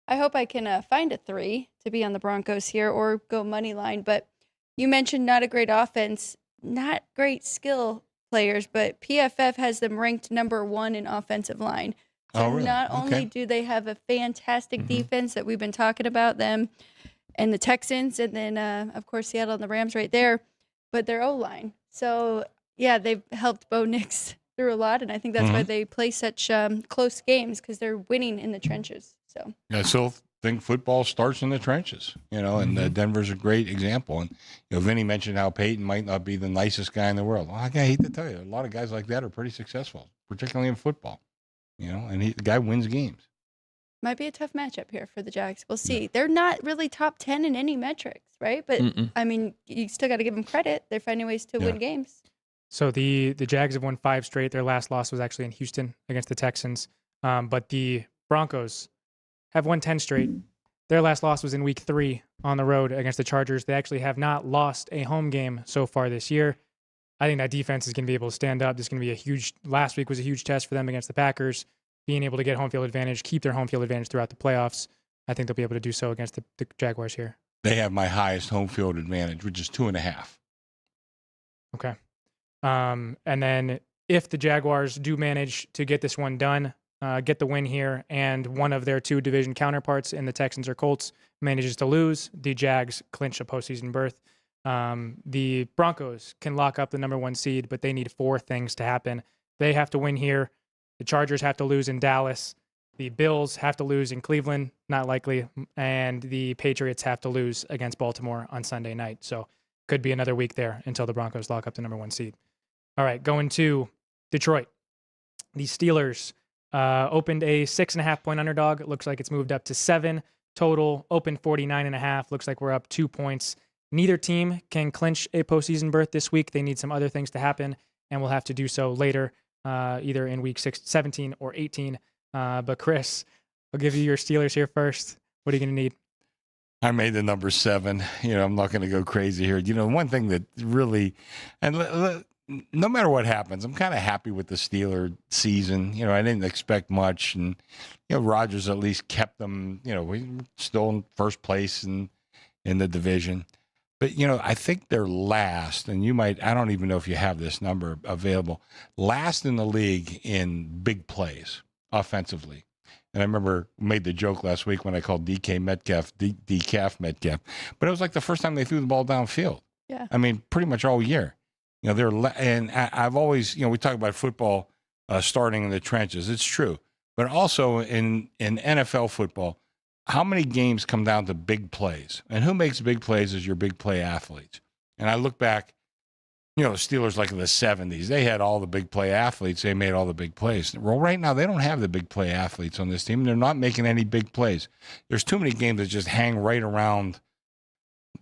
I hope I can find a 3 to be on the Broncos here or go money line. But you mentioned not a great offense, not great skill players, but PFF has them ranked number 1 in offensive line. So Oh, really? not only Okay. do they have a fantastic defense that we've been talking about them and the Texans, and then, of course, Seattle and the Rams right there, but their O-line. So, yeah, they've helped Bo Nix through a lot, and I think that's why they play such close games, because they're winning in the trenches. So Yeah, I still think football starts in the trenches, and Denver's a great example. And, Vinny mentioned how Peyton might not be the nicest guy in the world. Well, I hate to tell you, a lot of guys like that are pretty successful, particularly in football, and the guy wins games. might be a tough matchup here for the Jags. We'll see. They're not really top 10 in any metrics, right? But, I mean, you still got to give them credit. They're finding ways to win games. So the Jags have won 5 straight. Their last loss was actually in Houston against the Texans. But the Broncos have won 10 straight. Their last loss was in week 3 on the road against the Chargers. They actually have not lost a home game so far this year. I think that defense is going to be able to stand up. This is going to be last week was a huge test for them against the Packers, being able to get home field advantage, keep their home field advantage throughout the playoffs. I think they'll be able to do so against the Jaguars here. They have my highest home field advantage, which is 2.5. Okay. And then if the Jaguars do manage to get this one done, get the win here, and one of their 2 division counterparts in the Texans or Colts manages to lose, the Jags clinch a postseason berth. The Broncos can lock up the number 1 seed, but they need 4 things to happen. They have to win here. The Chargers have to lose in Dallas. The Bills have to lose in Cleveland, not likely. And the Patriots have to lose against Baltimore on Sunday night. So could be another week there until the Broncos lock up the number 1 seed. All right, going to Detroit. The Steelers opened a 6.5-point underdog. It looks like it's moved up to 7 total. Opened 49.5. Looks like we're up 2 points. Neither team can clinch a postseason berth this week. They need some other things to happen, and will have to do so later, either in week 17 or 18. But Chris, I'll give you your Steelers here first. What are you going to need? I made the number 7. I'm not going to go crazy here. One thing that really, and no matter what happens, I'm kind of happy with the Steeler season. I didn't expect much, and Rodgers at least kept them. We still in first place in the division. But, I think they're last, and I don't even know if you have this number available, last in the league in big plays offensively. And I remember made the joke last week when I called DK Metcalf, Decaf Metcalf. But it was like the first time they threw the ball downfield. Yeah. I mean, pretty much all year. And I've always, we talk about football starting in the trenches. It's true. But also in NFL football, how many games come down to big plays? And who makes big plays is your big play athletes. And I look back, the Steelers like in the 70s, they had all the big play athletes. They made all the big plays. Well, right now, they don't have the big play athletes on this team. They're not making any big plays. There's too many games that just hang right around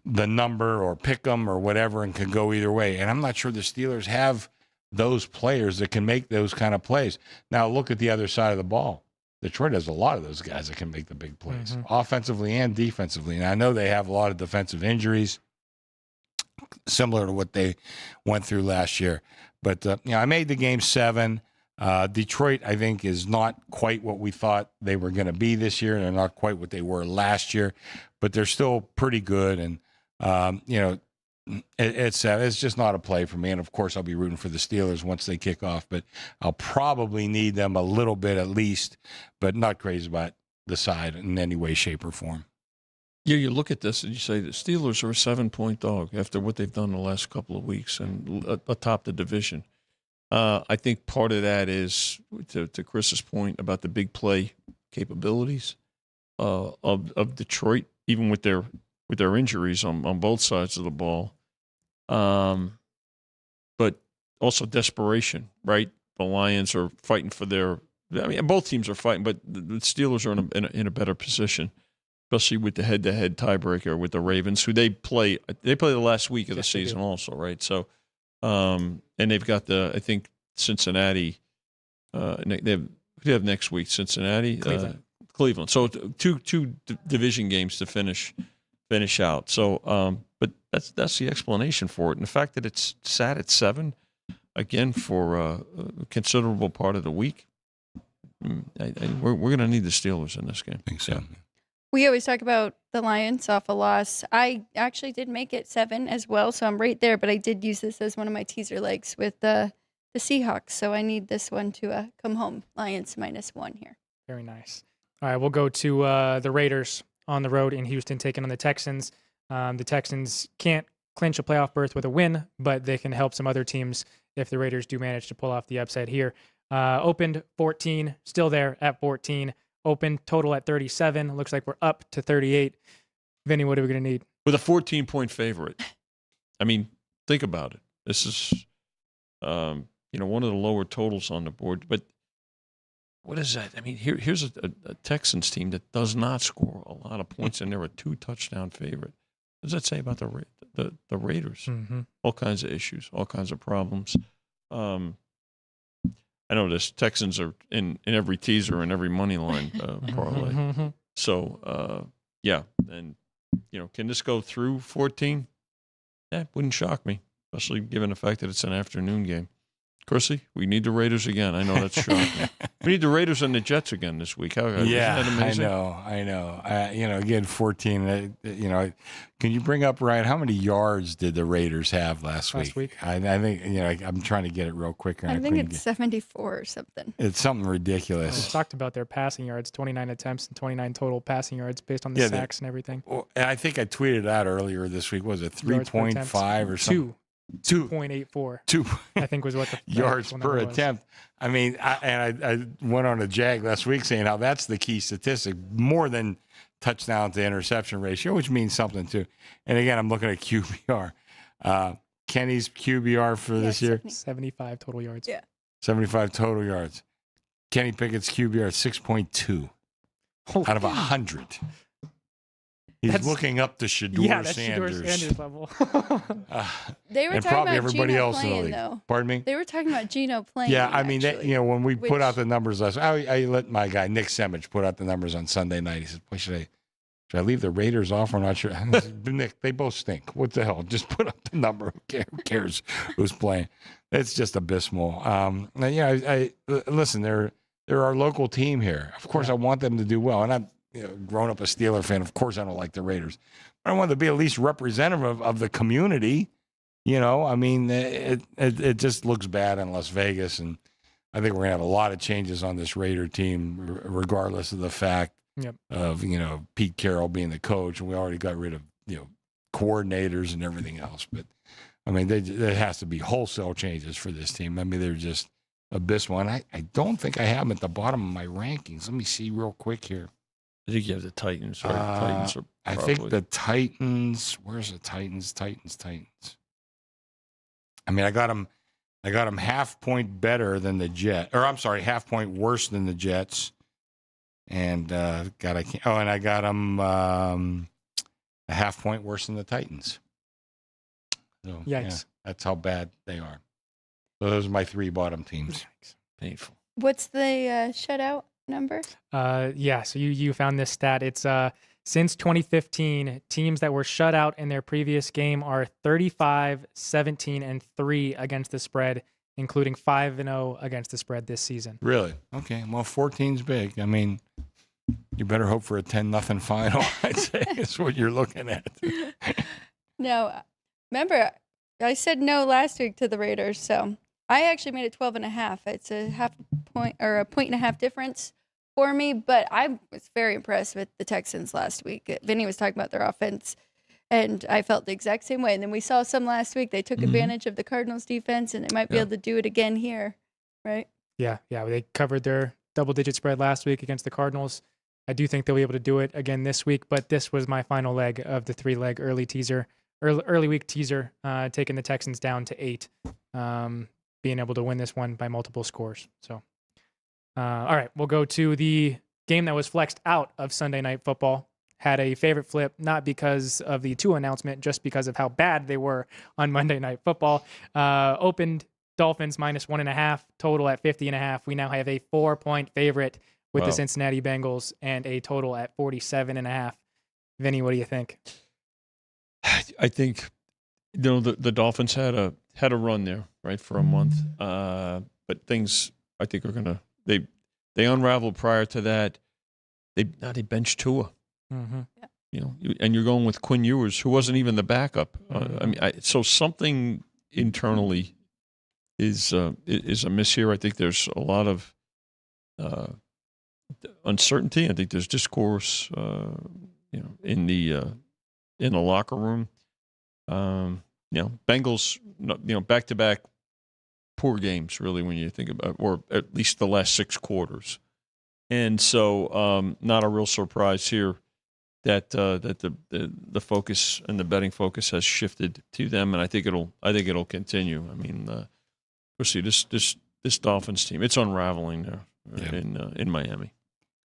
the number or pick them or whatever and can go either way. And I'm not sure the Steelers have those players that can make those kind of plays. Now, look at the other side of the ball. Detroit has a lot of those guys that can make the big plays, offensively and defensively. And I know they have a lot of defensive injuries, similar to what they went through last year. But, I made the game 7. Detroit, I think, is not quite what we thought they were going to be this year. They're not quite what they were last year, but they're still pretty good. And, it's just not a play for me. And, of course, I'll be rooting for the Steelers once they kick off. But I'll probably need them a little bit at least, but not crazy about the side in any way, shape, or form. Yeah, you look at this and you say the Steelers are a 7-point dog after what they've done the last couple of weeks and atop the division. I think part of that is, to Chris's point about the big play capabilities of Detroit, even with their injuries on both sides of the ball. But also desperation, right? The Lions are fighting for both teams are fighting, but the Steelers are in a better position, especially with the head-to-head tiebreaker with the Ravens, who they play the last week of the season also, right? So, and they've got I think Cincinnati, they have next week, Cincinnati, Cleveland. So two division games to finish out. So, but that's the explanation for it. And the fact that it's sat at 7 again for a considerable part of the week, we're going to need the Steelers in this game. I think so. Yeah. We always talk about the Lions off a loss. I actually did make it 7 as well, so I'm right there, but I did use this as one of my teaser legs with the Seahawks, so I need this one to come home. Lions -1 here. Very nice. All right, we'll go to the Raiders on the road in Houston, taking on the Texans. The Texans can't clinch a playoff berth with a win, but they can help some other teams if the Raiders do manage to pull off the upset here. Opened 14, still there at 14. Opened total at 37. Looks like we're up to 38. Vinny, what are we going to need? With a 14-point favorite. I mean, think about it. This is, one of the lower totals on the board. But what is that? I mean, here's a Texans team that does not score a lot of points, and they're a 2-touchdown favorite. What does that say about the Raiders? Mm-hmm. All kinds of issues, all kinds of problems. I know this. Texans are in every teaser and every money line parlay. So, yeah. And, can this go through 14? Yeah, wouldn't shock me, especially given the fact that it's an afternoon game. Chrissy, we need the Raiders again. I know that's shocking. We need the Raiders and the Jets again this week. Isn't that amazing? I know. Again, 14. Can you bring up, Ryan, how many yards did the Raiders have last week? I think, I'm trying to get it real quick. I think it's 74 or something. It's something ridiculous. We talked about their passing yards, 29 attempts and 29 total passing yards based on the sacks and everything. And I think I tweeted out earlier this week, was it 3.5 or something? 2.84. 2, I think was what the yards per attempt. I mean, I went on a jag last week saying how that's the key statistic, more than touchdown to interception ratio, which means something too. And again, I'm looking at QBR. Kenny's QBR for this year, 75 total yards. Yeah, 75 total yards. Kenny Pickett's QBR 6.2 out of 100. He's looking up to Shedeur Sanders. Shedeur Sanders level. They were and talking probably about everybody Geno else in the playing, league. though. Pardon me? They were talking about Geno playing. Yeah, I mean, when we put out the numbers last, I let my guy Nick Semich put out the numbers on Sunday night. He said, "Boy, should I leave the Raiders off? I'm not sure." I said, Nick, they both stink. What the hell? Just put up the number. Who cares who's playing? It's just abysmal. Listen, they're our local team here. Of course, I want them to do well, and I'm grown up a Steeler fan. Of course, I don't like the Raiders. I want to be at least representative of the community. I mean, it just looks bad in Las Vegas, and I think we're gonna have a lot of changes on this Raider team, regardless of the fact of Pete Carroll being the coach, and we already got rid of coordinators and everything else. But I mean, there has to be wholesale changes for this team. I mean, they're just abysmal, and I don't think I have them at the bottom of my rankings. Let me see real quick here. I think you have the Titans. Right? Titans are I think the Titans. Where's the Titans? Titans. I mean, I got them half point better than the Jets, or I'm sorry, half point worse than the Jets. And I got them a half point worse than the Titans. So, Yikes! Yeah, that's how bad they are. So those are my 3 bottom teams. Yikes. Painful. What's the shutout number? So you found this stat. It's since 2015, teams that were shut out in their previous game are 35, 17, and 3 against the spread, including 5-0 against the spread this season. Really? Okay. Well, 14's big. I mean, you better hope for a 10-0 final. I'd say is what you're looking at. No, remember I said no last week to the Raiders, so I actually made it 12.5. It's a half point or a 1.5 difference for me, but I was very impressed with the Texans last week. Vinny was talking about their offense, and I felt the exact same way. And then we saw some last week. They took advantage of the Cardinals' defense, and they might be able to do it again here, right? Yeah. They covered their double-digit spread last week against the Cardinals. I do think they'll be able to do it again this week, but this was my final leg of the 3-leg early week teaser, taking the Texans down to 8, being able to win this one by multiple scores. So. All right, we'll go to the game that was flexed out of Sunday Night Football. Had a favorite flip, not because of the Tua announcement, just because of how bad they were on Monday Night Football. Opened Dolphins -1.5, total at 50.5. We now have a 4-point favorite with the Cincinnati Bengals and a total at 47.5. Vinny, what do you think? I think the Dolphins had a run there, right, for a month. But things I think are gonna they unraveled prior to that. They benched Tua. Mm-hmm. And you're going with Quinn Ewers, who wasn't even the backup. So something internally is a miss here. I think there's a lot of uncertainty. I think there's discourse, in the locker room. Bengals, back-to-back poor games, really, when you think about, or at least the last 6 quarters. And so, not a real surprise here that the focus and the betting focus has shifted to them, and I think it'll continue. I mean, we'll see this Dolphins team. It's unraveling there in Miami.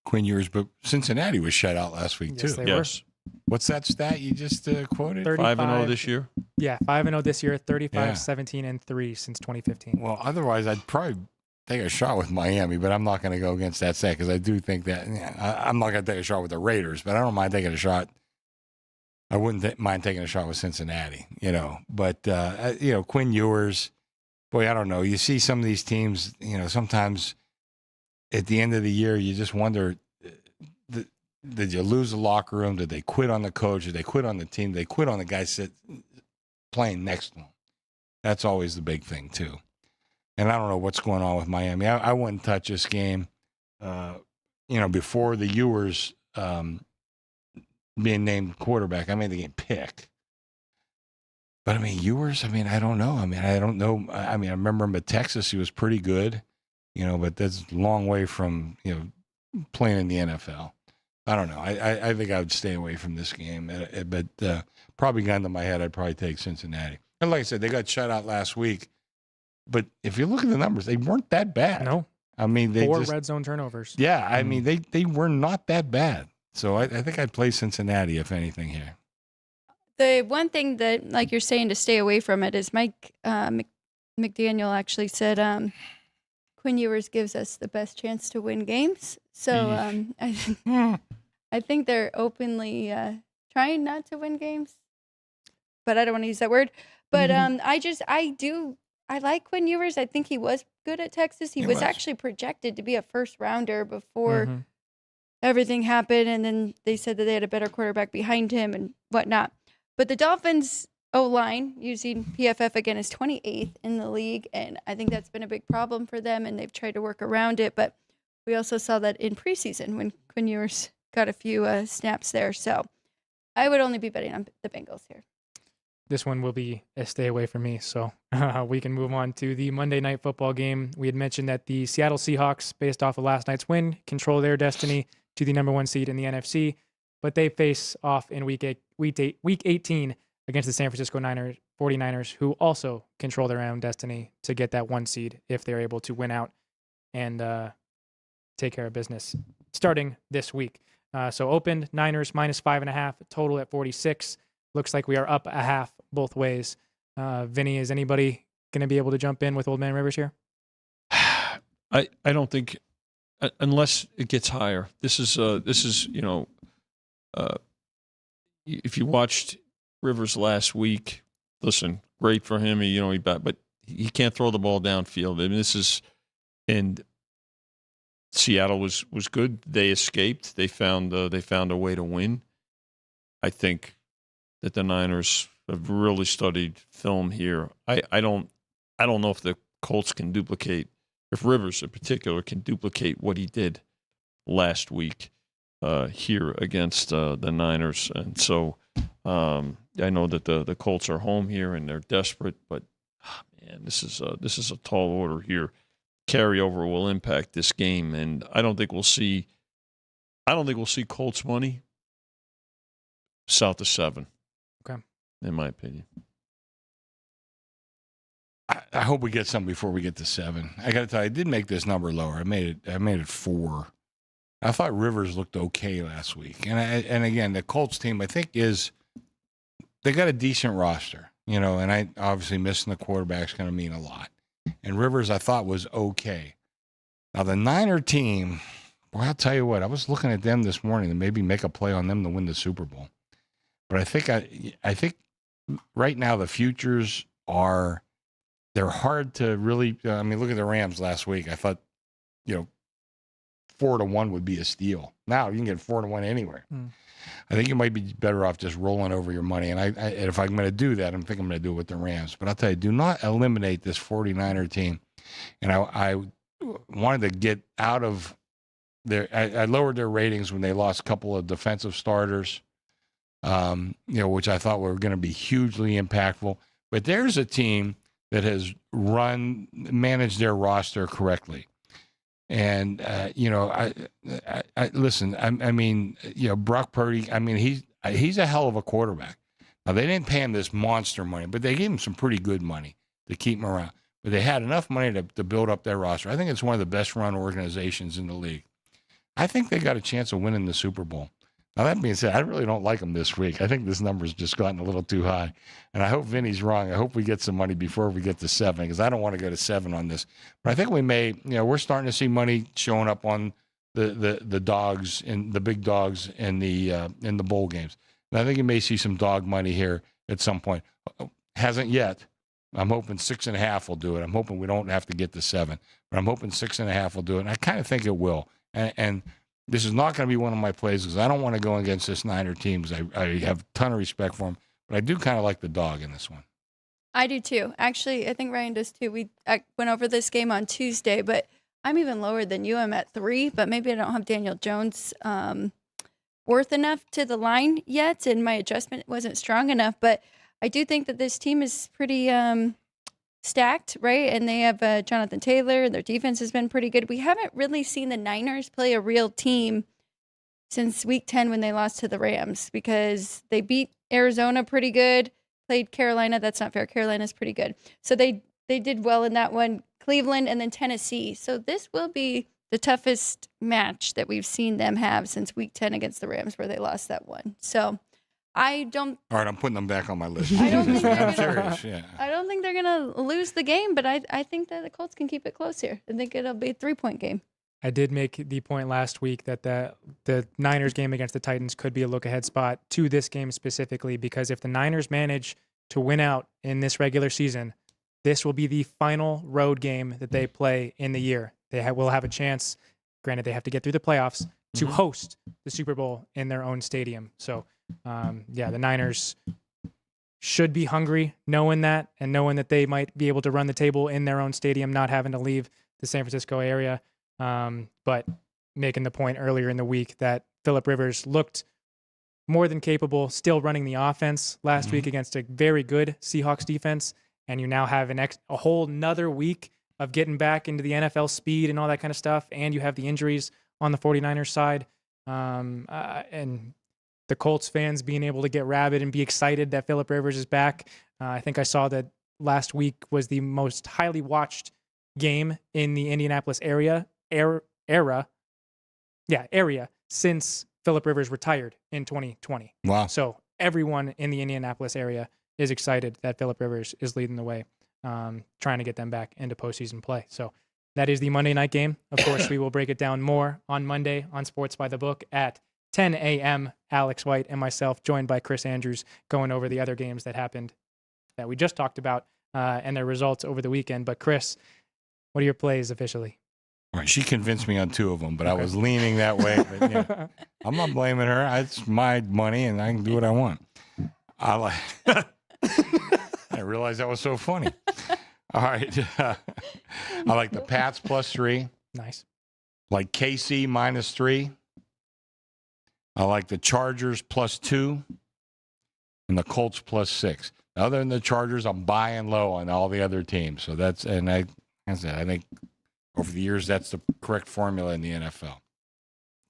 Quinn Ewers, but Cincinnati was shut out last week too. Yes, they Yes, What's that stat you just quoted? 5-0 this year. Yeah, 5-0 this year, 35-17-3 since 2015. Well, otherwise, I'd probably take a shot with Miami, but I'm not going to go against that stat because I do think that I'm not going to take a shot with the Raiders, but I don't mind taking a shot. I wouldn't mind taking a shot with Cincinnati, But, Quinn Ewers, boy, I don't know. You see some of these teams, sometimes at the end of the year, you just wonder, did you lose the locker room? Did they quit on the coach? Did they quit on the team? Did they quit on the guy playing next to them? That's always the big thing, too. And I don't know what's going on with Miami. I wouldn't touch this game, before the Ewers being named quarterback. I made the game pick. But, Ewers, I don't know. I don't know. I remember him at Texas. He was pretty good, but that's a long way from, playing in the NFL. I don't know. I think I would stay away from this game. But probably gun to my head, I'd probably take Cincinnati. And like I said, they got shut out last week. But if you look at the numbers, they weren't that bad. No. They 4 red zone turnovers. Yeah, they were not that bad. So I think I'd play Cincinnati, if anything, here. The one thing that, like you're saying, to stay away from it is Mike McDaniel actually said Quinn Ewers gives us the best chance to win games. So I think they're openly trying not to win games. But I don't want to use that word. But I like Quinn Ewers. I think he was good at Texas. He was actually projected to be a first rounder before everything happened. And then they said that they had a better quarterback behind him and whatnot. But the Dolphins O-line, using PFF again, is 28th in the league. And I think that's been a big problem for them. And they've tried to work around it. But we also saw that in preseason when Quinn Ewers got a few snaps there. So I would only be betting on the Bengals here. This one will be a stay away from me, so we can move on to the Monday Night Football game. We had mentioned that the Seattle Seahawks, based off of last night's win, control their destiny to the number 1 seed in the NFC, but they face off in Week 18 against the San Francisco 49ers, who also control their own destiny to get that 1 seed if they're able to win out and take care of business starting this week. So opened Niners -5.5, total at 46. Looks like we are up a half both ways. Vinny, is anybody going to be able to jump in with Old Man Rivers here? I don't think, unless it gets higher. This is if you watched Rivers last week, listen, great for him. But he can't throw the ball downfield. And Seattle was good. They escaped. They found a way to win. I think that the Niners have really studied film here. I don't know if the Colts can duplicate, if Rivers in particular can duplicate what he did last week here against the Niners. And so I know that the Colts are home here and they're desperate, but man, this is a tall order here. Carryover will impact this game, and I don't think we'll see Colts money south of 7. Okay, in my opinion. I hope we get some before we get to 7. I got to tell you, I did make this number lower. I made it 4. I thought Rivers looked okay last week, and again, the Colts team I think they got a decent roster, and I obviously missing the quarterback's going to mean a lot. And Rivers, I thought, was okay. Now, the Niner team, boy, I'll tell you what, I was looking at them this morning to maybe make a play on them to win the Super Bowl. But I think right now the futures they're hard to really, look at the Rams last week. I thought, 4 4-1 would be a steal. Now you can get 4-1 anywhere. I think you might be better off just rolling over your money. And and if I'm going to do that, I think I'm going to do it with the Rams. But I'll tell you, do not eliminate this 49er team. And I wanted to get out of their. I lowered their ratings when they lost a couple of defensive starters, which I thought were going to be hugely impactful. But there's a team that has managed their roster correctly. And, listen, I mean, Brock Purdy, I mean, he's a hell of a quarterback. Now, they didn't pay him this monster money, but they gave him some pretty good money to keep him around. But they had enough money to build up their roster. I think it's one of the best run organizations in the league. I think they got a chance of winning the Super Bowl. Now, that being said, I really don't like them this week. I think this number's just gotten a little too high. And I hope Vinny's wrong. I hope we get some money before we get to 7, because I don't want to go to 7 on this. But I think we may, we're starting to see money showing up on the dogs and the big dogs in the bowl games. And I think you may see some dog money here at some point. Hasn't yet. I'm hoping 6.5 will do it. I'm hoping we don't have to get to 7. But I'm hoping 6.5 will do it. And I kind of think it will. And this is not going to be one of my plays because I don't want to go against this Niner team because I have a ton of respect for them. But I do kind of like the dog in this one. I do too. Actually, I think Ryan does too. I went over this game on Tuesday, but I'm even lower than you. I'm at 3, but maybe I don't have Daniel Jones worth enough to the line yet, and my adjustment wasn't strong enough. But I do think that this team is pretty stacked, right? And they have Jonathan Taylor. Their defense has been pretty good. We haven't really seen the Niners play a real team since week 10 when they lost to the Rams because they beat Arizona pretty good, played Carolina. That's not fair. Carolina's pretty good. So they did well in that one. Cleveland and then Tennessee. So this will be the toughest match that we've seen them have since week 10 against the Rams where they lost that one. So I don't. All right, I'm putting them back on my list. I don't think I'm serious. Yeah. I don't think they're gonna lose the game, but I think that the Colts can keep it close here. I think it'll be a 3-point game. I did make the point last week that the Niners game against the Titans could be a look-ahead spot to this game specifically because if the Niners manage to win out in this regular season, this will be the final road game that they play in the year. They will have a chance, granted they have to get through the playoffs, to host the Super Bowl in their own stadium. So, the Niners should be hungry knowing that and knowing that they might be able to run the table in their own stadium, not having to leave the San Francisco area. But making the point earlier in the week that Phillip Rivers looked more than capable, still running the offense last week against a very good Seahawks defense. And you now have a whole nother week of getting back into the NFL speed and all that kind of stuff. And you have the injuries on the 49ers side. And the Colts fans being able to get rabid and be excited that Phillip Rivers is back. I think I saw that last week was the most highly watched game in the Indianapolis area since Phillip Rivers retired in 2020. Wow. So everyone in the Indianapolis area is excited that Phillip Rivers is leading the way, trying to get them back into postseason play. So that is the Monday night game. Of course, we will break it down more on Monday on Sports by the Book at 10 a.m. Alex White and myself, joined by Chris Andrews, going over the other games that happened that we just talked about and their results over the weekend. But Chris, what are your plays officially? Right. She convinced me on 2 of them, but okay. I was leaning that way. But yeah, I'm not blaming her. It's my money, and I can do what I want. I realized that was so funny. All right. I like the Pats +3. Nice. Like KC -3. I like the Chargers +2 and the Colts +6. Other than the Chargers, I'm buying low on all the other teams. So I think over the years, that's the correct formula in the NFL.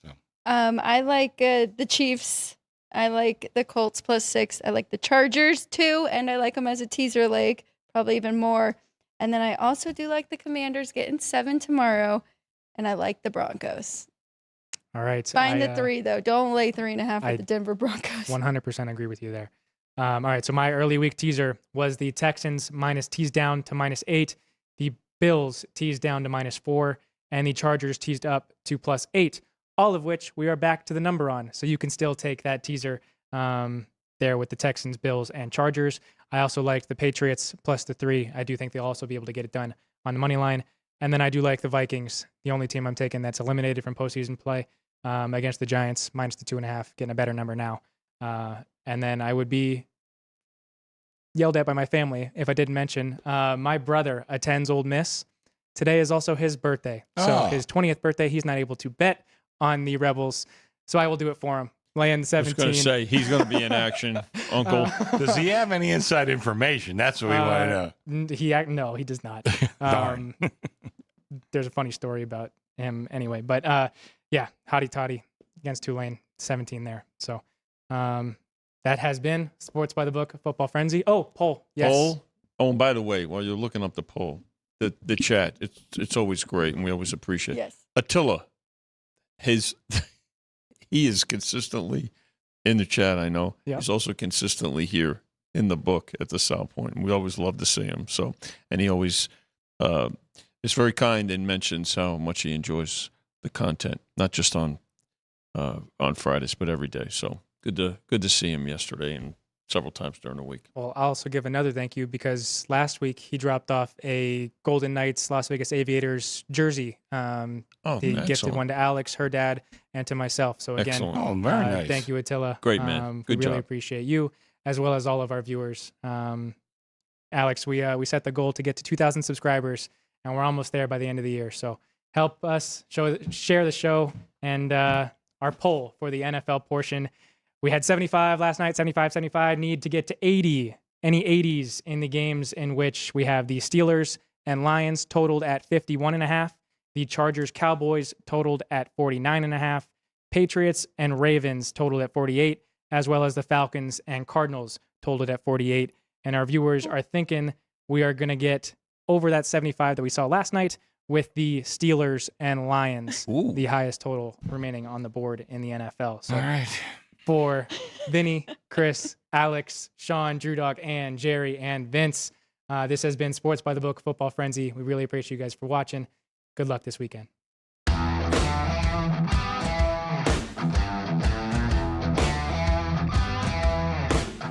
So I like the Chiefs. I like the Colts +6. I like the Chargers too, and I like them as a teaser leg, probably even more. And then I also do like the Commanders getting 7 tomorrow, and I like the Broncos. All right. So Find the 3 though. Don't lay 3.5 with the Denver Broncos. 100% agree with you there. All right. So my early week teaser was the Texans teased down to -8. The Bills teased down to -4, and the Chargers teased up to +8, all of which we are back to the number on. So you can still take that teaser there with the Texans, Bills, and Chargers. I also liked the Patriots +3. I do think they'll also be able to get it done on the money line. And then I do like the Vikings, the only team I'm taking that's eliminated from postseason play against the Giants, minus the 2.5, getting a better number now. And then I would be yelled at by my family if I didn't mention my brother attends Ole Miss. Today is also his birthday. So his 20th birthday, he's not able to bet on the Rebels. So I will do it for him. Laying 17. I was going to say, he's going to be in action, Uncle. Does he have any inside information? That's what we want to know. No, he does not. Darn. There's a funny story about him anyway. But yeah, hotty toddy against Tulane, 17 there. So that has been Sports by the Book, Football Frenzy. Oh, poll. Yes. Poll? Oh, and by the way, while you're looking up the poll, the chat, it's always great, and we always appreciate it. Yes. Attila, he is consistently in the chat, I know. Yeah. He's also consistently here in the book at the South Point, and we always love to see him. So, and he always is very kind and mentions how much he enjoys the content, not just on Fridays, but every day. So good to see him yesterday and several times during the week. Well, I'll also give another thank you because last week he dropped off a Golden Knights Las Vegas Aviators jersey. He gifted one to Alex, her dad, and to myself. So again, excellent. Very nice. Thank you, Attila. Great, man. Good we really job. appreciate you as well as all of our viewers. Alex, we set the goal to get to 2,000 subscribers, and we're almost there by the end of the year. So help us share the show and our poll for the NFL portion. We had 75 last night, 75. Need to get to 80. Any 80s in the games in which we have the Steelers and Lions totaled at 51.5. The Chargers Cowboys totaled at 49.5. Patriots and Ravens totaled at 48, as well as the Falcons and Cardinals totaled at 48. And our viewers are thinking we are going to get over that 75 that we saw last night with the Steelers and Lions, the highest total remaining on the board in the NFL. So, all right. For Vinny, Chris, Alex, Sean, Drew Dog, and Jerry, and Vince, this has been Sports by the Book, Football Frenzy. We really appreciate you guys for watching. Good luck this weekend.